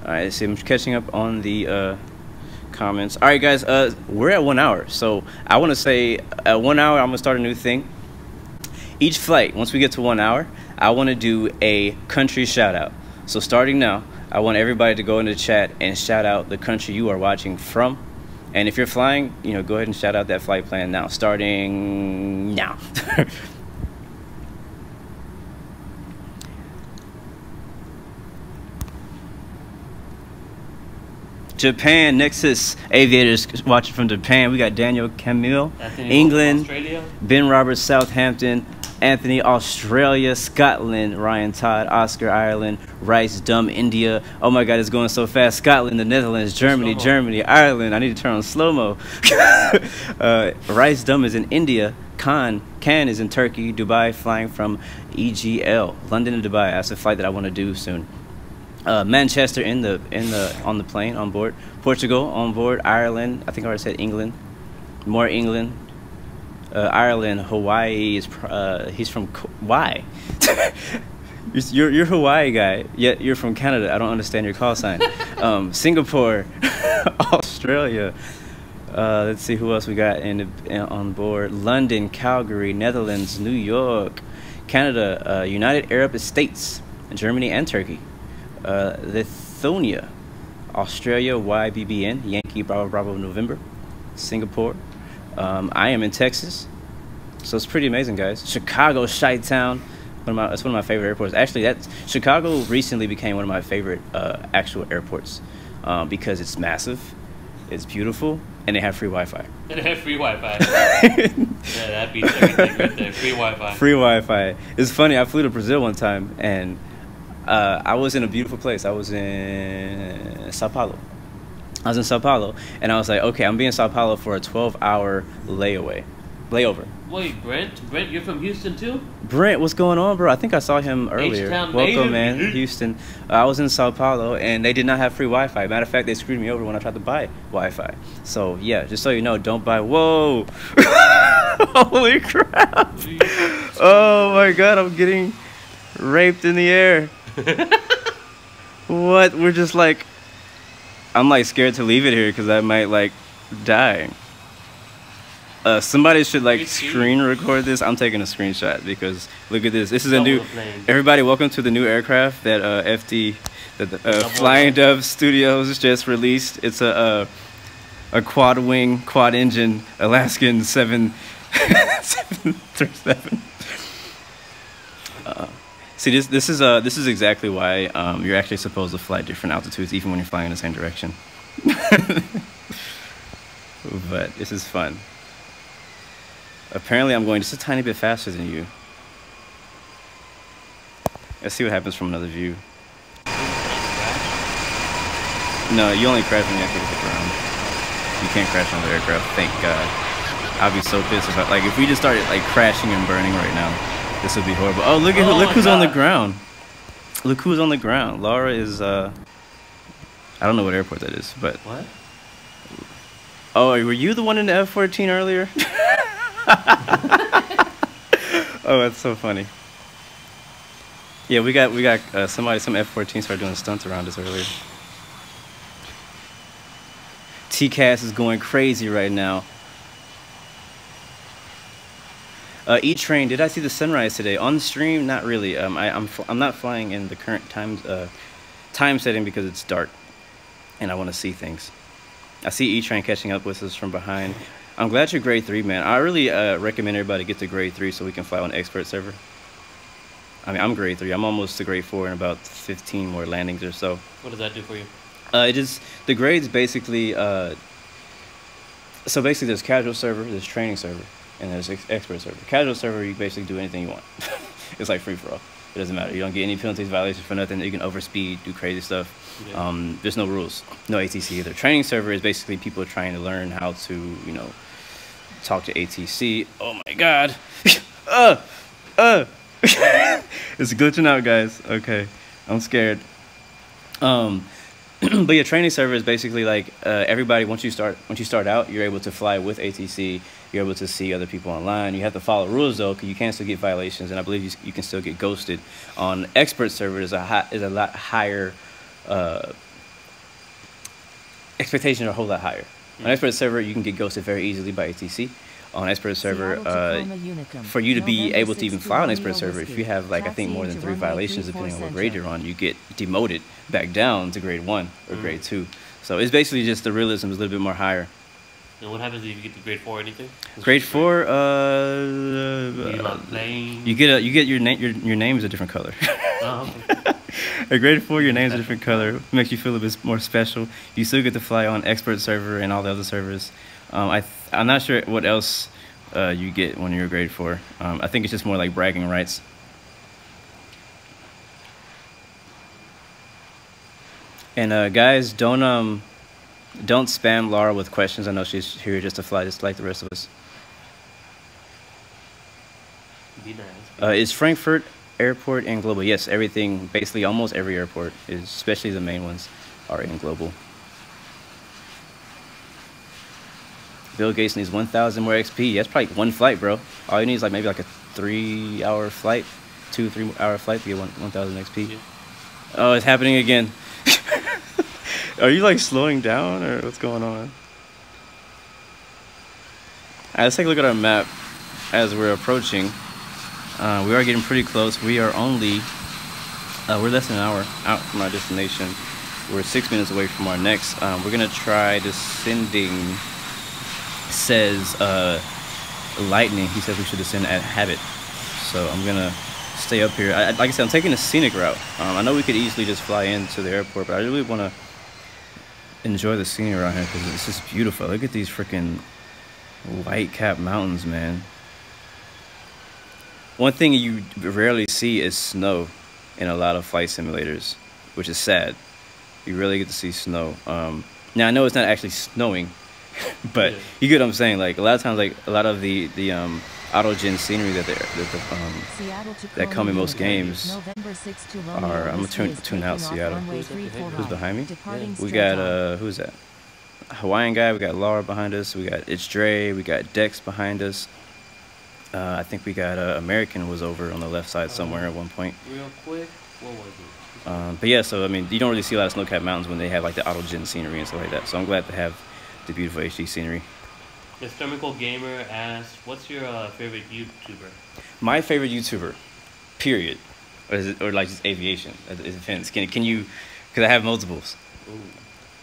All right, see, I'm catching up on the comments. All right, guys, we're at 1 hour, so I want to say at 1 hour I'm gonna start a new thing. Each flight, once we get to 1 hour, I want to do a country shout out. So starting now, I want everybody to go into the chat and shout out the country you are watching from. And if you're flying, you know, go ahead and shout out that flight plan now, starting now. Japan, Nexus Aviators watching from Japan. We got Daniel Camille, England, Australia. Ben Roberts, Southampton, Anthony, Australia, Scotland, Ryan Todd, Oscar, Ireland, Rice, Dumb, India. Oh my god, it's going so fast. Scotland, the Netherlands, Germany, Ireland. I need to turn on slow-mo. Rice, Dumb is in India. Can is in Turkey. Dubai, flying from EGL. London and Dubai. That's a flight that I want to do soon. Manchester on the plane on board. Portugal on board. Ireland. I think I already said England. More England. Ireland, Hawaii is. He's from why? you're Hawaii guy, yet you're from Canada. I don't understand your call sign. Singapore, Australia. Let's see who else we got on board. London, Calgary, Netherlands, New York, Canada, United Arab Estates, Germany and Turkey, Lithuania, Australia, YBBN, Yankee Bravo Bravo November, Singapore. I am in Texas, so it's pretty amazing, guys. Chicago, Chi-Town, that's one of my favorite airports. Actually, Chicago recently became one of my favorite actual airports because it's massive, it's beautiful, and they have free Wi-Fi. And they have free Wi-Fi. Yeah, that beats everything right there. Free Wi-Fi. Free Wi-Fi. It's funny. I flew to Brazil one time, and I was in a beautiful place. I was in Sao Paulo. And I was like, okay, I'm being in Sao Paulo for a 12-hour layover. Wait, Brent, you're from Houston too? Brent, what's going on, bro? I think I saw him earlier. H-Town Welcome, native. man, Houston. I was in Sao Paulo, and they did not have free Wi-Fi. Matter of fact, they screwed me over when I tried to buy Wi-Fi. So, yeah, just so you know, don't buy... Whoa! Holy crap! Oh, my God, I'm getting raped in the air. What? We're just like... I'm like scared to leave it here because I might like die. Somebody should like screen record this. I'm taking a screenshot because look at this. This is a new. Everybody, welcome to the new aircraft that Flying Dove Studios just released. It's a quad wing, quad engine Alaskan 737. See, this is exactly why you're actually supposed to fly different altitudes, even when you're flying in the same direction. But this is fun. Apparently, I'm going just a tiny bit faster than you. Let's see what happens from another view. No, you only crash when you actually hit the ground. You can't crash on the aircraft. Thank God. I'd be so pissed if we just started like crashing and burning right now. This would be horrible. Oh, look who's on the ground. Look who's on the ground. Laura is, I don't know what airport that is, but... What? Oh, were you the one in the F-14 earlier? Oh, that's so funny. Yeah, we got some F-14 started doing stunts around us earlier. TCAS is going crazy right now. E-Train, did I see the sunrise today? On the stream, not really. I'm not flying in the current time setting because it's dark, and I want to see things. I see E-Train catching up with us from behind. I'm glad you're grade 3, man. I really recommend everybody get to grade 3 so we can fly on expert server. I mean, I'm grade 3. I'm almost to grade 4 in about 15 more landings or so. What does that do for you? The grades basically. So basically, there's casual server, there's training server, and there's expert server. Casual server, you basically do anything you want. It's like free for all. It doesn't matter. You don't get any penalties, violations for nothing. You can overspeed, do crazy stuff. Yeah. There's no rules, no ATC either. Training server is basically people trying to learn how to, you know, talk to ATC. Oh my God. It's glitching out, guys. Okay, I'm scared. But yeah, training server is basically like everybody. Once you start out, you're able to fly with ATC. You're able to see other people online. You have to follow rules though, because you can still get violations, and I believe you can still get ghosted. On expert server, is a lot higher. Expectations are a whole lot higher. On expert server, you can get ghosted very easily by ATC. On expert server, for you to be able to even fly on expert server, if you have like I think more than 3 violations, depending on what grade you're on, you get demoted back down to grade 1 or grade 2. So it's basically just the realism is a little bit more higher. And what happens if you get to grade 4 or anything? Grade 4, you're not playing. you get your name is a different color. At grade 4, your name's a different color. Makes you feel a bit more special. You still get to fly on expert server and all the other servers. I'm not sure what else you get when you're grade 4. I think it's just more like bragging rights. And guys, don't spam Laura with questions. I know she's here just to fly, just like the rest of us. Be nice. Is Frankfurt Airport in global? Yes, everything, basically almost every airport, especially the main ones, are in global. Bill Gates needs 1,000 more XP. That's probably one flight, bro. All you need is like maybe like a 3-hour flight, 2-3-hour flight to get 1,000 XP. Yeah. Oh, it's happening again. Are you like slowing down or what's going on? Alright, let's take a look at our map as we're approaching. We are getting pretty close. We are only, we're less than an hour out from our destination. We're 6 minutes away from our next. We're gonna try descending. Says Lightning. He says we should descend at Habit. So I'm gonna stay up here. Like I said, I'm taking a scenic route. I know we could easily just fly into the airport, but I really want to enjoy the scenery around here because it's just beautiful. Look at these freaking white cap mountains, man. One thing you rarely see is snow in a lot of flight simulators, which is sad. You rarely get to see snow. Now I know it's not actually snowing, but yeah. You get what I'm saying. Like a lot of times, like a lot of the autogen scenery that come in most games are. I'm gonna tune out Seattle. Who's behind me? Yeah. We got who's that? Hawaiian guy. We got Laura behind us. We got It's Dre. We got Dex behind us. I think we got American was over on the left side somewhere at one point. Real quick, what was it? But yeah, so I mean, you don't really see a lot of snow-capped mountains when they have like the autogen scenery and stuff like that. So I'm glad to have the beautiful HD scenery. The Thermical Gamer asks, "What's your favorite YouTuber?" My favorite YouTuber, period, or like just aviation. It depends. Can you? Because I have multiples. Ooh.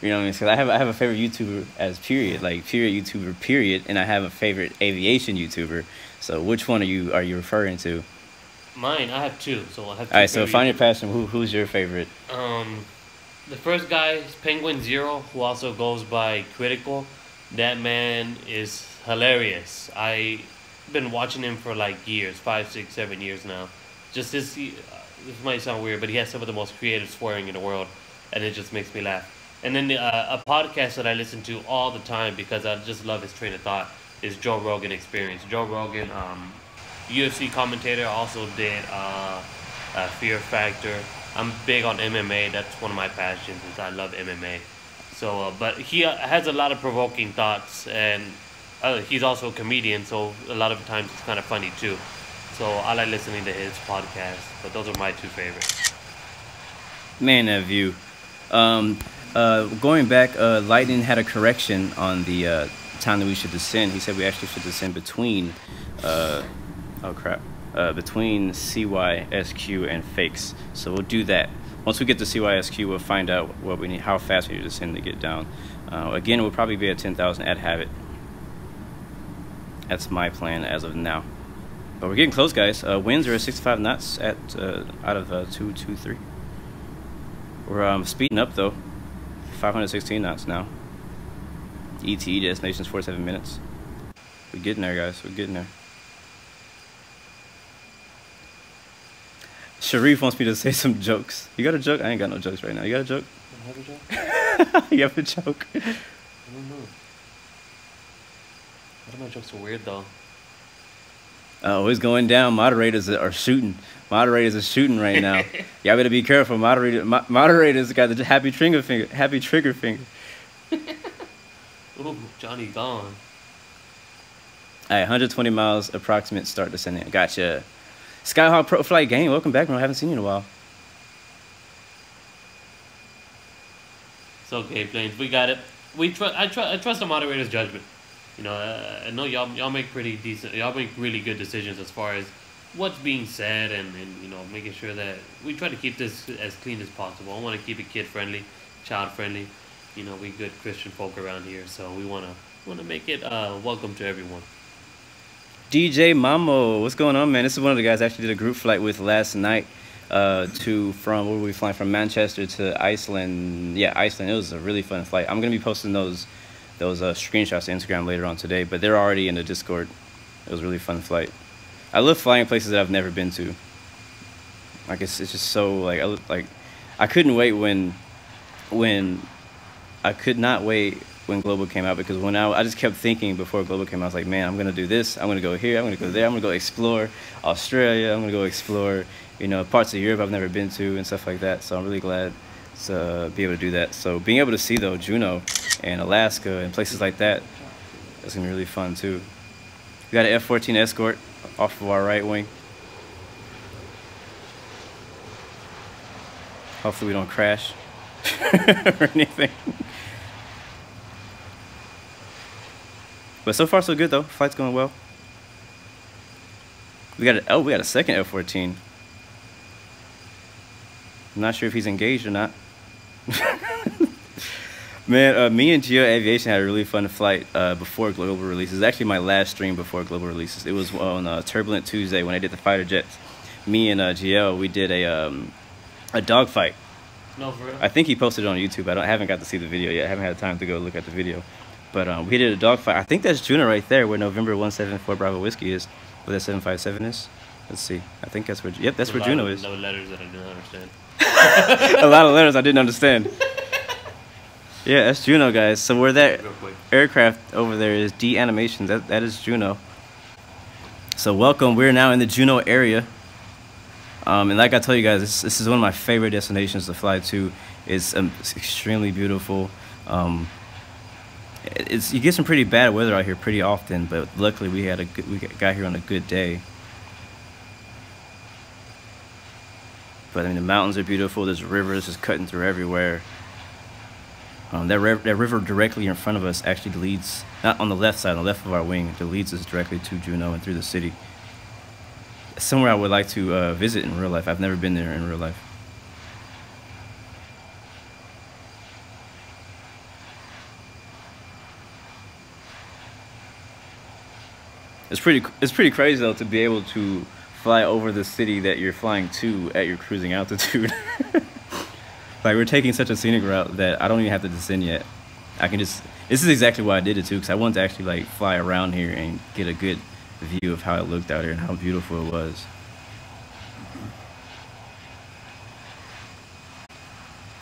You know what I mean? Because I have a favorite YouTuber as period, like period YouTuber period, and I have a favorite aviation YouTuber. So which one are you referring to? Mine, I have 2. So I have 2. All right, so find your passion. Who's your favorite? The first guy is Penguin Zero, who also goes by Critical. That man is hilarious. I've been watching him for like years, 5, 6, 7 years now. Just this might sound weird, but he has some of the most creative swearing in the world, and it just makes me laugh. And then a podcast that I listen to all the time because I just love his train of thought is Joe Rogan Experience. Joe Rogan, UFC commentator, also did Fear Factor. I'm big on MMA. That's one of my passions. Is I love MMA. So, but he has a lot of provoking thoughts, and he's also a comedian. So a lot of times it's kind of funny too. So I like listening to his podcast. But those are my 2 favorites. Man, that view. Going back, Lightning had a correction on the time that we should descend. He said we actually should descend between Oh crap. Between CYSQ and fakes. So we'll do that. Once we get to CYSQ, we'll find out what we need, how fast we need to descend to get down. Again, we'll probably be at 10,000 at Habit. That's my plan as of now. But we're getting close, guys. Winds are at 65 knots at out of 223. We're speeding up though. 516 knots now. ETE destination's 47 minutes. We're getting there, guys. We're getting there. Sharif wants me to say some jokes. You got a joke? I ain't got no jokes right now. You got a joke? I have a joke? You have a joke? I don't know. What are my jokes so weird though? Oh, it's going down. Moderators are shooting. Moderators are shooting right now. Y'all better be careful. Moderators got the happy trigger finger. Happy trigger finger. Ooh, Johnny gone. All right, 120 miles approximate start descending. Gotcha. Skyhawk Pro Flight Gang, welcome back, man. I haven't seen you in a while. It's okay, Planes. We got it. I trust the moderator's judgment. You know, I know y'all make pretty decent. Y'all make really good decisions as far as what's being said and you know, making sure that we try to keep this as clean as possible. I want to keep it kid friendly, child friendly. You know, we good Christian folk around here, so we wanna make it welcome to everyone. DJ Mamo, what's going on, man? This is one of the guys I actually did a group flight with last night. From where were we flying, from Manchester to Iceland? Yeah, Iceland. It was a really fun flight. I'm gonna be posting those screenshots to Instagram later on today, but they're already in the Discord. It was a really fun flight. I love flying places that I've never been to. Like it's just so like I couldn't wait when I could not wait when Global came out, because when I just kept thinking before Global came out, I was like, man, I'm gonna do this, I'm gonna go here, I'm gonna go there, I'm gonna go explore Australia, I'm gonna go explore, you know, parts of Europe I've never been to and stuff like that. So I'm really glad to be able to do that. So being able to see though Juneau and Alaska and places like that, that's gonna be really fun too. We got an F-14 Escort off of our right wing. Hopefully we don't crash or anything. But so far so good though. Flight's going well. We got a second F-14. I'm not sure if he's engaged or not. Man, me and Geo Aviation had a really fun flight before Global releases. Actually, my last stream before Global releases. It was on Turbulent Tuesday when I did the fighter jets. Me and Gio, we did a dogfight. No, for real? I think he posted it on YouTube. I haven't got to see the video yet. I haven't had time to go look at the video. But we did a dogfight. I think that's Juneau right there, where November 174 Bravo Whiskey is. Where that 757 is. Let's see. I think that's where. Yep, that's where Juneau is. No letters that I didn't understand. A lot of letters I didn't understand. Yeah, that's Juneau, guys. So where that aircraft over there is D Animations. That is Juneau. So welcome. We're now in the Juneau area. And like I told you guys, this is one of my favorite destinations to fly to. It's extremely beautiful. You get some pretty bad weather out here pretty often, but luckily we got here on a good day. But I mean, the mountains are beautiful. There's rivers just cutting through everywhere. That river directly in front of us actually leads, not on the left side, on the left of our wing, it leads us directly to Juneau and through the city. Somewhere I would like to visit in real life. I've never been there in real life. It's pretty crazy though to be able to fly over the city that you're flying to at your cruising altitude. Like, we're taking such a scenic route that I don't even have to descend yet. I can just, this is exactly why I did it too, because I wanted to actually like fly around here and get a good view of how it looked out here and how beautiful it was.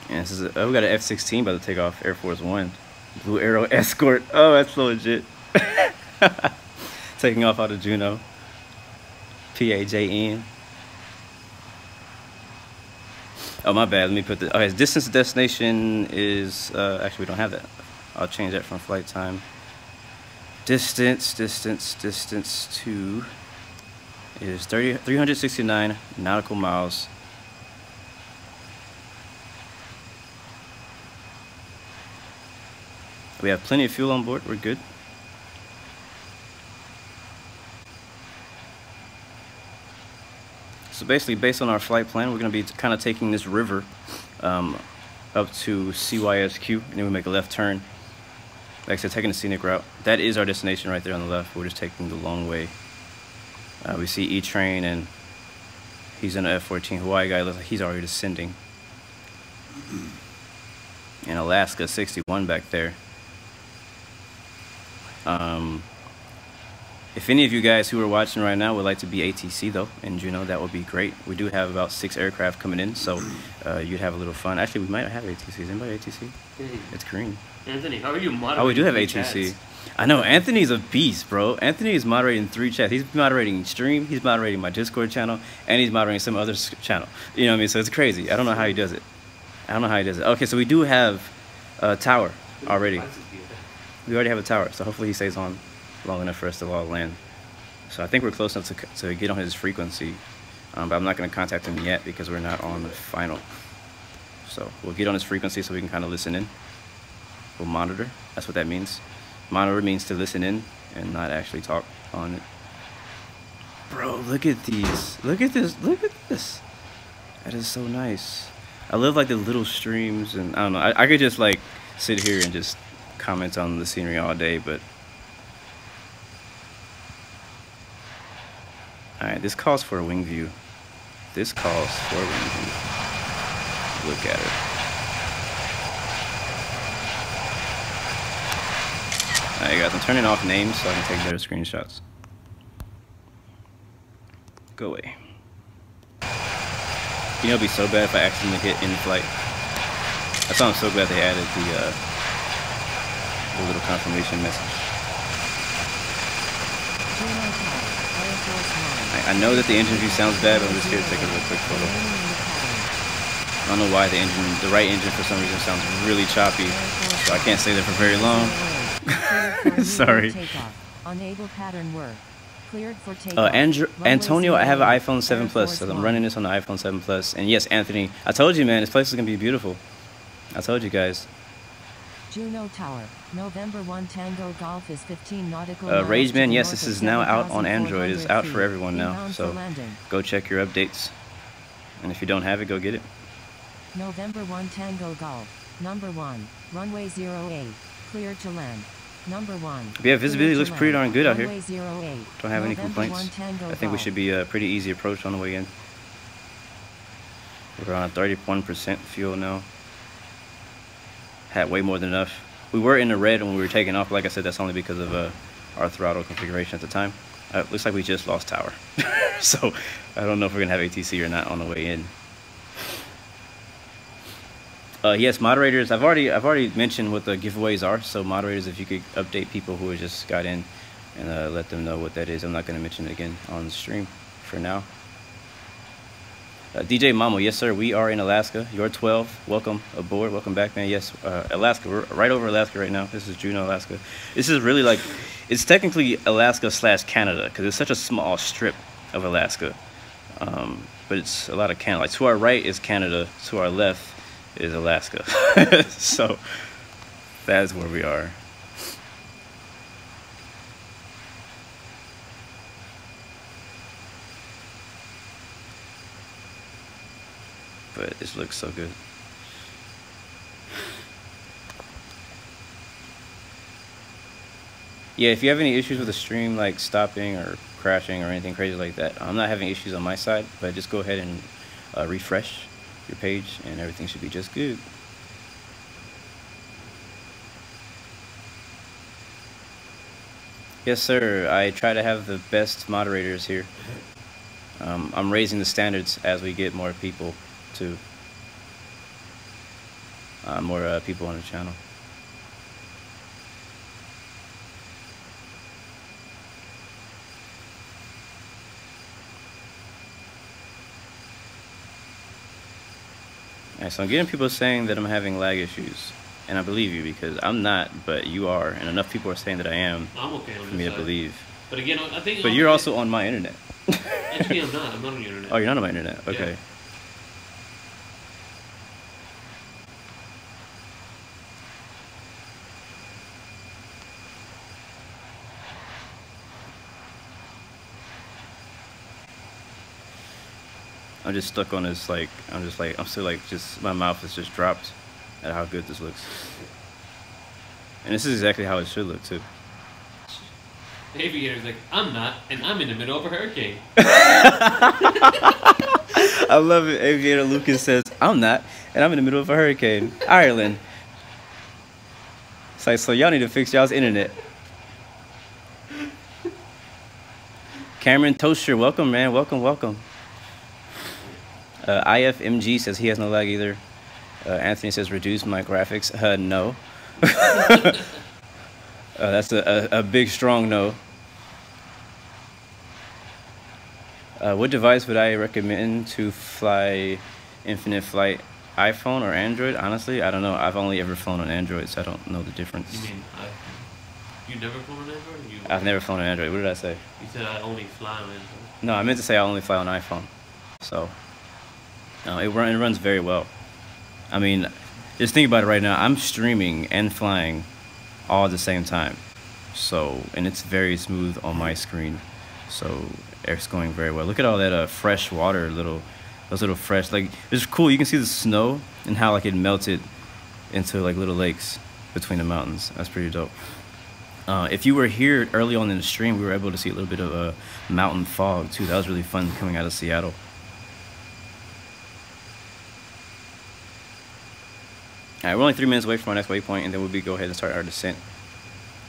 And this is we got an F-16 about to take off, Air Force One. Blu Arrow Escort. Oh, that's so legit. Taking off out of Juneau. PAJN. Oh, my bad. Let me put the... Okay, distance to destination is... actually, we don't have that. I'll change that from flight time. Distance to... is 369 nautical miles. We have plenty of fuel on board. We're good. So basically, based on our flight plan, we're going to be kind of taking this river up to CYSQ, and then we make a left turn. Like I said, taking the scenic route. That is our destination right there on the left. We're just taking the long way. We see E-Train, and he's in an F-14 Hawaii guy. Looks like he's already descending. And Alaska 61 back there. If any of you guys who are watching right now would like to be ATC though in Juneau, that would be great. We do have about 6 aircraft coming in, so you'd have a little fun. Actually, we might have ATCs. Anybody ATC? Hey. It's green. Anthony, how are you moderating? Oh, we do have 3 ATC. chats? I know, Anthony's a beast, bro. Anthony is moderating 3 chats. He's moderating stream, he's moderating my Discord channel, and he's moderating some other channel. You know what I mean? So it's crazy. I don't know how he does it. I don't know how he does it. Okay, so we do have a tower already. We already have a tower, so hopefully he stays on long enough for us to all land. So I think we're close enough to get on his frequency, but I'm not going to contact him yet because we're not on the final. So we'll get on his frequency so we can kind of listen in. We'll monitor. That's what that means. Monitor means to listen in and not actually talk on it. Bro, look at these. Look at this. Look at this. That is so nice. I love like the little streams, and I don't know. I could just like sit here and just comment on the scenery all day, but alright, this calls for a wing view. This calls for a wing view. Look at it. Alright guys, I'm turning off names so I can take better screenshots. Go away. You know, it'd be so bad if I accidentally hit in flight. That's why I'm so glad they added the little confirmation message. I know that the engine view sounds bad, but I'm just here to take a real quick photo. I don't know why the right engine for some reason sounds really choppy, so I can't stay there for very long. Sorry. Unable pattern work. Cleared for takeoff. Antonio, I have an iPhone 7 Plus, so I'm running this on the iPhone 7 Plus. And yes, Anthony, I told you, man, this place is gonna be beautiful. I told you guys. Juneau Tower, November 1 Tango Golf is 15 nautical Rage Man, yes, this is now out on Android. It's out for everyone now, so go check your updates. And if you don't have it, go get it. November 1 Tango Golf, number 1, runway 08, cleared to land. Number 1. Yeah, visibility looks pretty darn good out here. Runway 08, Don't have any November complaints. 1 Tango I think we Golf. should be a pretty easy approach on the way in. We're on 31% fuel now. Had way more than enough. We were in the red when we were taking off. Like I said, that's only because of our throttle configuration at the time. Looks like we just lost tower. So I don't know if we're gonna have ATC or not on the way in. Yes, moderators. I've already mentioned what the giveaways are. So moderators, if you could update people who just got in and let them know what that is. I'm not going to mention it again on the stream for now. DJ Mamo, yes sir, we are in Alaska. You're 12. Welcome aboard. Welcome back, man. Yes, Alaska. We're right over Alaska right now. This is Juneau, Alaska. This is really like, it's technically Alaska / Canada because it's such a small strip of Alaska. But it's a lot of Canada. Like to our right is Canada. To our left is Alaska. So that's where we are. But this looks so good. Yeah, if you have any issues with the stream, like stopping or crashing or anything crazy like that, I'm not having issues on my side, but just go ahead and refresh your page and everything should be just good. Yes sir, I try to have the best moderators here. I'm raising the standards as we get more people too. More people on the channel. Alright, so I'm getting people saying that I'm having lag issues, and I believe you because I'm not, but you are, and enough people are saying that I am I'm okay on for me to believe. But again, I think. But you're also on my internet. Actually, I'm not. I'm not on your internet. Oh, you're not on my internet. Okay. Yeah. I'm just stuck on this, like, I'm still like, just, my mouth is just dropped at how good this looks. And this is exactly how it should look, too. The aviator's like, I'm not, and I'm in the middle of a hurricane. I love it. Aviator Lucas says, I'm not, and I'm in the middle of a hurricane. Ireland. It's like, so y'all need to fix y'all's internet. Cameron Toaster, welcome, man. Welcome, welcome. IFMG says he has no lag either. Anthony says, reduce my graphics. No. That's a big, strong no. What device would I recommend to fly infinite flight? iPhone or Android? Honestly, I don't know. I've only ever flown on Android, so I don't know the difference. You mean you never flown on Android? I've never flown on Android. What did I say? You said I only fly on Android. No, I meant to say I only fly on iPhone. So, it runs very well. I mean, just think about it right now. I'm streaming and flying all at the same time. So, and it's very smooth on my screen. So, it's going very well. Look at all that fresh water, those little fresh, like, it's cool. You can see the snow and how like it melted into like little lakes between the mountains. That's pretty dope. If you were here early on in the stream, we were able to see a little bit of mountain fog too. That was really fun coming out of Seattle. All right, we're only 3 minutes away from our next waypoint, and then we'll go ahead and start our descent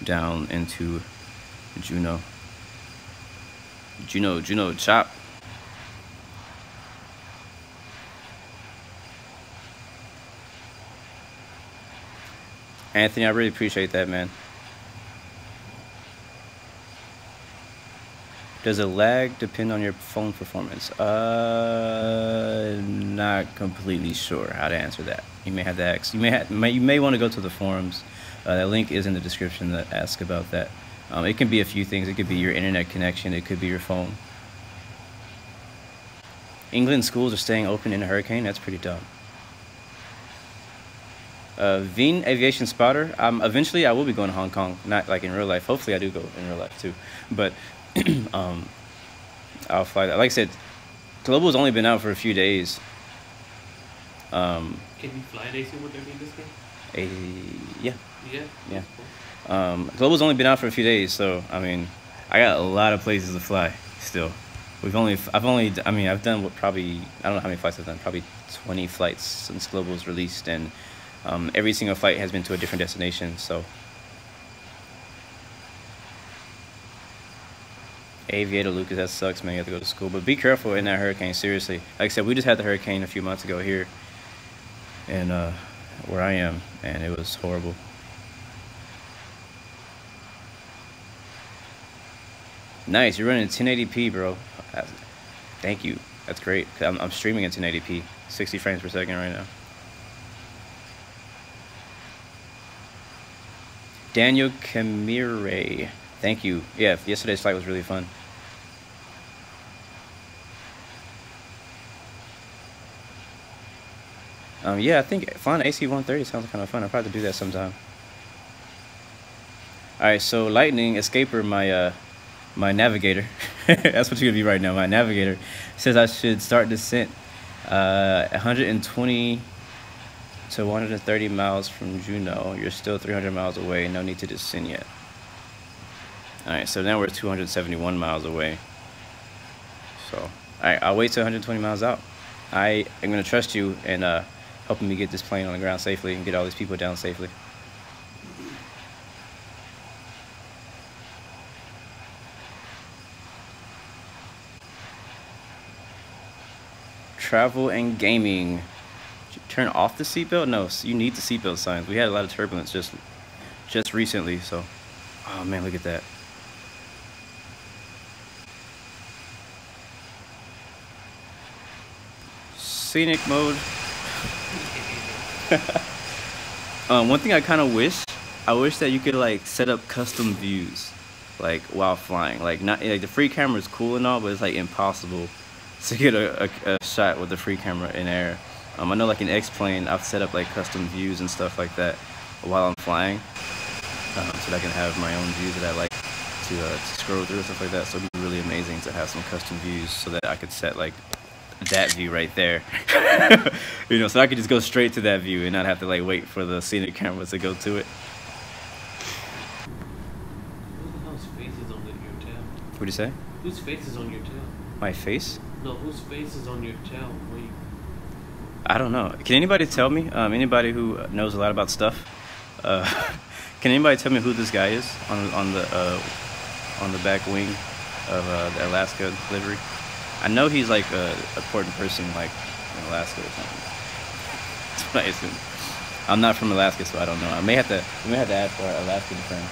down into Juneau. Juneau, chop. Anthony, I really appreciate that, man. Does a lag depend on your phone performance? Not completely sure how to answer that. You may have to ask. You may want to go to the forums. That link is in the description that asks about that. It can be a few things. It could be your internet connection. It could be your phone. England schools are staying open in a hurricane. That's pretty dumb. Veen Aviation Spotter. Eventually, I will be going to Hong Kong. Not like in real life. Hopefully, I do go in real life too. But I'll fly that. Like I said, Global's only been out for a few days. Can you fly an AC-130 in this game? Yeah. Yeah. Cool. Global's only been out for a few days, so I mean, I got a lot of places to fly still. I've done what, probably, I don't know how many flights I've done, probably 20 flights since Global's released, and every single flight has been to a different destination, so. Aviator Lucas, that sucks, man. You have to go to school, but be careful in that hurricane, seriously. Like I said, we just had the hurricane a few months ago here, and where I am, and it was horrible. Nice, you're running 1080p, bro. Thank you. That's great. I'm streaming in 1080p, 60 frames per second right now. Daniel Camire, thank you. Yeah, yesterday's flight was really fun. Yeah, I think flying an AC-130 sounds kind of fun. I'll probably do that sometime. All right, so Lightning Escaper, my navigator, that's what you're gonna be right now. My navigator says I should start descent 120 to 130 miles from Juneau. You're still 300 miles away. No need to descend yet. All right, so now we're 271 miles away. So, all right, I'll wait till 120 miles out. I am gonna trust you in helping me get this plane on the ground safely and get all these people down safely. Travel and gaming. Did you turn off the seatbelt? No, you need the seatbelt signs. We had a lot of turbulence just recently, so. Oh man, look at that. Scenic mode. One thing I kind of wish that you could like set up custom views, like while flying. Like the free camera is cool and all, but it's like impossible to get a shot with the free camera in air. I know like in X-Plane, I've set up like custom views and stuff like that while I'm flying, so that I can have my own views that I like to scroll through and stuff like that. So it'd be really amazing to have some custom views so that I could set like that view right there. You know, so I could just go straight to that view and not have to like wait for the Scenic camera to go to it. Who the hell's face is on your tail? What'd you say? Whose face is on your tail? My face? No, whose face is on your tail? Wait. I don't know. Can anybody tell me? Anybody who knows a lot about stuff? Can anybody tell me who this guy is on the back wing of the Alaska livery? I know he's like a important person, like in Alaska or something. That's what I assume. I'm not from Alaska, so I don't know. We may have to ask our Alaskan friend.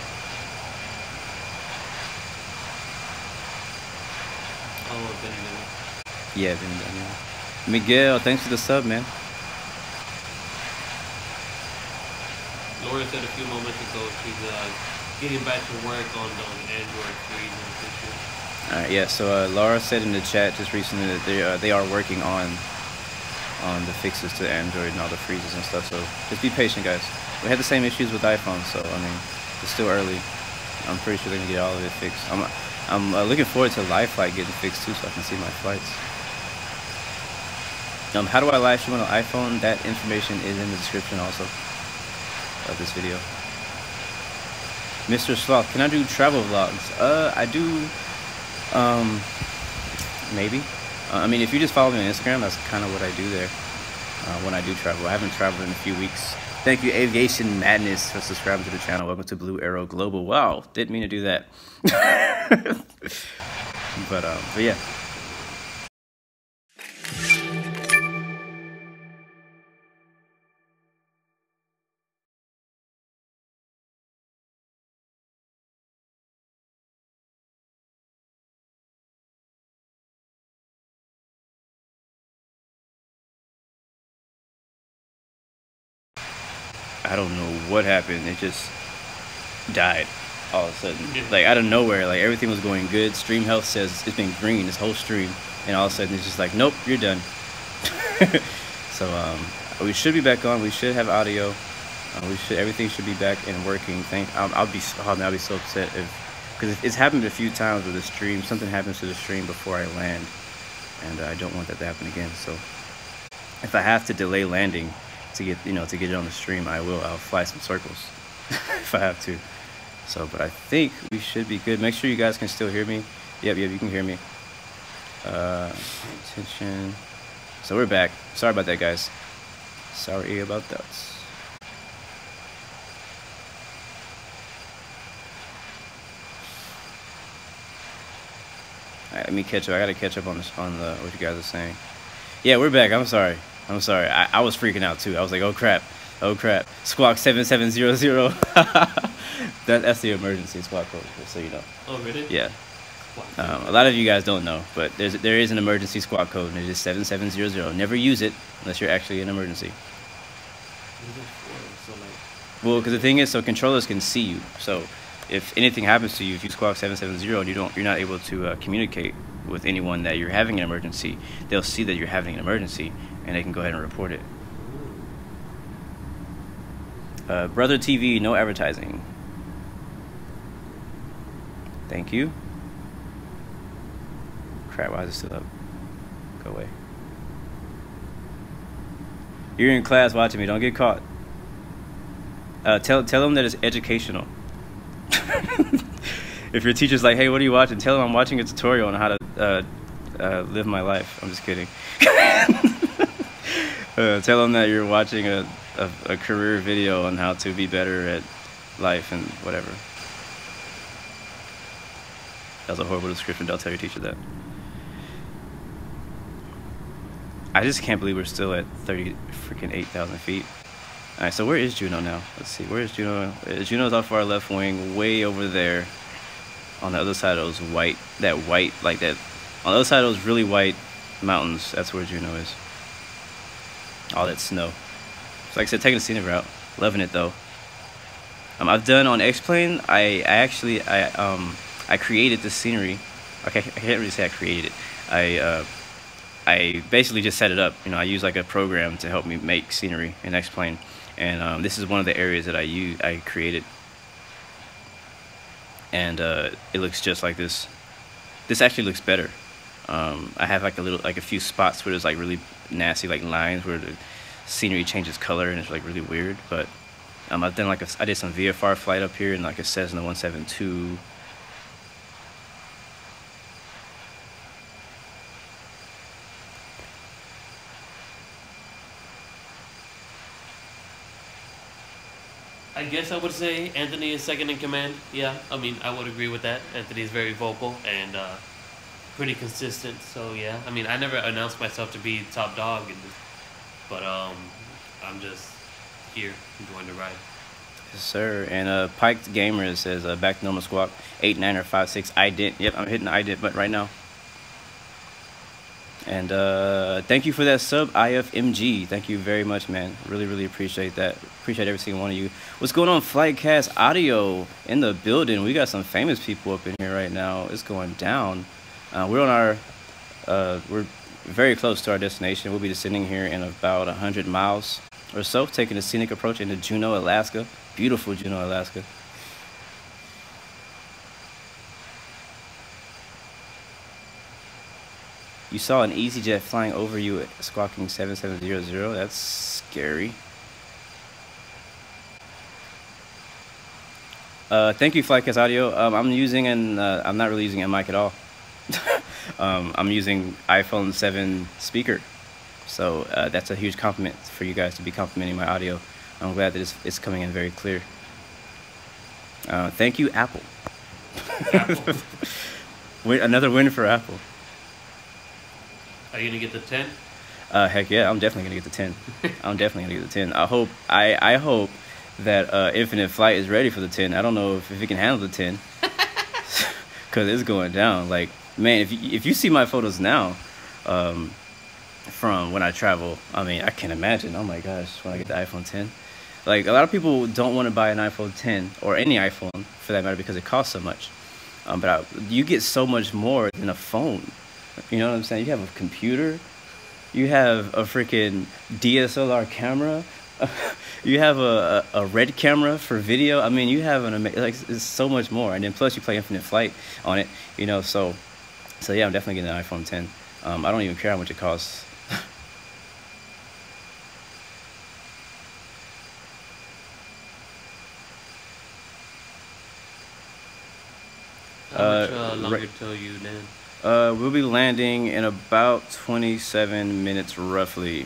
Oh, Ben. Yeah, Ben. Yeah. Miguel, thanks for the sub, man. Laura said a few moments ago she's getting back to work on those Android freezing issues. All right, yeah. So Laura said in the chat just recently that they are working on the fixes to Android and all the freezes and stuff. So just be patient, guys. We had the same issues with iPhone, so I mean, it's still early. I'm pretty sure they're gonna get all of it fixed. I'm looking forward to live flight getting fixed too, so I can see my flights. How do I live stream on an iPhone? That information is in the description also of this video. Mr. Sloth, can I do travel vlogs? I do. Maybe. I mean, if you just follow me on Instagram, that's kind of what I do there when I do travel. I haven't traveled in a few weeks. Thank you, Aviation Madness, for subscribing to the channel. Welcome to Blu Arrow Global. Wow, didn't mean to do that. but yeah. I don't know what happened. It just died all of a sudden. Like out of nowhere, like everything was going good. Stream health says it's been green this whole stream, and all of a sudden it's just like, nope, you're done. So we should be back on. We should have audio. Everything should be back and working. I'll be so upset because it's happened a few times with the stream. Something happens to the stream before I land, and I don't want that to happen again. So if I have to delay landing to get it on the stream, I'll fly some circles if I have to. So, but I think we should be good. Make sure you guys can still hear me. Yep, you can hear me. Attention. So we're back. Sorry about that, guys. Sorry about that. All right, let me catch up. I gotta catch up on what you guys are saying. Yeah, we're back. I'm sorry. I was freaking out too. I was like, oh crap. Squawk 7700. That's the emergency squawk code, just so you know. Oh, really? Yeah. A lot of you guys don't know, but there is an emergency squawk code, and it is 7700. Never use it unless you're actually in an emergency. What is it for? So like... Well, because the thing is, so controllers can see you. So if anything happens to you, if you squawk 770 and you're not able to communicate with anyone that you're having an emergency, they'll see that you're having an emergency, and they can go ahead and report it. Brother TV, no advertising. Thank you. Crap, why is it still up? Go away. You're in class watching me, don't get caught. Tell them that it's educational. If your teacher's like, hey, what are you watching? Tell them I'm watching a tutorial on how to live my life. I'm just kidding. Tell them that you're watching a career video on how to be better at life and whatever. That was a horrible description. Don't tell your teacher that. I just can't believe we're still at 8,000 feet. All right, so where is Juno now? Let's see. Where is Juno? Juno's off our left wing, way over there, on the other side of those white, on the other side of those really white mountains. That's where Juno is. All that snow. So like I said, taking the scenic route, loving it though. I've done on X-Plane. I created the scenery. Okay, I can't really say I created it. I basically just set it up. I use like a program to help me make scenery in X-Plane, and this is one of the areas that I created, and it looks just like this. This actually looks better I have like a few spots where there's like really nasty like lines where the scenery changes color and it's like really weird. But I've done I did some VFR flight up here in like a Cessna 172. I guess I would say Anthony is second in command. Yeah, I mean, I would agree with that. Anthony is very vocal and pretty consistent. So yeah, I mean, I never announced myself to be top dog, but I'm just here enjoying the ride. Yes, sir. And Piked Gamer says back to normal squawk 89er56 ident. Yep, I'm hitting the ident button right now. And thank you for that sub, IFMG. Thank you very much, man. Really appreciate that. Appreciate every single one of you. What's going on, Flightcast Audio in the building? We got some famous people up in here right now. It's going down. We're on we're very close to our destination. We'll be descending here in about 100 miles or so, taking a scenic approach into Juneau, Alaska. Beautiful Juneau, Alaska. You saw an EasyJet flying over you at squawking 7700. That's scary. Thank you, Flightcast Audio. I'm not really using a mic at all. I'm using iPhone 7 speaker. So that's a huge compliment for you guys to be complimenting my audio. I'm glad that it's coming in very clear. Thank you, Apple. Apple. Another win for Apple. Are you gonna get the 10? Heck yeah, I'm definitely gonna get the 10. I'm definitely gonna get the 10. I hope that Infinite Flight is ready for the 10. I don't know if it can handle the 10, cause it's going down. Like, man, if you see my photos now, from when I travel, I mean, I can't imagine. Oh my gosh, when I get the iPhone 10. Like, a lot of people don't want to buy an iPhone 10 or any iPhone for that matter because it costs so much. But you get so much more than a phone. You know what I'm saying? You have a computer, you have a freaking DSLR camera, you have a red camera for video. I mean, you have it's so much more, and then plus you play Infinite Flight on it. You know, so yeah, I'm definitely getting an iPhone 10. I don't even care how much it costs. How much longer till you land? We'll be landing in about 27 minutes, roughly.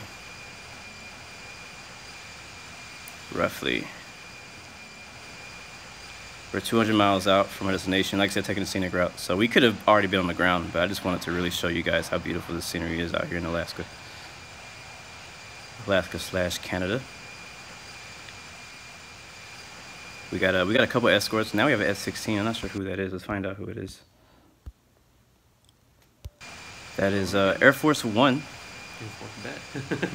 We're 200 miles out from our destination. Like I said, taking a scenic route. So we could have already been on the ground, but I just wanted to really show you guys how beautiful the scenery is out here in Alaska. Alaska/Canada. We got a couple escorts. Now we have an S-16. I'm not sure who that is. Let's find out who it is. That is Air Force One.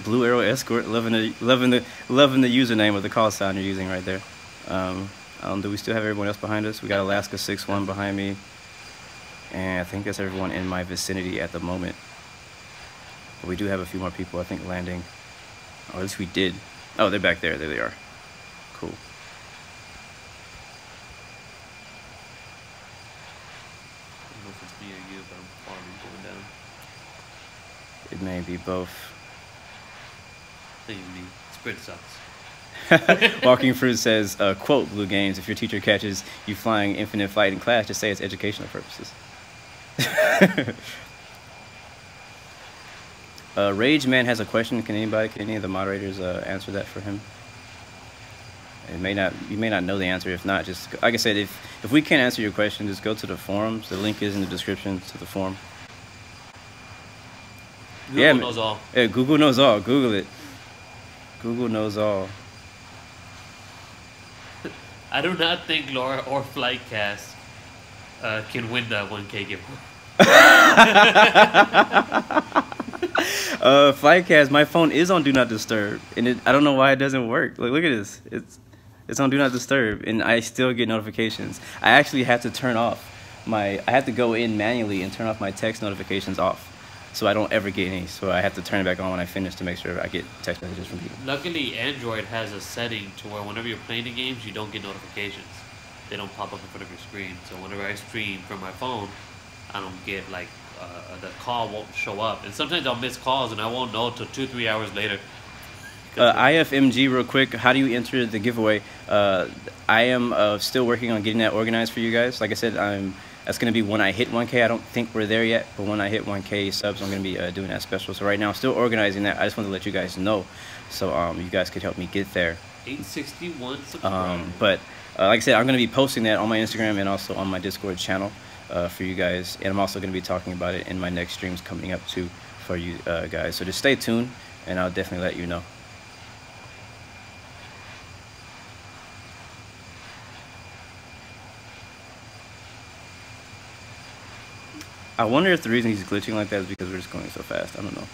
Blu Arrow Escort. Loving the username of the call sign you're using right there. Do we still have everyone else behind us? We got Alaska 6-1 behind me, and I think that's everyone in my vicinity at the moment. But we do have a few more people, I think, landing. Or at least we did. Oh, they're back there. There they are. Cool. It may be both. I think me. Spread sucks. Walking Fruit says, quote, Blue Games, if your teacher catches you flying Infinite Flight in class, just say it's educational purposes. Rage Man has a question. Can any of the moderators answer that for him? You may not know the answer. If not, just, like I said, if we can't answer your question, just go to the forums. The link is in the description to the forum. Google knows all. Yeah, Google knows all. Google it. Google knows all. I do not think Laura or Flightcast can win that 1K giveaway. Flightcast, my phone is on Do Not Disturb, and I don't know why it doesn't work. Like, look at this. It's on Do Not Disturb, and I still get notifications. I actually have to turn off I have to go in manually and turn off my text notifications off, so I don't ever get any. So I have to turn it back on when I finish to make sure I get text messages from people. Luckily, Android has a setting to where whenever you're playing the games, you don't get notifications. They don't pop up in front of your screen. So whenever I stream from my phone, I don't get like the call won't show up, and sometimes I'll miss calls and I won't know till 2-3 hours later. IFMG, real quick, how do you enter the giveaway? I am still working on getting that organized for you guys. Like I said, that's going to be when I hit 1K. I don't think we're there yet, but when I hit 1K subs, I'm going to be doing that special. So right now, I'm still organizing that. I just want to let you guys know, so you guys could help me get there. 861 subscribers. But like I said, I'm going to be posting that on my Instagram and also on my Discord channel for you guys. And I'm also going to be talking about it in my next streams coming up too for you guys. So just stay tuned, and I'll definitely let you know. I wonder if the reason he's glitching like that is because we're just going so fast. I don't know.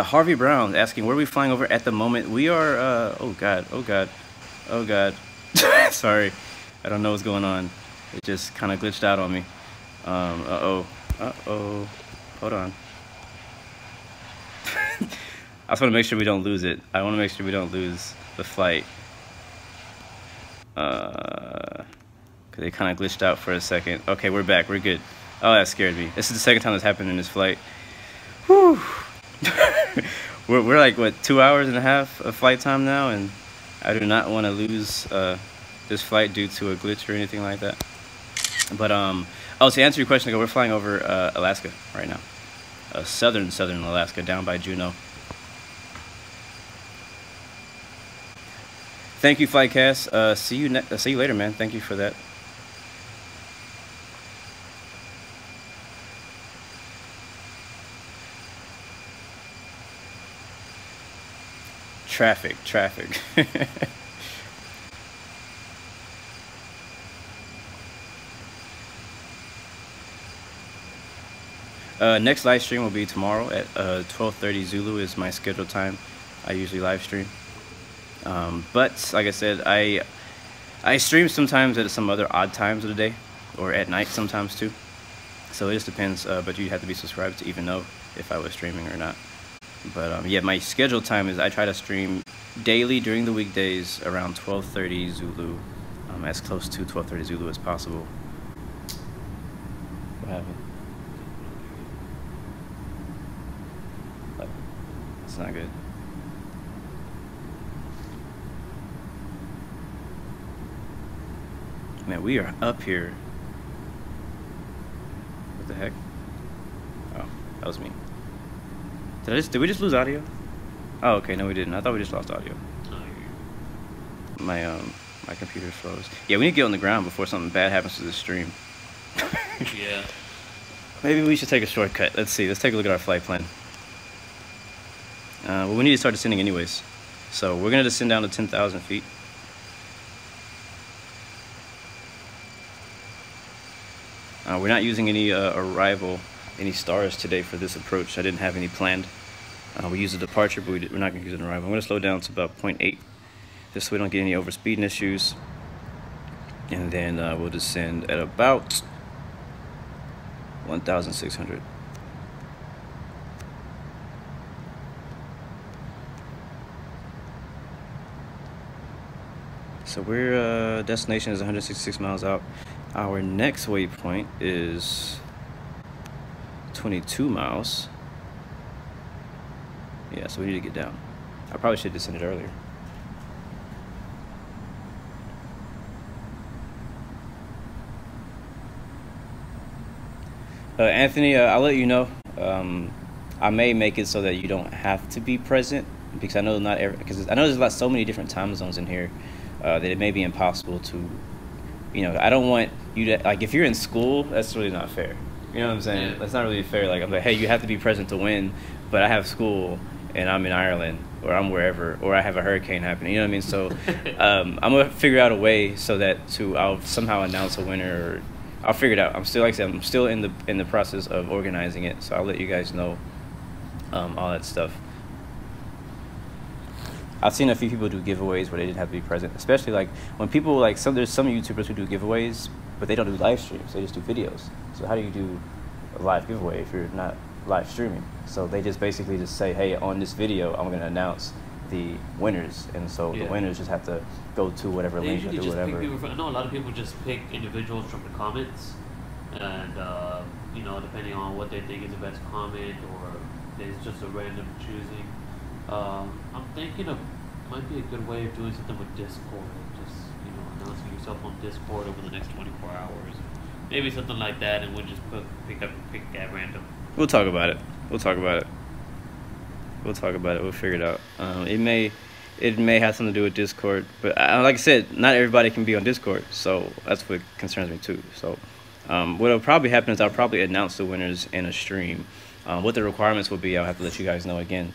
Harvey Brown asking, where are we flying over at the moment? We are, oh God. Sorry. I don't know what's going on. It just kind of glitched out on me. Uh-oh. Hold on. I just want to make sure we don't lose it. I want to make sure we don't lose the flight. Cause it kind of glitched out for a second. Okay, we're back. We're good. Oh, that scared me. This is the second time that's happened in this flight. Whew. we're like, what, 2 hours and a half of flight time now, and I do not want to lose this flight due to a glitch or anything like that. But oh, to answer your question, we're flying over Alaska right now. Southern Alaska, down by Juneau. Thank you, Flightcast. See you later, man. Thank you for that. Traffic. Next live stream will be tomorrow at 12:30 Zulu is my scheduled time. I usually live stream. But like I said, I stream sometimes at some other odd times of the day, or at night sometimes too. So it just depends. But you have to be subscribed to even know if I was streaming or not. But yeah, my scheduled time is I try to stream daily during the weekdays around 12:30 Zulu, as close to 12:30 Zulu as possible. What happened? It's not good. Man, we are up here. What the heck? Oh, that was me. Did we just lose audio? Oh, okay, no we didn't. I thought we just lost audio. My computer froze. Yeah, we need to get on the ground before something bad happens to the stream. Yeah. Maybe we should take a shortcut. Let's see. Let's take a look at our flight plan. Well, we need to start descending anyways. So we're gonna descend down to 10,000 feet. We're not using any any stars today for this approach. I didn't have any planned. We used a departure, but we're not going to use an arrival. I'm going to slow down to about 0.8, just so we don't get any overspeeding issues. And then we'll descend at about 1,600. So we're destination is 166 miles out. Our next waypoint is 22 miles. Yeah, so we need to get down. I probably should have descended earlier. Anthony, I'll let you know. I may make it so that you don't have to be present, because I know because I know there's so many different time zones in here that it may be impossible to. You know, I don't want you to, like, if you're in school, that's really not fair. You know what I'm saying? Yeah. That's not really fair. Like, I'm like, hey, you have to be present to win, but I have school and I'm in Ireland or I'm wherever, or I have a hurricane happening. You know what I mean? So I'm gonna figure out a way so that I'll somehow announce a winner, or I'll figure it out. I'm still, like I said, I'm still in the process of organizing it. So I'll let you guys know all that stuff. I've seen a few people do giveaways where they didn't have to be present, especially like when people there's some YouTubers who do giveaways, but they don't do live streams, they just do videos. So how do you do a live giveaway if you're not live streaming? So they just basically just say, hey, on this video, I'm going to announce the winners, and so Yeah. the winners just have to go to whatever They link or usually do just whatever. pick people from, I know a lot of people just pick individuals from the comments, and you know, depending on what they think is the best comment, or it's just a random choosing. I'm thinking of might be a good way of doing something with Discord, just, you know, announcing yourself on Discord over the next 24 hours, maybe something like that, and we'll just pick at random. We'll talk about it. We'll talk about it. We'll talk about it. We'll figure it out. It may have something to do with Discord, but like I said, not everybody can be on Discord, so that's what concerns me too. So what'll probably happen is I'll probably announce the winners in a stream. What the requirements will be, I'll have to let you guys know again,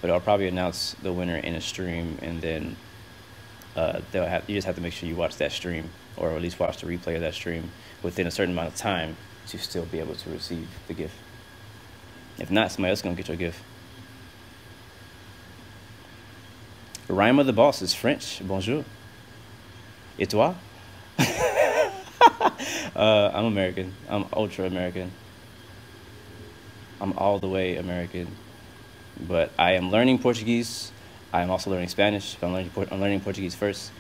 but I'll probably announce the winner in a stream, and then you just have to make sure you watch that stream, or at least watch the replay of that stream within a certain amount of time to still be able to receive the gift. If not, somebody else is gonna get your gift. The rhyme of the boss is French. Bonjour. Et toi? I'm American. I'm ultra American. I'm all the way American. But I am learning Portuguese. I am also learning Spanish. But I'm learning Portuguese first,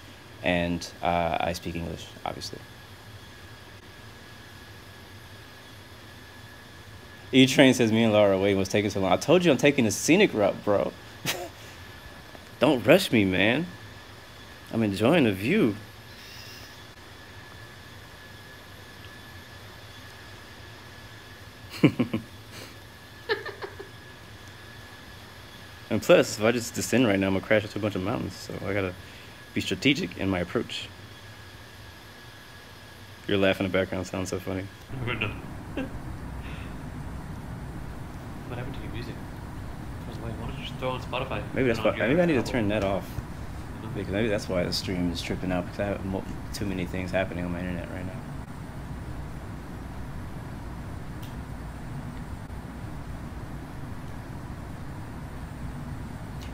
and I speak English, obviously. E-Train says me and Laura waiting was taking so long. I told you I'm taking the scenic route, bro. Don't rush me, man. I'm enjoying the view. And plus, if I just descend right now, I'm gonna crash into a bunch of mountains. So I gotta be strategic in my approach. Your laugh in the background sounds so funny. Never know. What happened to your music? Why don't you just throw on Spotify? Maybe that's why. Maybe I need to turn that off. You know? Because maybe that's why the stream is tripping out, because I have too many things happening on my internet right now.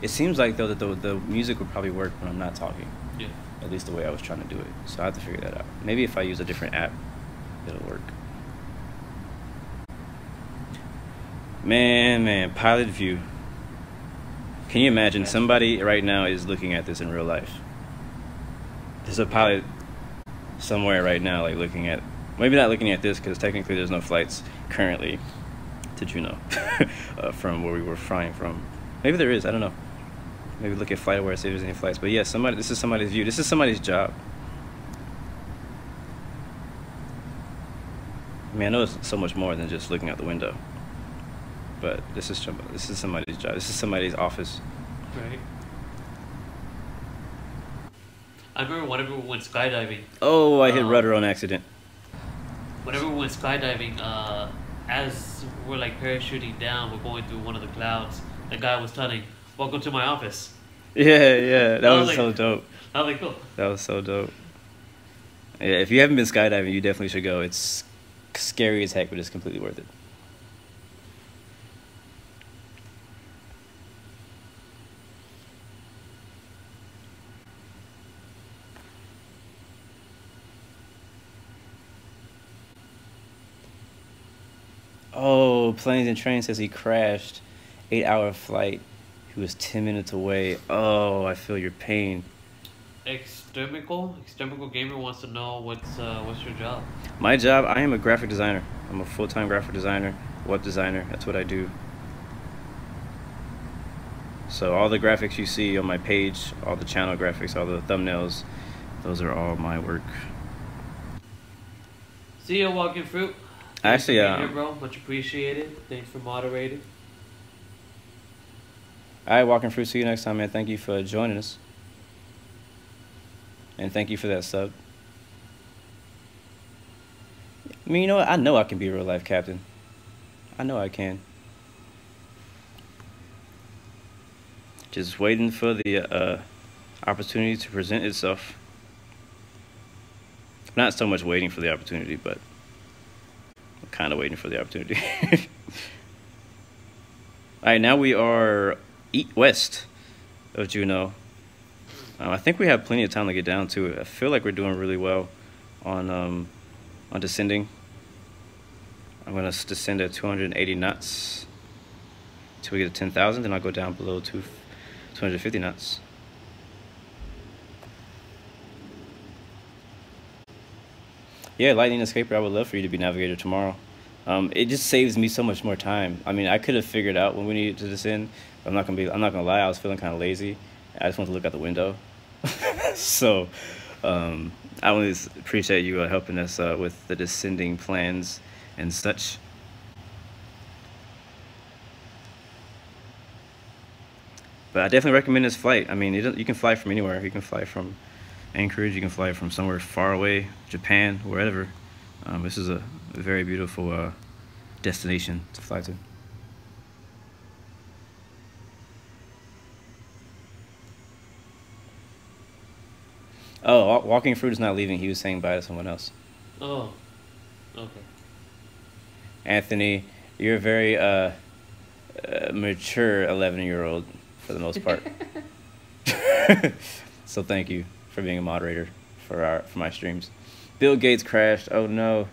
It seems like though that the music would probably work when I'm not talking. Yeah. At least the way I was trying to do it. So I have to figure that out. Maybe if I use a different app, it'll work. Man, pilot view. Can you imagine somebody right now is looking at this in real life? There's a pilot somewhere right now, like looking at, maybe not looking at this because technically there's no flights currently to Juneau from where we were flying from. Maybe there is, I don't know. Maybe look at FlightAware, see if there's any flights. But yeah, this is somebody's view. This is somebody's job. I mean, I know it's so much more than just looking out the window. But this is somebody's job. This is somebody's office. Right. I remember whenever we went skydiving. Oh, I hit rudder on accident. Whenever we went skydiving, as we're like parachuting down, we're going through one of the clouds. The guy was telling, "Welcome to my office." Yeah, that was like, so dope. I was like, cool. That was so dope. Yeah, if you haven't been skydiving, you definitely should go. It's scary as heck, but it's completely worth it. Oh, Planes and Trains says he crashed. 8-hour flight. He was 10 minutes away. Oh, I feel your pain. Extermical Gamer wants to know what's your job? My job, I am a graphic designer. I'm a full-time graphic designer, web designer. That's what I do. So all the graphics you see on my page, all the channel graphics, all the thumbnails, those are all my work. See you, Walking Fruit. Actually, Thanks for being here, bro. Much appreciated. Thanks for moderating. All right, Walking Fruit. See you next time, man. Thank you for joining us. And thank you for that sub. I mean, you know what? I know I can be a real life captain. I know I can. Just waiting for the opportunity to present itself. Not so much waiting for the opportunity, but I'm kind of waiting for the opportunity. All right, now we are west of Juneau. I think we have plenty of time to get down to it. I feel like we're doing really well on descending. I'm gonna descend at 280 knots till we get to 10,000, then I'll go down below 250 knots. Yeah, Lightning Escaper, I would love for you to be navigator tomorrow. It just saves me so much more time. I mean, I could have figured out when we needed to descend. But I'm not gonna lie, I was feeling kind of lazy. I just wanted to look out the window. So, I always appreciate you helping us with the descending plans and such. But I definitely recommend this flight. I mean, you can fly from anywhere. You can fly from Anchorage, you can fly from somewhere far away, Japan, wherever. This is a very beautiful destination to fly to. Oh, Walking Fruit is not leaving. He was saying bye to someone else. Oh, okay. Anthony, you're a very mature 11-year-old for the most part. So thank you for being a moderator for my streams. Bill Gates crashed. Oh no.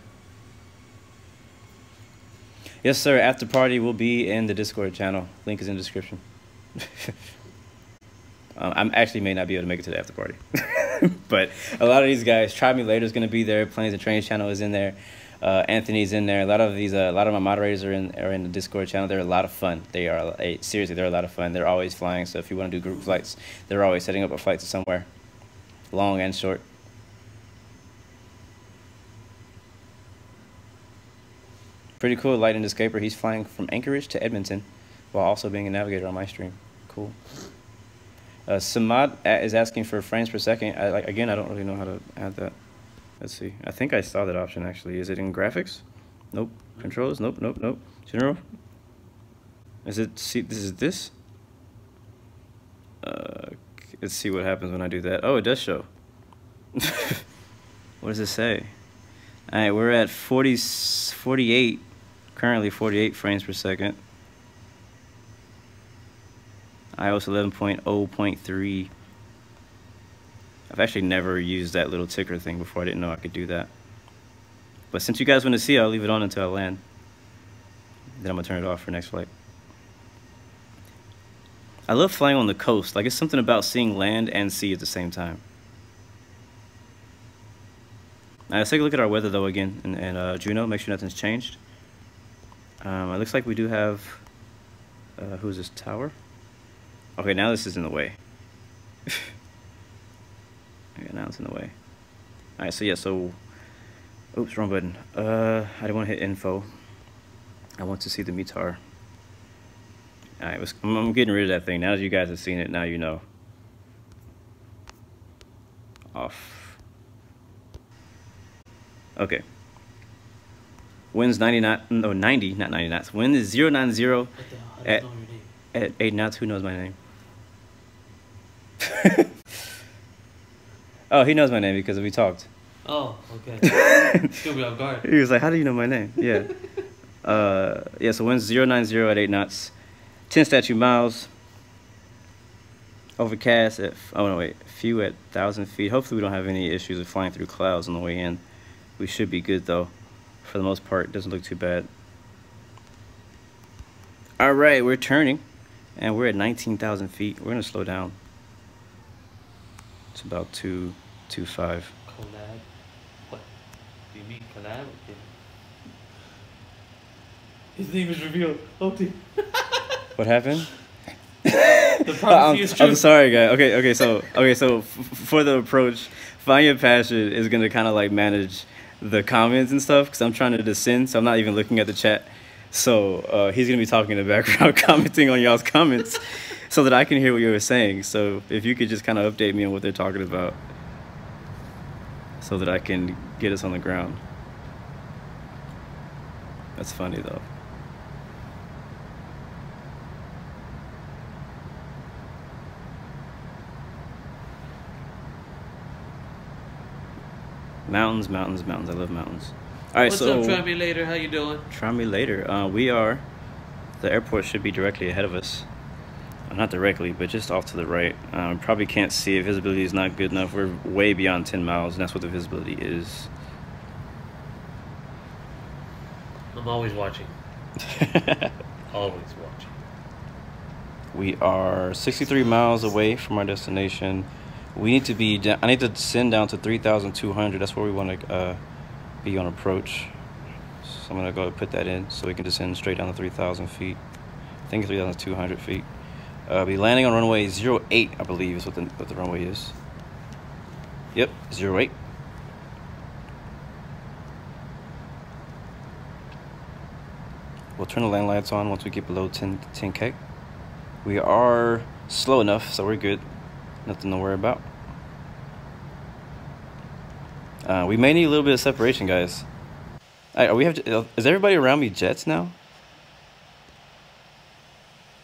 Yes, sir. After party will be in the Discord channel. Link is in the description. I actually may not be able to make it to the after party, but a lot of these guys. Try Me Later is going to be there. Planes and Trains channel is in there. Anthony's in there. A lot of my moderators are in the Discord channel. They're a lot of fun. They are seriously, they're a lot of fun. They're always flying. So if you want to do group flights, they're always setting up a flight to somewhere, long and short. Pretty cool. Lightning Escaper. He's flying from Anchorage to Edmonton, while also being a navigator on my stream. Cool. Samad is asking for frames per second. Again, I don't really know how to add that. Let's see. I think I saw that option actually. Is it in graphics? Nope. Controls? Nope, nope, nope. General? Is it, see, this is this? Let's see what happens when I do that. Oh, it does show. What does it say? All right, we're at 48, currently 48 frames per second. iOS 11.0.3. I've actually never used that little ticker thing before. I didn't know I could do that. But since you guys want to see, I'll leave it on until I land. Then I'm going to turn it off for next flight. I love flying on the coast. Like, it's something about seeing land and sea at the same time. Let's take a look at our weather, though, again. And Juno, make sure nothing's changed. It looks like we do have... who's this? Tower? Okay, now this is in the way. Okay, now it's in the way. Alright, so yeah, so... Oops, wrong button. I didn't want to hit info. I want to see the METAR. Alright, I'm getting rid of that thing. Now that you guys have seen it, now you know. Off. Okay. Wind's 90 knots. No, 90, not 90 knots. Wind is 090 at 8 knots. Who knows my name? Oh, he knows my name because we talked. Oh, okay. Still be off guard. He was like, how do you know my name? Yeah. Yeah, so wind's 090 at 8 knots. 10 statute miles. Overcast at, oh no, wait. Few at 1,000 feet. Hopefully we don't have any issues with flying through clouds on the way in. We should be good though. For the most part, it doesn't look too bad. Alright, we're turning. And we're at 19,000 feet. We're going to slow down. It's about 225. Collab? What? Do you mean collab? Okay. His name is revealed. Okay. What happened? The prophecy is true. I'm sorry, guys. Okay. So for the approach, Find Your Passion is gonna kind of like manage the comments and stuff because I'm trying to descend, so I'm not even looking at the chat. So he's gonna be talking in the background, commenting on y'all's comments, so that I can hear what you were saying. So if you could just kind of update me on what they're talking about, so that I can get us on the ground. That's funny though. Mountains, mountains, mountains. I love mountains. All right, What's so up, Try Me Later? How you doing? Try Me Later. The airport should be directly ahead of us. Not directly, but just off to the right. Probably can't see it. Visibility is not good enough. We're way beyond 10 miles, and that's what the visibility is. I'm always watching. Always watching. We are 63 miles away from our destination. We need to be, I need to descend down to 3,200. That's where we want to be on approach. So I'm going to go put that in so we can descend straight down to 3,000 feet. I think 3,200 feet. Be landing on runway 08, I believe is what the runway is. Yep, 08. We'll turn the land lights on once we get below 10K. We are slow enough, so we're good. Nothing to worry about. We may need a little bit of separation, guys. All right, is everybody around me jets now?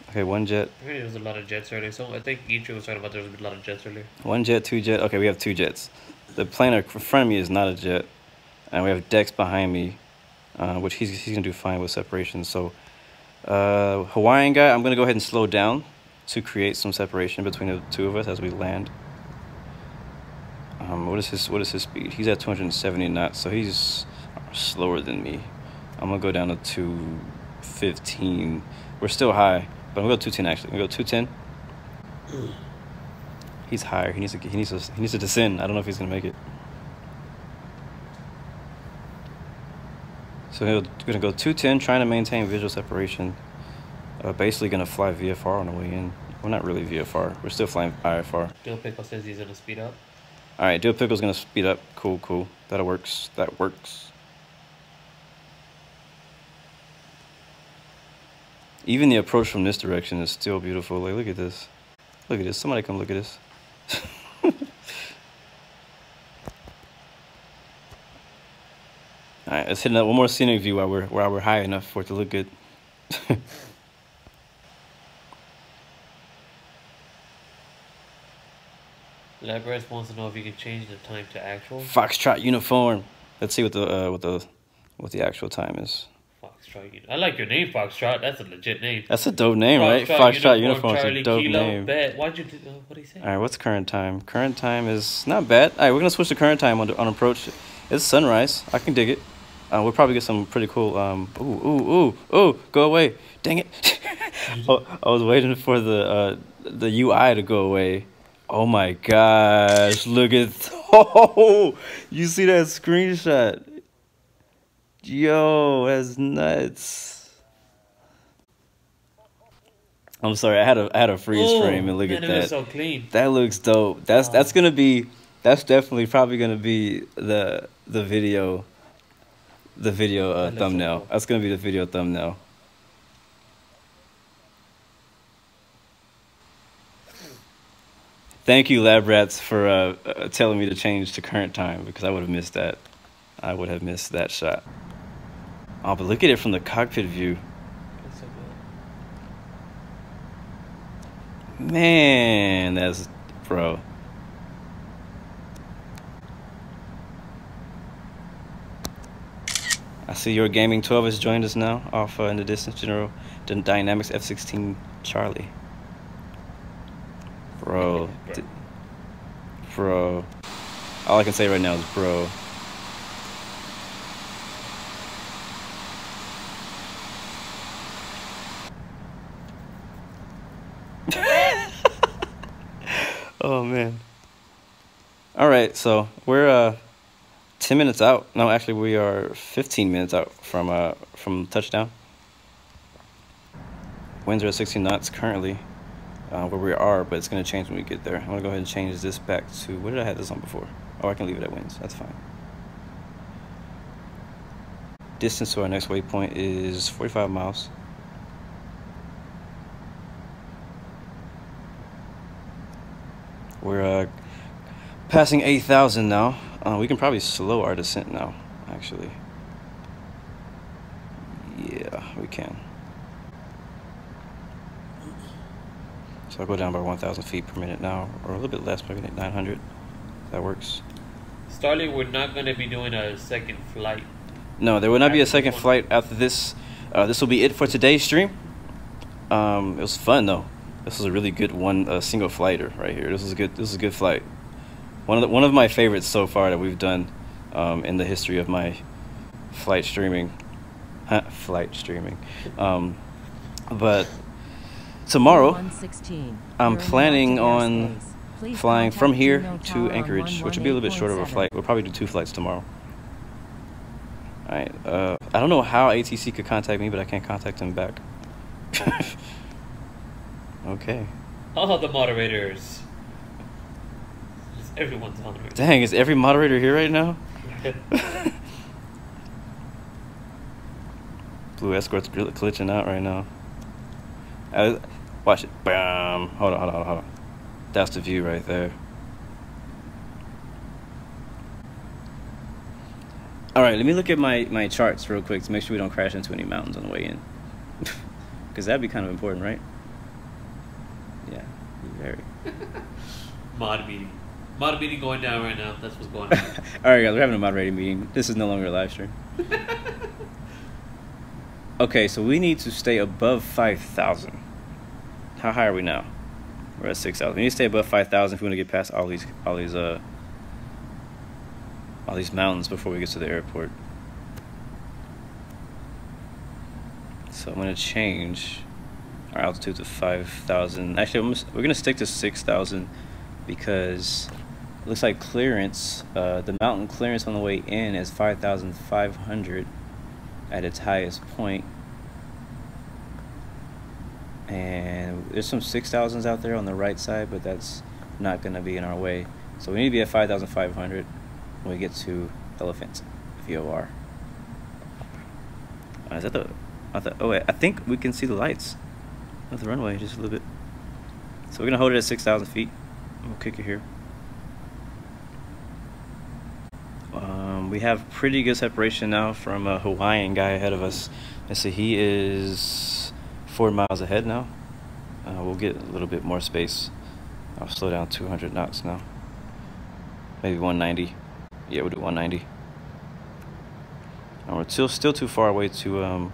Okay, one jet. I heard there was a lot of jets earlier, so I think RICHR was talking about there was a lot of jets earlier. One jet, two jet. Okay, we have two jets. The plane in front of me is not a jet, and we have Dex behind me, which he's gonna do fine with separation. So, Hawaiian guy, I'm gonna go ahead and slow down to create some separation between the two of us as we land. What is his speed? He's at 270 knots, so he's slower than me. I'm gonna go down to 215. We're still high, but I'm gonna go 210 actually. I'm gonna go 210. He's higher. He needs to descend. I don't know if he's gonna make it. So we're gonna go 210, trying to maintain visual separation. Basically gonna fly VFR on the way in. Well, not really VFR. We're still flying IFR. Dill Pickle says he's gonna speed up. All right, Dill Pickle's gonna speed up. Cool. That works. Even the approach from this direction is still beautiful. Like, look at this. Somebody come look at this. All right, let's hit one more scenic view while we're high enough for it to look good. Labras wants to know if you can change the time to actual. Foxtrot uniform. Let's see what the actual time is. Foxtrot. I like your name, Foxtrot. That's a legit name. That's a dope name, right? Foxtrot uniform is a dope name. Bet. Why'd you do? What did he say? All right, what's current time? Current time is not bad. All right, we're gonna switch to current time on approach. It's sunrise. I can dig it. We'll probably get some pretty cool. Ooh! Go away! Dang it! I was waiting for the UI to go away. Oh my gosh! Look at you see that screenshot? Yo, that's nuts. I'm sorry, I had a freeze frame and look at that. It was so clean. That looks dope. That's definitely probably gonna be the video thumbnail. That's gonna be the video thumbnail. Thank you, Lab Rats, for telling me to change to current time, because I would have missed that. I would have missed that shot. Oh, but look at it from the cockpit view. That's so good. Man, bro. I see your Gaming 12 has joined us now, off in the distance, General Dynamics F-16 Charlie. Bro. Bro. All I can say right now is bro. Oh man. All right, so we're 10 minutes out. No, actually we are 15 minutes out from touchdown. Winds are at 16 knots currently where we are, but it's going to change when we get there. I'm going to go ahead and change this back to, what did I have this on before? Oh, I can leave it at winds. That's fine. Distance to our next waypoint is 45 miles. We're passing 8,000 now. We can probably slow our descent now, actually. Yeah, we can. So I'll go down by 1,000 feet per minute now, or a little bit less, maybe 900. That works. Starlink, we're not going to be doing a second flight. No, there will not be a second flight after this. This will be it for today's stream. It was fun though. This was a really good one, single flighter right here. This is a good flight. One of my favorites so far that we've done in the history of my flight streaming. But tomorrow, 116. I'm You're in planning active on airspace. Please flying from contact here Juno to Tower on Anchorage, which will be a little bit shorter of a 118.7. flight. We'll probably do 2 flights tomorrow. Alright, I don't know how ATC could contact me, but I can't contact him back. Okay. Oh, the moderators. Everyone's on right. Dang, is every moderator here right now? Blue Escort's glitching out right now. Watch it. Bam. Hold on. That's the view right there. Alright, let me look at my charts real quick to make sure we don't crash into any mountains on the way in. Because that'd be kind of important, right? Yeah, very. Mod meeting. Mod meeting going down right now. That's what's going on. Alright guys, we're having a moderating meeting. This is no longer a live stream. Okay, so we need to stay above 5,000. How high are we now? We're at 6,000. We need to stay above 5,000 if we want to get past all these mountains before we get to the airport. So I'm going to change our altitude to 5,000. Actually, we're going to stick to 6,000 because it looks like clearance, the mountain clearance on the way in is 5,500 at its highest point. And there's some 6,000s out there on the right side, but that's not going to be in our way. So we need to be at 5,500 when we get to Elephant VOR. Is that oh, wait, I think we can see the lights of the runway just a little bit. So we're going to hold it at 6,000 feet. We'll kick it here. We have pretty good separation now from a Hawaiian guy ahead of us. And so he is 4 miles ahead now. We'll get a little bit more space. I'll slow down 200 knots now. Maybe 190. Yeah, we'll do 190. And we're still too far away to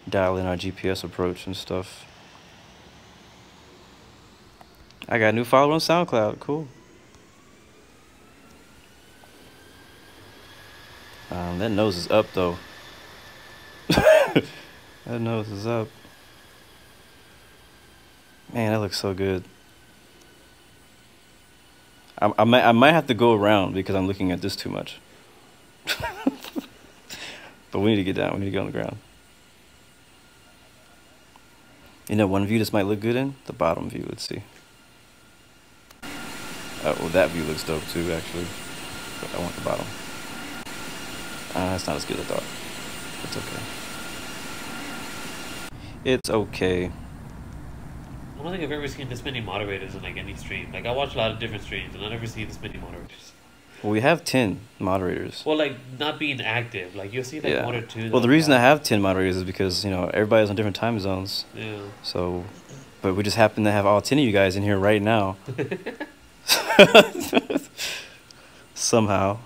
dial in our GPS approach and stuff. I got a new follower on SoundCloud. Cool. That nose is up though. That nose is up. Man, that looks so good. I might have to go around because I'm looking at this too much. But we need to get down. We need to get on the ground. You know, one view this might look good in? The bottom view. Let's see. Oh, well, that view looks dope too, actually. But I want the bottom. It's not as good as I thought. It's okay. It's okay. I don't think I've ever seen this many moderators in like any stream. Like I watch a lot of different streams and I never see this many moderators. Well, we have 10 moderators. Well, like not being active. Like you'll see like 1 or 2. Well, the reason I have 10 moderators is because, you know, everybody's on different time zones. Yeah. So, but we just happen to have all 10 of you guys in here right now. Somehow.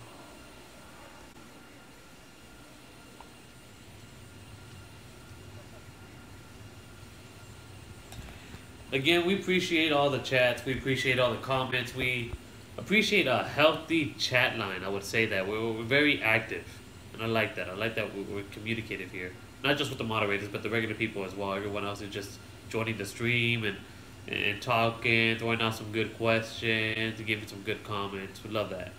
Again, we appreciate all the chats. We appreciate all the comments. We appreciate a healthy chat line. I would say that we're very active, and I like that. I like that we're communicative here, not just with the moderators, but the regular people as well. Everyone else is just joining the stream and talking, throwing out some good questions, and giving some good comments. We love that.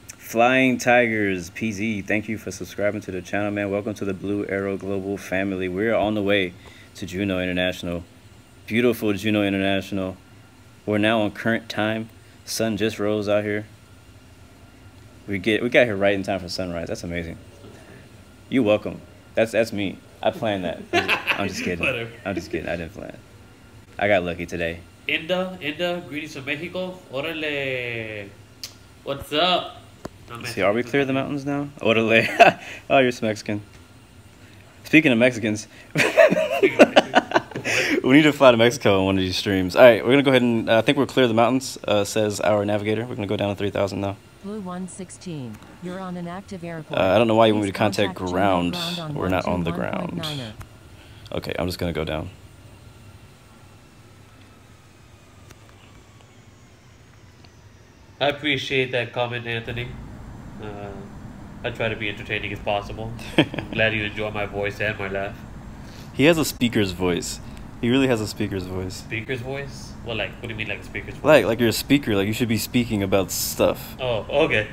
Flying Tigers PZ, thank you for subscribing to the channel, man. Welcome to the Blu Arrow Global family. We're on the way to Juneau International. Beautiful Juneau International. We're now on current time. Sun just rose out here. We got here right in time for sunrise. That's amazing. You're welcome. That's me. I planned that. I'm just kidding. Whatever. I'm just kidding. I didn't plan. I got lucky today. Inda, greetings from Mexico. Orale. What's up? See, are we clear of the mountains now? Orale. Oh, you're Mexican. Speaking of Mexicans, we need to fly to Mexico on one of these streams. All right, we're going to go ahead and, I think we're clear of the mountains, says our navigator. We're going to go down to 3,000 now. Blue 116. You're on an active airport. I don't know why you want me to Please contact ground. on We're not on the ground. 121.9er. Okay, I'm just going to go down. I appreciate that comment, Anthony. I try to be entertaining as possible. I'm glad you enjoy my voice and my laugh. He has a speaker's voice. He really has a speaker's voice. Speaker's voice? Well, like, what do you mean, like a speaker's voice? Like you're a speaker. Like you should be speaking about stuff. Oh, okay.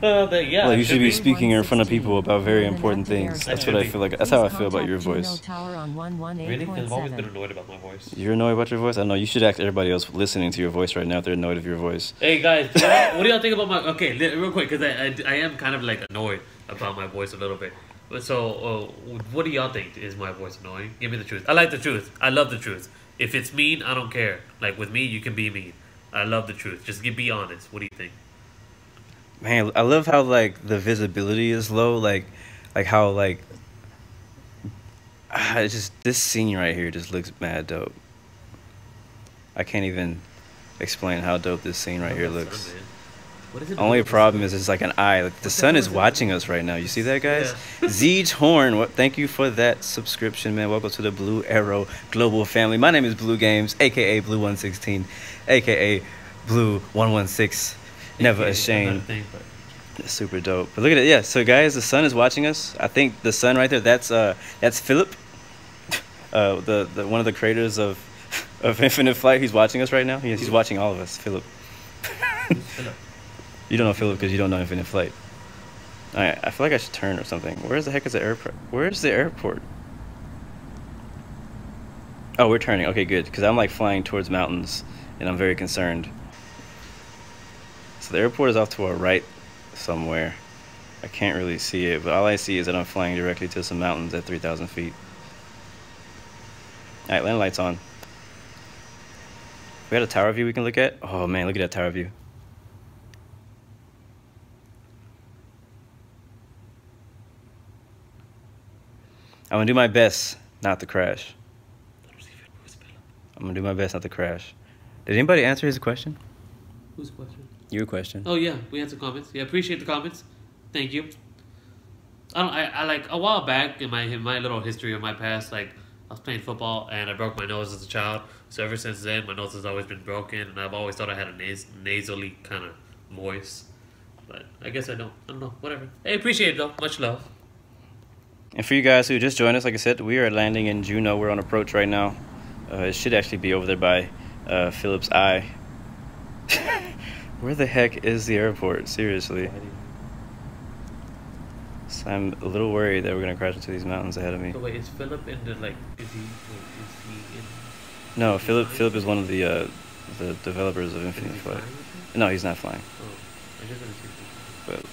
Yeah. Like you should be be. speaking in front of people about very important things. That's what I feel like. That's how I feel about your voice. Really? Because I've always been annoyed about my voice. You're annoyed about your voice? I know. You should ask everybody else listening to your voice right now if they're annoyed of your voice. Hey guys, what do y'all think about my? Okay, real quick, because I am kind of like annoyed about my voice a little bit. So, what do y'all think? Is my voice annoying? Give me the truth. I like the truth. I love the truth. If it's mean, I don't care. Like with me, you can be mean. I love the truth. Just be honest. What do you think? Man, I love how like the visibility is low. Like how like it's just this scene right here just looks mad dope. I can't even explain how dope this scene right here looks. What is it? Only problem is it's like an eye. Like the sun is watching us right now. You see that, guys? Yeah. Zeej Horn, thank you for that subscription, man. Welcome to the Blu Arrow Global family. My name is Blue Games, aka Blue 116, aka Blue 116. Never ashamed. It's super dope. But look at it. Yeah. So guys, the sun is watching us. I think the sun right there. That's Philip, the one of the creators of Infinite Flight. He's watching us right now. He's watching all of us. Philip. Philip. You don't know Philip because you don't know Infinite Flight. All right. I feel like I should turn or something. Where the heck is the airport? Where's the airport? Oh, we're turning. Okay, good. Because I'm like flying towards mountains, and I'm very concerned. So the airport is off to our right somewhere. I can't really see it, but all I see is that I'm flying directly to some mountains at 3,000 feet. Alright, landing lights on. We got a tower view we can look at? Oh man, look at that tower view. I'm gonna do my best not to crash. I'm gonna do my best not to crash. Did anybody answer his question? Whose question? Your question. Oh yeah, we had some comments. Yeah, appreciate the comments. Thank you. I like a while back in my little history of my past, like I was playing football and I broke my nose as a child. So ever since then, my nose has always been broken, and I've always thought I had a nasally kind of voice. But I guess I don't. I don't know. Whatever. Hey, appreciate it though. Much love. And for you guys who just joined us, like I said, we are landing in Juneau. We're on approach right now. It should actually be over there by Philip's Eye. Where the heck is the airport? Seriously. So I'm a little worried that we're gonna crash into these mountains ahead of me. So wait, is Philip in the like? Is he in? No, Philip is one of the developers of Infinite Flight. No, he's not flying. Oh, I guess I But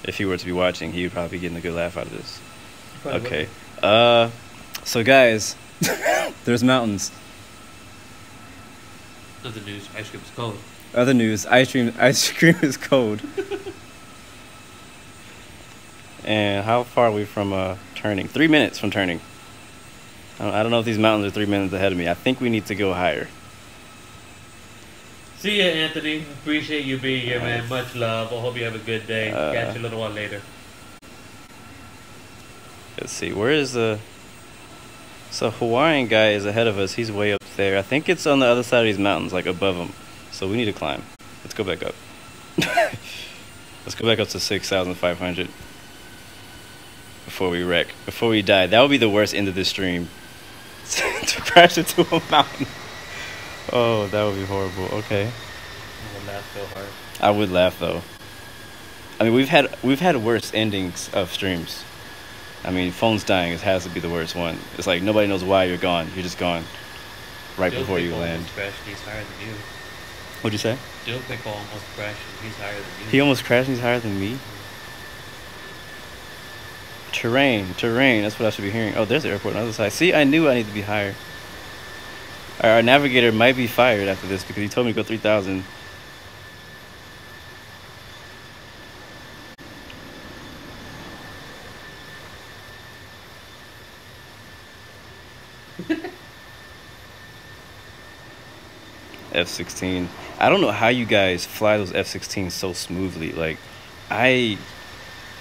if he were to be watching, he would probably be getting a good laugh out of this. Okay. So guys, there's mountains. Other news, ice cream is cold. Other news, ice cream is cold. And how far are we from turning? 3 minutes from turning. I don't know if these mountains are 3 minutes ahead of me. I think we need to go higher. See ya, Anthony. Appreciate you being here, man. Much love. I hope you have a good day. Catch you a little while later. Let's see. Where is the... So Hawaiian guy is ahead of us. He's way up there. I think it's on the other side of these mountains, like above them. So we need to climb. Let's go back up. Let's go back up to 6,500 before we wreck. Before we die. That would be the worst end of this stream. To crash into a mountain. Oh, that would be horrible. Okay. I would laugh so hard. I would laugh though. I mean, we've had worse endings of streams. I mean, phones dying, it has to be the worst one. It's like nobody knows why you're gone. You're just gone right before you land. Almost crashed and he's higher than you. What'd you say? Joe Pickle almost crashed and he's higher than you. He almost crashed and he's higher than me? Terrain. That's what I should be hearing. Oh, there's the airport on the other side. See, I knew I needed to be higher. Our navigator might be fired after this because he told me to go 3,000. F-16. I don't know how you guys fly those F-16s so smoothly. Like, I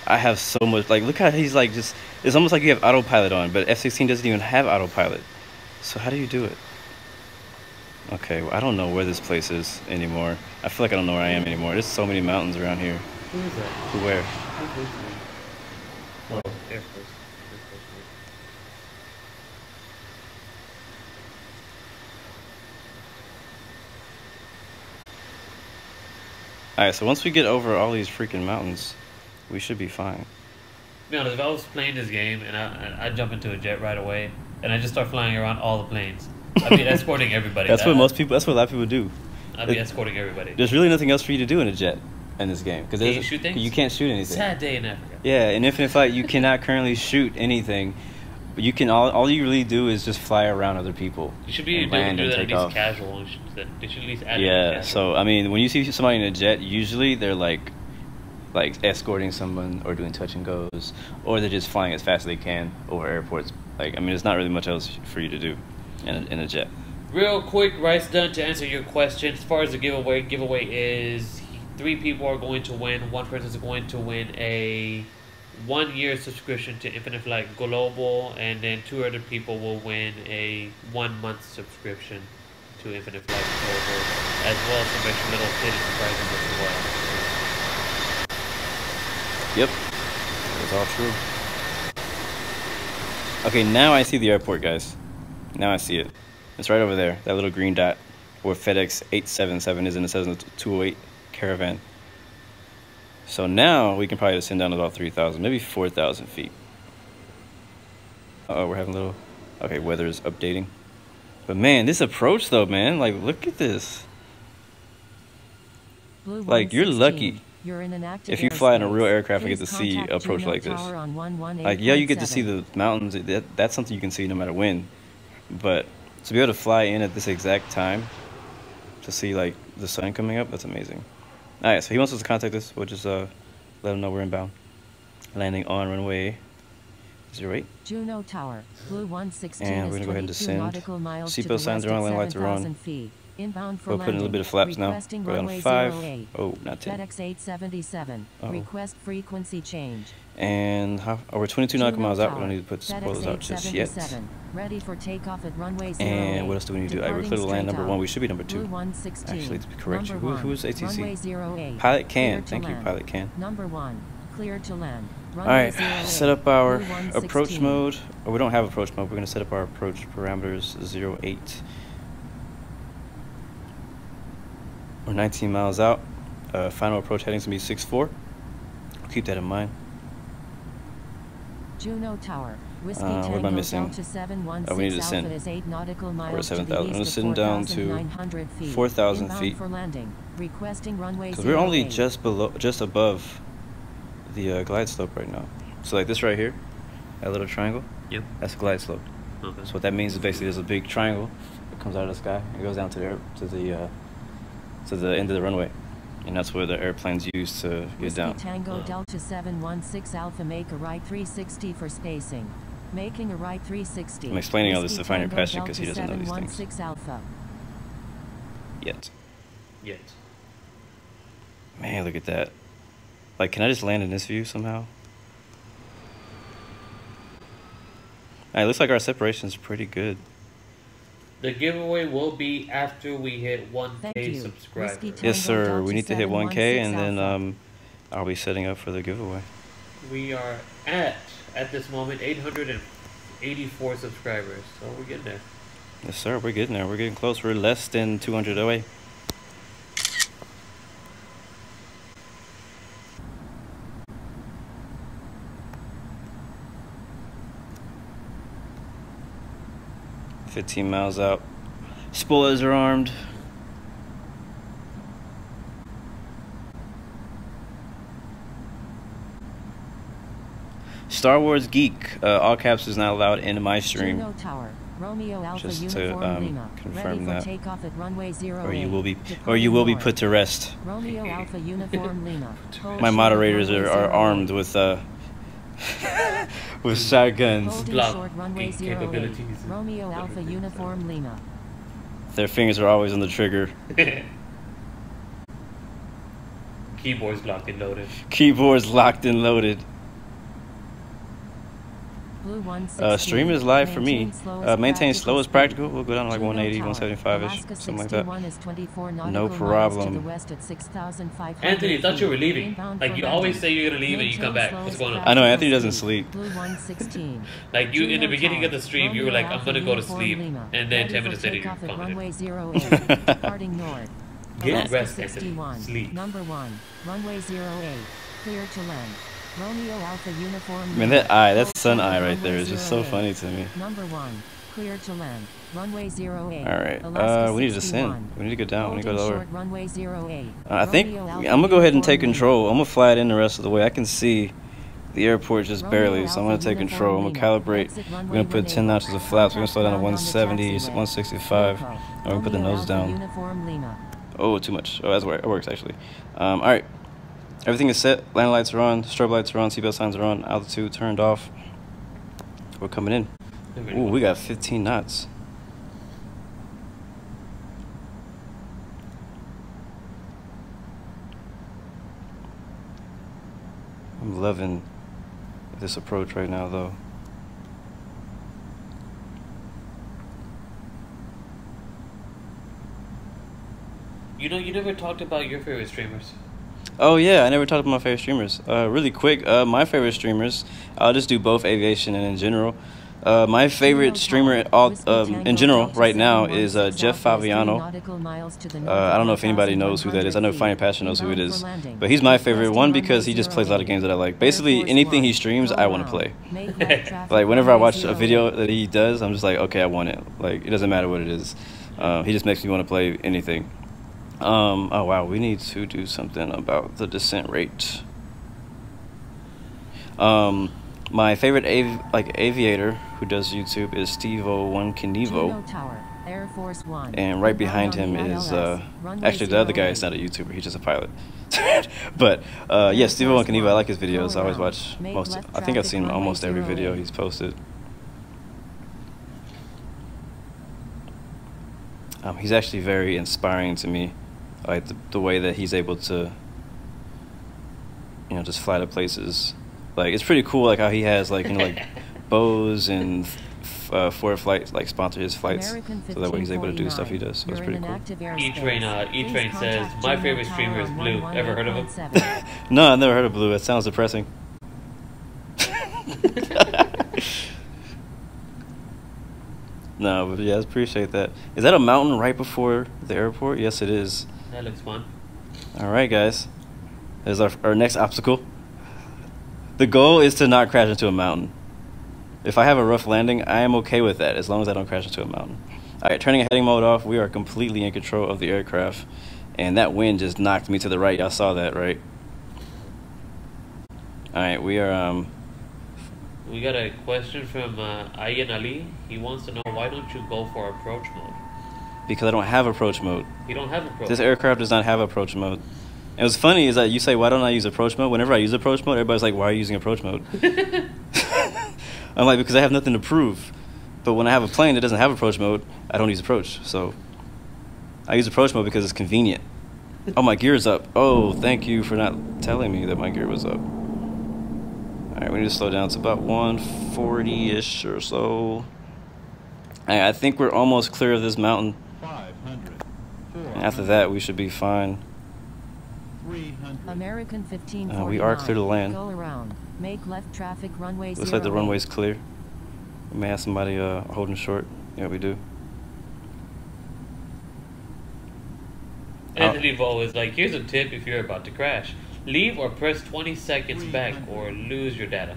have so much. Like, look how he's like just. It's almost like you have autopilot on, but F-16 doesn't even have autopilot. So how do you do it? Okay, well, I don't know where this place is anymore. I feel like I don't know where I am anymore. There's so many mountains around here. Who is that? Where? Oh, Air Force. Alright, so once we get over all these freaking mountains, we should be fine. To be honest, if I was playing this game and I jump into a jet right away and I just start flying around all the planes, I'd be escorting everybody. That's what most people. That's what a lot of people do. I'd be escorting everybody. There's really nothing else for you to do in a jet in this game because Can you shoot things? You can't shoot anything. Sad day in Africa. Yeah, in Infinite Flight, you cannot currently shoot anything. You can all you really do is just fly around other people. You should be and able to land do and that at take least off. casual. They should at least add it Yeah, casual. so I mean, when you see somebody in a jet, usually they're like escorting someone or doing touch and goes, or they're just flying as fast as they can over airports. Like, I mean, there's not really much else for you to do in a jet. Real quick, Rice done to answer your question. As far as the giveaway is 3 people are going to win. 1 person is going to win a 1-year subscription to Infinite Flight Global, and then 2 other people will win a 1-month subscription to Infinite Flight Global, as well as some extra little hidden prizes as well. Yep, that's all true. Okay, now I see the airport, guys. Now I see it. It's right over there, that little green dot where FedEx 877 is, and it says 208 Caravan. So now we can probably ascend down to about 3,000, maybe 4,000 feet. Uh-oh, we're having a little... Okay, weather is updating. But man, this approach though, man, like, look at this. Blue Like, you're 116. lucky You're in an active if you fly in a airspace. real aircraft and get to Please see contact approach Juno like this. Tower on 118.7. Like, yeah, you get to see the mountains. That's something you can see no matter when. But to be able to fly in at this exact time to see, like, the sun coming up, that's amazing. All right, so he wants us to contact us. We'll just let him know we're inbound. Landing on runway 08. Juno Tower, Blue 116 And we're is gonna go ahead and 22 descend. nautical miles to Seatbelt the signs west are on, at landing lights are on. 7,000 feet. Inbound for We'll put in a little bit of flaps now. Requesting Go down runway to 5. 08. Oh, not 10. FedEx 877. Uh-oh. Request frequency change. And we're 22 nautical Juno miles out. We Tower, don't need to put FedEx spoilers out just yet. 877. Ready for takeoff at runway 08. And what else do we need to do? We're clear to land number 1. We should be number 2. Blue 116. Actually, to correct you, Number who is 1, ATC? runway 08. Pilot Can. Clear to Thank you, land. Pilot Can. Number 1, clear to land. All right, set up our Blue 116. approach mode. Oh, we don't have approach mode. We're going to set up our approach parameters 08. We're 19 miles out. Final approach heading is going to be 64. Keep that in mind. Juno Tower, Whiskey what am I Tango missing? Delta 716 Oh, we need to descend. Alpha is 8 nautical miles We're at to the 7,000. I'm east gonna of send down to 4,900 feet. 4,000 Inbound feet. for landing. Requesting runway Because we're only 08. just above the glide slope right now. So like this right here, that little triangle, Yep. that's a glide slope. Okay. So what that means is basically there's a big triangle that comes out of the sky and goes down to the end of the runway, and that's where the airplanes use to get Whiskey down. Tango Delta 716 Alpha, make a right 360 for spacing. Making a right 360. I'm explaining all this Whiskey to Finder Tango Passion because he Delta doesn't know these things 716 Alpha. yet. Yet. Man, look at that. Like, can I just land in this view somehow? Alright, looks like our separation is pretty good. The giveaway will be after we hit Thank 1K you. subscribers. Whiskey Yes, sir. Tango We need to hit 1K, and 716 then I'll be setting up for the giveaway. We are at this moment 884 subscribers, so we're getting there. Yes, sir. We're getting there. We're getting close. We're less than 200 away. $15 miles out. Spoilers are armed. Star Wars Geek, all caps is not allowed in my stream. Juno Tower, Romeo Alpha Just to, Uniform Lima. confirm Ready for that. takeoff at runway 08. Or you will be Departing put to rest. Romeo Alpha Uniform Lima. Hold My short moderators runway are 08. armed with with shotguns. Holding Block short runway geek 08. capabilities. Romeo Alpha Uniform Lima. Their fingers are always on the trigger. Keyboard's locked and loaded. Keyboards locked and loaded. Blue 116. Stream is live for me. Maintain slow as practical. We'll go down to like Juno 180, Tower, 175-ish, Alaska something like that. 61 is 24 No nautical miles problem. to the west at 6,500 Anthony, I thought you were feet. leaving. Inbound Like for you always landing. say you're gonna leave and you come back. Maintain What's slow going as on? I know, Anthony practical doesn't speed. sleep. Blue 116. Like you in the Juno beginning Tower, of the stream, you were like, Romeo I'm gonna Alpha go to Uniform sleep, Lima. and then Ready 10 for minutes later you takeoff at commented. runway 08. Departing north. Get Alaska rest, Anthony. 61. Sleep. Number 1. Runway 08. Clear to land. Romeo Alpha Uniform. Man, that eye, that's sun eye right Runway there is just so 08. funny to me. Number 1. Clear to land. Runway 08. Alright, Alaska we need to 61. descend. We need to go down. We need to go Holding lower. short runway 08. I think Romeo I'm Alpha gonna go ahead and take Uniform control. I'm gonna fly it in the rest of the way. I can see the airport just barely, so I'm gonna take control. I'm gonna calibrate. We're gonna put 10 notches of flaps. We're gonna slow down to 170, 165. And we're gonna put the nose down. Uniform Lima. Oh, too much. Oh, that's where it works actually. All right, everything is set. Landing lights are on. Strobe lights are on. Seatbelt signs are on. Altitude turned off. We're coming in. Ooh, we got 15 knots. I'm loving this approach right now, though. You know, you never talked about your favorite streamers. Oh yeah, I never talked about my favorite streamers. Really quick, my favorite streamers, I'll just do both aviation and in general. My favorite streamer in general right now is Jeff Favignano. I don't know if anybody knows who that is. I know Finding Passion knows who it is. But he's my favorite one because he just plays a lot of games that I like. Basically, anything he streams, I want to play. Like, whenever I watch a video that he does, I'm just like, okay, I want it. Like, it doesn't matter what it is. He just makes me want to play anything. Oh, wow, we need to do something about the descent rate. My favorite aviator who does YouTube is Steve-O-1 Knievo. Air Force One. And right behind him is actually the other guy is not a YouTuber, he's just a pilot. But yeah, Steve-O-1 Knievo, I like his videos. I always watch I think I've seen almost every video he's posted. He's actually very inspiring to me, like the way that he's able to, you know, just fly to places. Like, it's pretty cool, like how he has, like, you know, like bows and Ford Flight like sponsor his flights, so that way he's able to do stuff he does. So it's pretty cool. E-Train says, my favorite streamer is Blue. Ever heard of him? No, I've never heard of Blue. That sounds depressing. No, but yeah, I appreciate that. Is that a mountain right before the airport? Yes, it is. That looks fun. All right, guys. There's our next obstacle. The goal is to not crash into a mountain. If I have a rough landing, I am okay with that, as long as I don't crash into a mountain. All right, turning heading mode off. We are completely in control of the aircraft. And that wind just knocked me to the right. Y'all saw that, right? All right, we are... We got a question from Ayan Ali. He wants to know, why don't you go for approach mode? Because I don't have approach mode. You don't have approach. This aircraft does not have approach mode. And what's funny is that you say, why don't I use approach mode? Whenever I use approach mode, everybody's like, why are you using approach mode? I'm like, because I have nothing to prove. But when I have a plane that doesn't have approach mode, I don't use approach. So I use approach mode because it's convenient. Oh, my gear is up. Oh, thank you for not telling me that my gear was up. All right, we need to slow down to about 140-ish or so. I think we're almost clear of this mountain. 500. And after that, we should be fine. 300. American 1549. We are clear to land. Go around. Make left traffic runway Looks like the runway's clear. We may have somebody holding short. Yeah, we do. Anthony Vo is like, here's a tip if you're about to crash. Leave or press 20 seconds back or lose your data.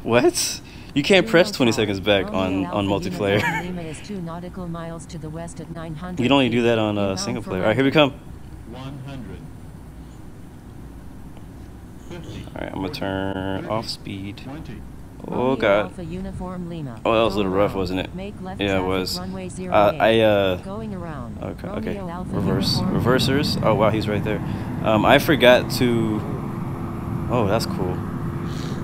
What? You can't press 20 seconds back on multiplayer. You can only do that on single player. All right, here we come. 100. 50. All right, I'm gonna turn off speed. 20. Oh god. Oh, that was a little rough, wasn't it? Yeah, it was. Okay. Reversers. Oh wow, he's right there. I forgot to. Oh, that's cool.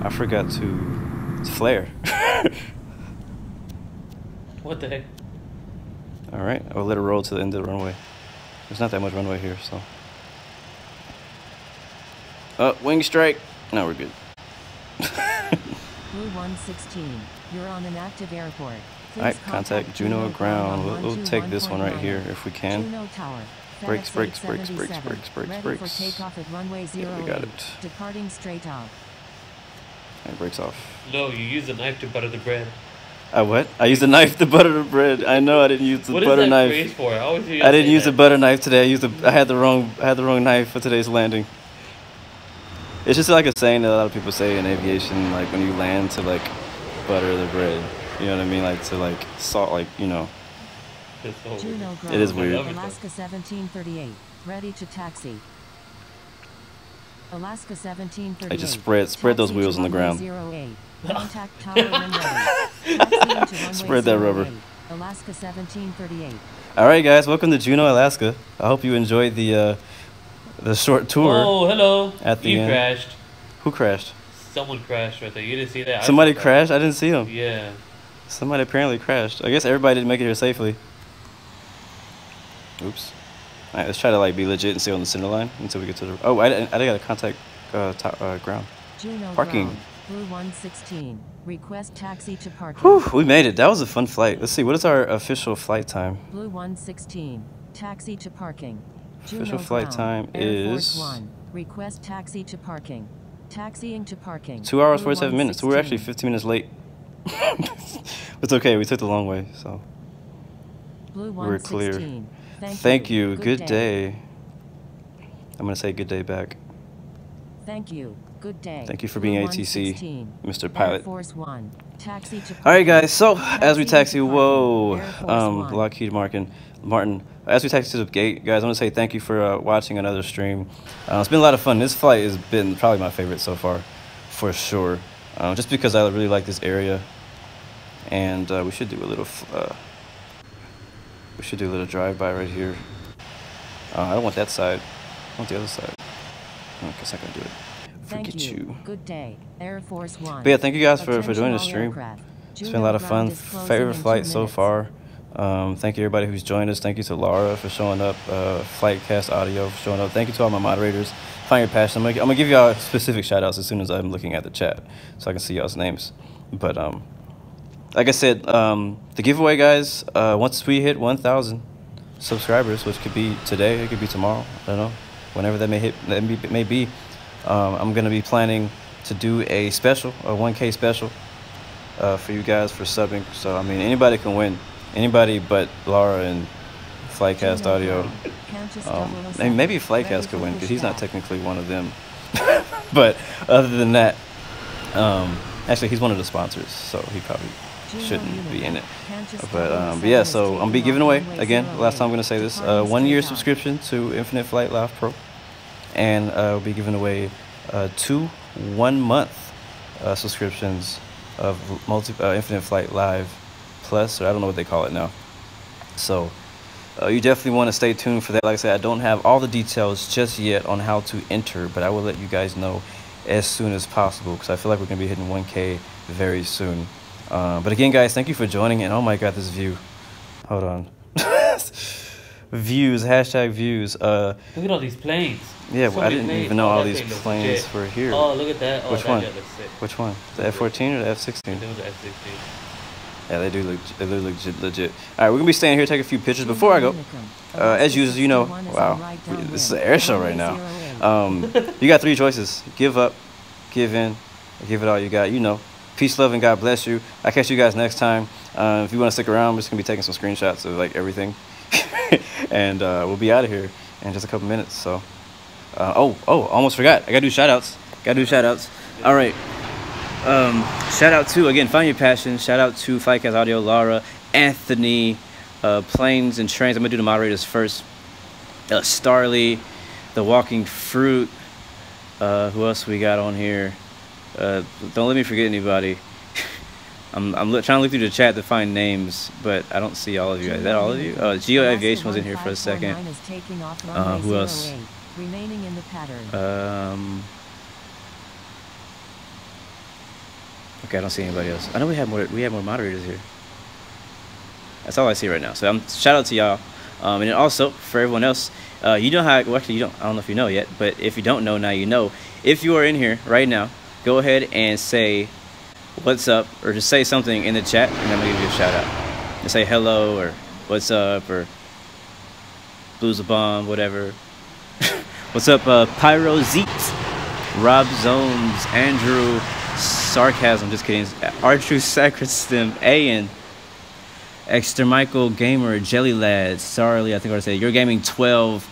I forgot to flare. What the heck? All right, I'll let it roll to the end of the runway. There's not that much runway here, so. Oh, wing strike. No, we're good. Blue 116. You're on an active airport. Alright, contact Juno ground. We'll take this one right here if we can. Juno Tower. Brakes. Ready for takeoff at runway 08. Yeah, we got it. Departing straight out. Alright, brakes off. No, you use a knife to butter the bread. I what? I used a knife to butter the bread. I know I didn't use the What is butter that knife. phrase for? I always hear you I didn't say use the that. butter knife today. I had the wrong knife for today's landing. It's just like a saying that a lot of people say in aviation, like when you land to like butter the bread. You know what I mean? Like to like salt, like you know. It's so weird. Juno Grove, It is weird. Alaska 1738, ready to taxi. Alaska 1738. I just spread those wheels on the ground. 08. Contact tower when ready. Taxi into runway Spread that rubber. 08. Alaska 1738. All right, guys, welcome to Juneau, Alaska. I hope you enjoyed the short tour. Oh, hello. At the you end. crashed. Who crashed? Someone crashed right there. You didn't see that? I Somebody saw that. crashed? I didn't see him. Yeah. Somebody apparently crashed. I guess everybody didn't make it here safely. Oops. All right, let's try to like be legit and stay on the center line until we get to the. Oh, I gotta contact ground. Juno Parking. Grove, Blue 116. Request taxi to parking. Whew, we made it. That was a fun flight. Let's see. What is our official flight time? Blue 116. Taxi to parking. Official Juno flight Ground, time Air Force is One. Request taxi to parking. Taxiing to parking. 2 hours Blue 47 minutes. So we're actually 116. 15 minutes late. It's okay. We took the long way, so Blue we're clear. 116. Thank you. Good day. I'm gonna say good day back. Thank you. Good day. Thank you for Blue being ATC, 116. Mr. Air Pilot. Force One. Taxi to All right, parking. guys. So as we Taxiing taxi, to parking. whoa, Air Force One. Lockheed Martin. As we taxi to the gate, guys, I want to say thank you for watching another stream. It's been a lot of fun. This flight has been probably my favorite so far, for sure. Just because I really like this area, and we should do a little. We should do a little drive-by right here. I don't want that side. I want the other side. I guess I'm not gonna do it. Thank Forget you. Good day. Air Force One. But yeah, thank you guys for Attention joining the all stream. aircraft. It's been a Juno lot of fun. ground is closing Favorite in flight 2 so minutes. far. Thank you everybody who's joined us. Thank you to Laura for showing up. Flightcast Audio for showing up. Thank you to all my moderators. Find your passion. I'm gonna give y'all specific shout outs as soon as I'm looking at the chat so I can see y'all's names. But like I said, the giveaway, guys, once we hit 1,000 subscribers, which could be today, it could be tomorrow, I don't know, whenever that may be, I'm gonna be planning to do a special, a 1K special, for you guys for subbing. So I mean, anybody can win, anybody but Laura and Flightcast Juno Audio. ground. Countess And 007. maybe Ready Flightcast for could win because he's not pushback. technically one of them. But other than that, actually he's one of the sponsors, so he probably Juno shouldn't be in it. Countess But 007 yeah, is so I'm taking gonna be giving off away runway again. Last time I'm 08. gonna say this: Departing 1 year takeoff. subscription to Infinite Flight Live Pro, and we'll be giving away 2 1-month subscriptions of Infinite Flight Live Plus, or I don't know what they call it now. So you definitely want to stay tuned for that. Like I said, I don't have all the details just yet on how to enter, but I will let you guys know as soon as possible because I feel like we're gonna be hitting 1K very soon. But again, guys, thank you for joining. And oh my God, this view. Hold on. Views, hashtag views. Look at all these planes. Yeah, So well, I many didn't planes. even know Oh, all that these thing looks planes legit. were here. Oh, look at that. Oh, Which that one? jet looks sick. Which one? The F-14 or the F-16? It was the F-16. Yeah, they do look legit. All right, we're gonna be staying here, take a few pictures before I go. As usual, you know, wow, this is an air show right now. You got 3 choices: give up, give in, or give it all you got. You know, peace, love, and God bless you. I'll catch you guys next time. If you want to stick around, we're just gonna be taking some screenshots of like everything, and we'll be out of here in just a couple minutes. So, almost forgot. I gotta do shout outs. All right. Shout out to, again, Find Your Passion. Shout out to Flightcast Audio, Laura, Anthony, Planes and Trains. I'm gonna do the moderators first. Starly, The Walking Fruit. Who else we got on here? Don't let me forget anybody. I'm trying to look through the chat to find names, but I don't see all of you guys. Is that all of you? Geo Aviation was in here for a second. Who else? Remaining in the pattern. Okay, I don't see anybody else. I know we have more moderators here. That's all I see right now. So shout out to y'all. And then also for everyone else, you know how, well, actually you don't, I don't know if you know yet, but if you don't know now, you know. If you are in here right now, go ahead and say what's up, or just say something in the chat, and I'm gonna give you a shout out. And say hello, or what's up, or blues a bomb, whatever. What's up, Pyro Zeet, Rob Zones, Andrew sarcasm. Just kidding. R-True Sacristem, A-N. Extermichael Gamer, Jelly Lads, Sarly, I think I said. You're Gaming 12,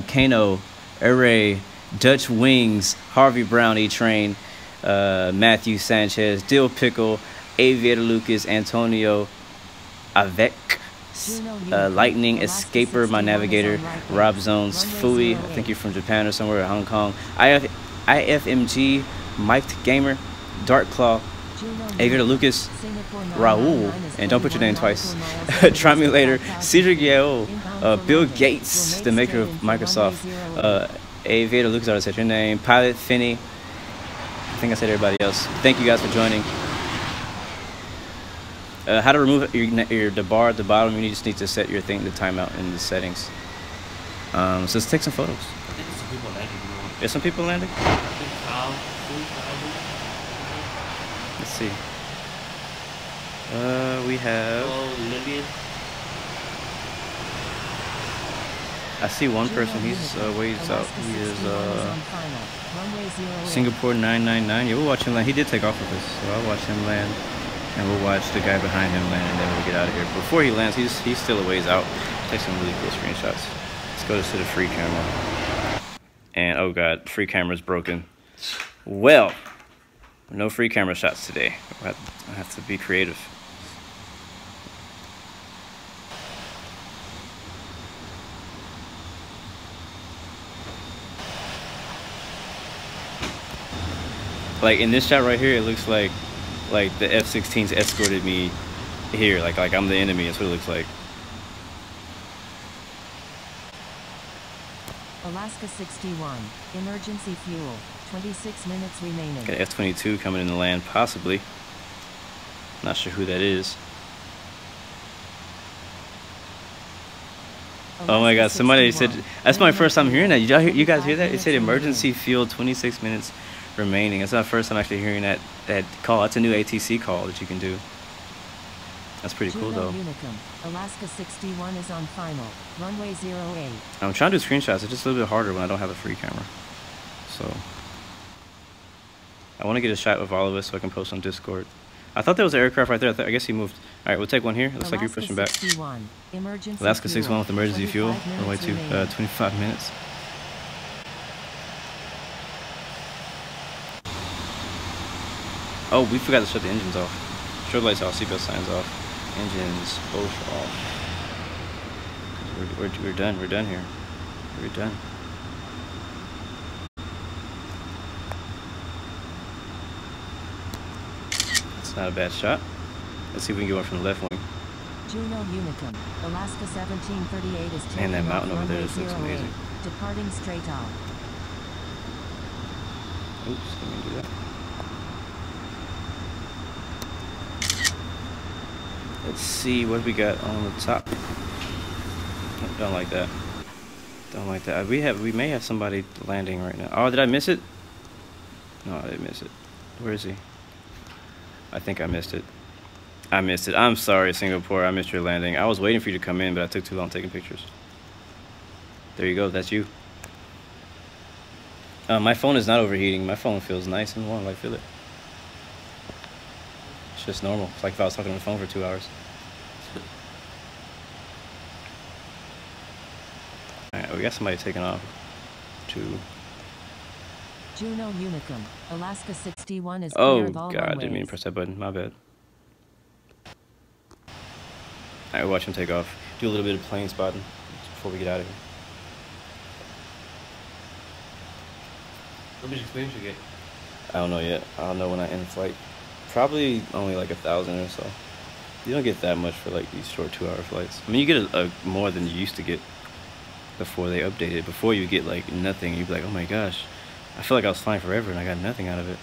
Kano, Array, Dutch Wings, Harvey Brown, E-Train, Matthew Sanchez, Dill Pickle, Aviator Lucas, Antonio Avec, Lightning Escaper, My Navigator, Rob Zones, Fui, I think you're from Japan or somewhere, Hong Kong, IFMG, Mike Gamer, Dark Claw, Aviator Lucas, Raul, and don't put your name twice. Try me later. Cedric Yeo, Bill Gates, the maker of Microsoft. Aviator Lucas, I said your name. Pilot Finney. I think I said everybody else. Thank you guys for joining. How to remove the bar at the bottom? You just need to set your thing, the timeout in the settings. So let's take some photos. I think there's some people landing. There's some people landing. Let's see. We have. Libyan. I see one person. He's ways out. He is Singapore 999. Yeah, we'll watch him land. He did take off with us, so I'll watch him land, and we'll watch the guy behind him land, and then we'll get out of here. Before he lands, he's still a ways out. Take some really cool screenshots. Let's go to the free camera. And oh god, free camera's broken. Well, no free camera shots today. I have to be creative. Like in this shot right here, it looks like the F-16s escorted me here. Like I'm the enemy. That's what it looks like. Alaska 61. Emergency fuel. 26 minutes remaining. Got an F-22 coming in the land, possibly. Not sure who that is. Alaska Oh my god, somebody 61. said, that's my first time hearing that. You guys hear that? It said emergency fuel, 26 minutes remaining. It's not the first time actually hearing that call. That's a new ATC call that you can do. That's pretty cool though. Unicum. Alaska 61 is on final. Runway 08. I'm trying to do screenshots. It's just a little bit harder when I don't have a free camera. So I want to get a shot of all of us so I can post on Discord. I thought there was an aircraft right there. I guess he moved. All right, we'll take one here. Looks like you're pushing back. 61. Emergency Alaska fuel. 61 with emergency fuel. 25 Runway minutes 2, remaining. 25 minutes. Oh, we forgot to shut the engines off. Strobe lights off, seatbelt signs off. Engines both off. We're done. We're done here. We're done. It's not a bad shot. Let's see if we can get one from the left wing. Juno Unicum. Alaska 1738 is taking Man, that off mountain over there runway just looks 08, amazing. departing straight out. Oops, let me do that. Let's see what we got on the top. Oh, don't like that. Don't like that. We may have somebody landing right now. Oh, did I miss it? No, I didn't miss it. Where is he? I think I missed it. I missed it. I'm sorry, Singapore. I missed your landing. I was waiting for you to come in, but I took too long taking pictures. There you go. That's you. My phone is not overheating. My phone feels nice and warm. I feel it. It's just normal. It's like if I was talking on the phone for 2 hours. Alright, we got somebody taking off to... Juno Unicum. Alaska 61 is Oh, clear of all God, I runways. didn't mean to press that button. My bad. Alright, watch him take off. Do a little bit of plane spotting before we get out of here. How much experience you get? I don't know yet. I'll know when I end flight. Probably only like 1,000 or so. You don't get that much for like these short 2-hour flights. I mean, you get a more than you used to get before they updated. Before you get like nothing. You'd be like, oh my gosh, I feel like I was flying forever and I got nothing out of it.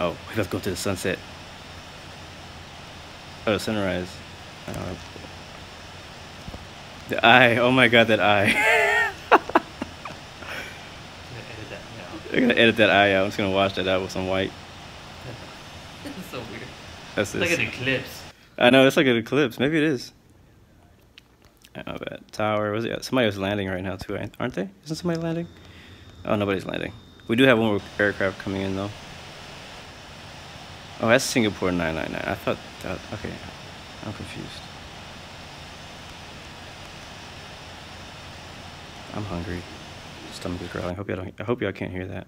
Oh, we gotta go to the sunset. Oh, sunrise. The eye. Oh my god, that eye. They're gonna edit that eye out. I'm just gonna wash that out with some white. It's so weird. That's It's like this. an eclipse. I know, it's like an eclipse. Maybe it is. I know that. Tower. Was it? Somebody was landing right now too, aren't they? Isn't somebody landing? Oh, nobody's landing. We do have one more aircraft coming in though. Oh, that's Singapore 999. I thought that, okay, I'm confused. I'm hungry. Stomach is growling. I hope y'all can't hear that.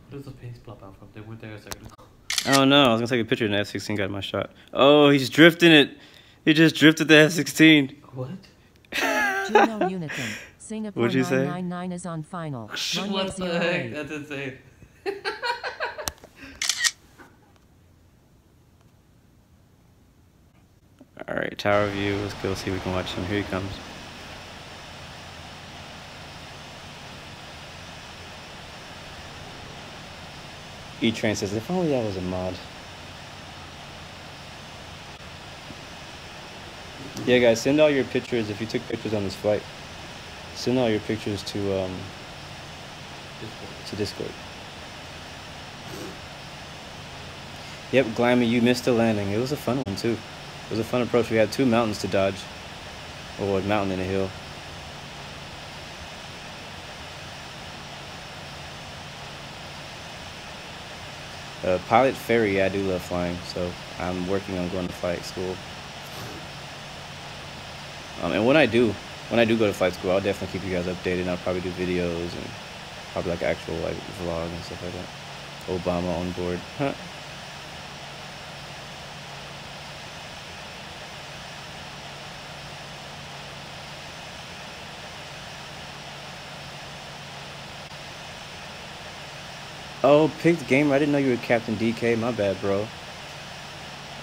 Where's the pace plop out from? They weren't there a second ago. Oh no, I was gonna take a picture and the F-16 got my shot. Oh, he's drifting it. He just drifted the F-16. What? Juno Unicum. Singapore What'd you say? 999 is on final. Runway What the heck? 08. That's insane. Alright, tower view. Let's go see if we can watch him. Here he comes. E-Train says, if only I was a mod. Yeah, guys, send all your pictures. If you took pictures on this flight, send all your pictures to Discord. Yep, Glammy, you missed the landing. It was a fun one too. It was a fun approach. We had 2 mountains to dodge, or a mountain and a hill. Pilot ferry, yeah, I do love flying, so I'm working on going to flight school. And when I do go to flight school, I'll definitely keep you guys updated. I'll probably do videos and probably like actual like vlog and stuff like that. Obama on board. Huh. Oh, picked gamer. I didn't know you were Captain DK. My bad, bro.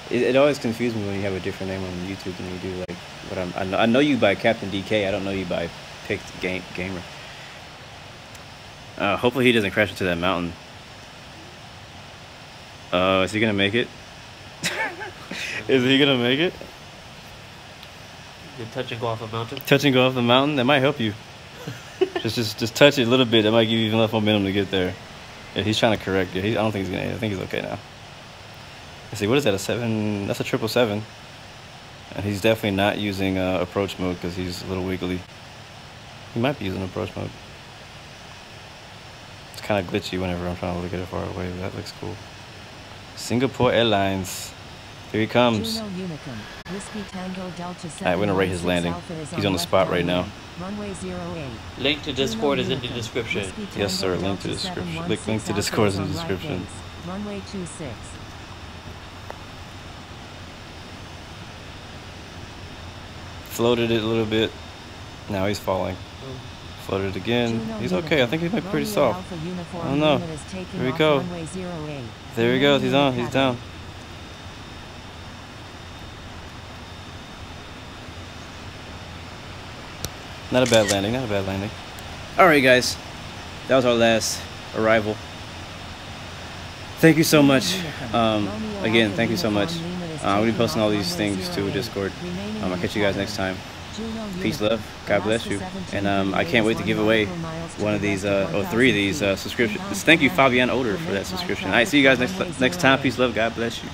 It always confused me when you have a different name on YouTube than you do like what I know you by Captain DK. I don't know you by picked gamer. Hopefully he doesn't crash into that mountain. Is he gonna make it? Is he gonna make it? You touch and go off a mountain? Touch and go off the mountain? That might help you. just touch it a little bit. That might give you even enough momentum to get there. Yeah, he's trying to correct it. I don't think he's gonna. I think he's okay now. Let's see. What is that? A 7? That's a 777. And he's definitely not using approach mode because he's a little wiggly. He might be using approach mode. It's kind of glitchy whenever I'm trying to look at it far away. But that looks cool. Singapore Airlines. Here he comes. Alright, we're gonna rate his landing. He's on the spot right now. Runway 08. Link to Discord is in the description. Yes, sir. Link to description. Link to Discord is in the description. Runway 26. Floated it a little bit. Now he's falling. Floated it again. He's okay. I think he might be pretty soft. I don't know. Here we go. There he goes. He's on. He's down. Not a bad landing, not a bad landing. Alright guys, that was our last arrival. Thank you so much. Again, thank you so much. We'll be posting all these things to Discord. I'll catch you guys next time. Peace, love, God bless you. And I can't wait to give away one of these, or 3 of these subscriptions. Thank you, Fabian Oder, for that subscription. Alright, see you guys next time. Peace, love, God bless you.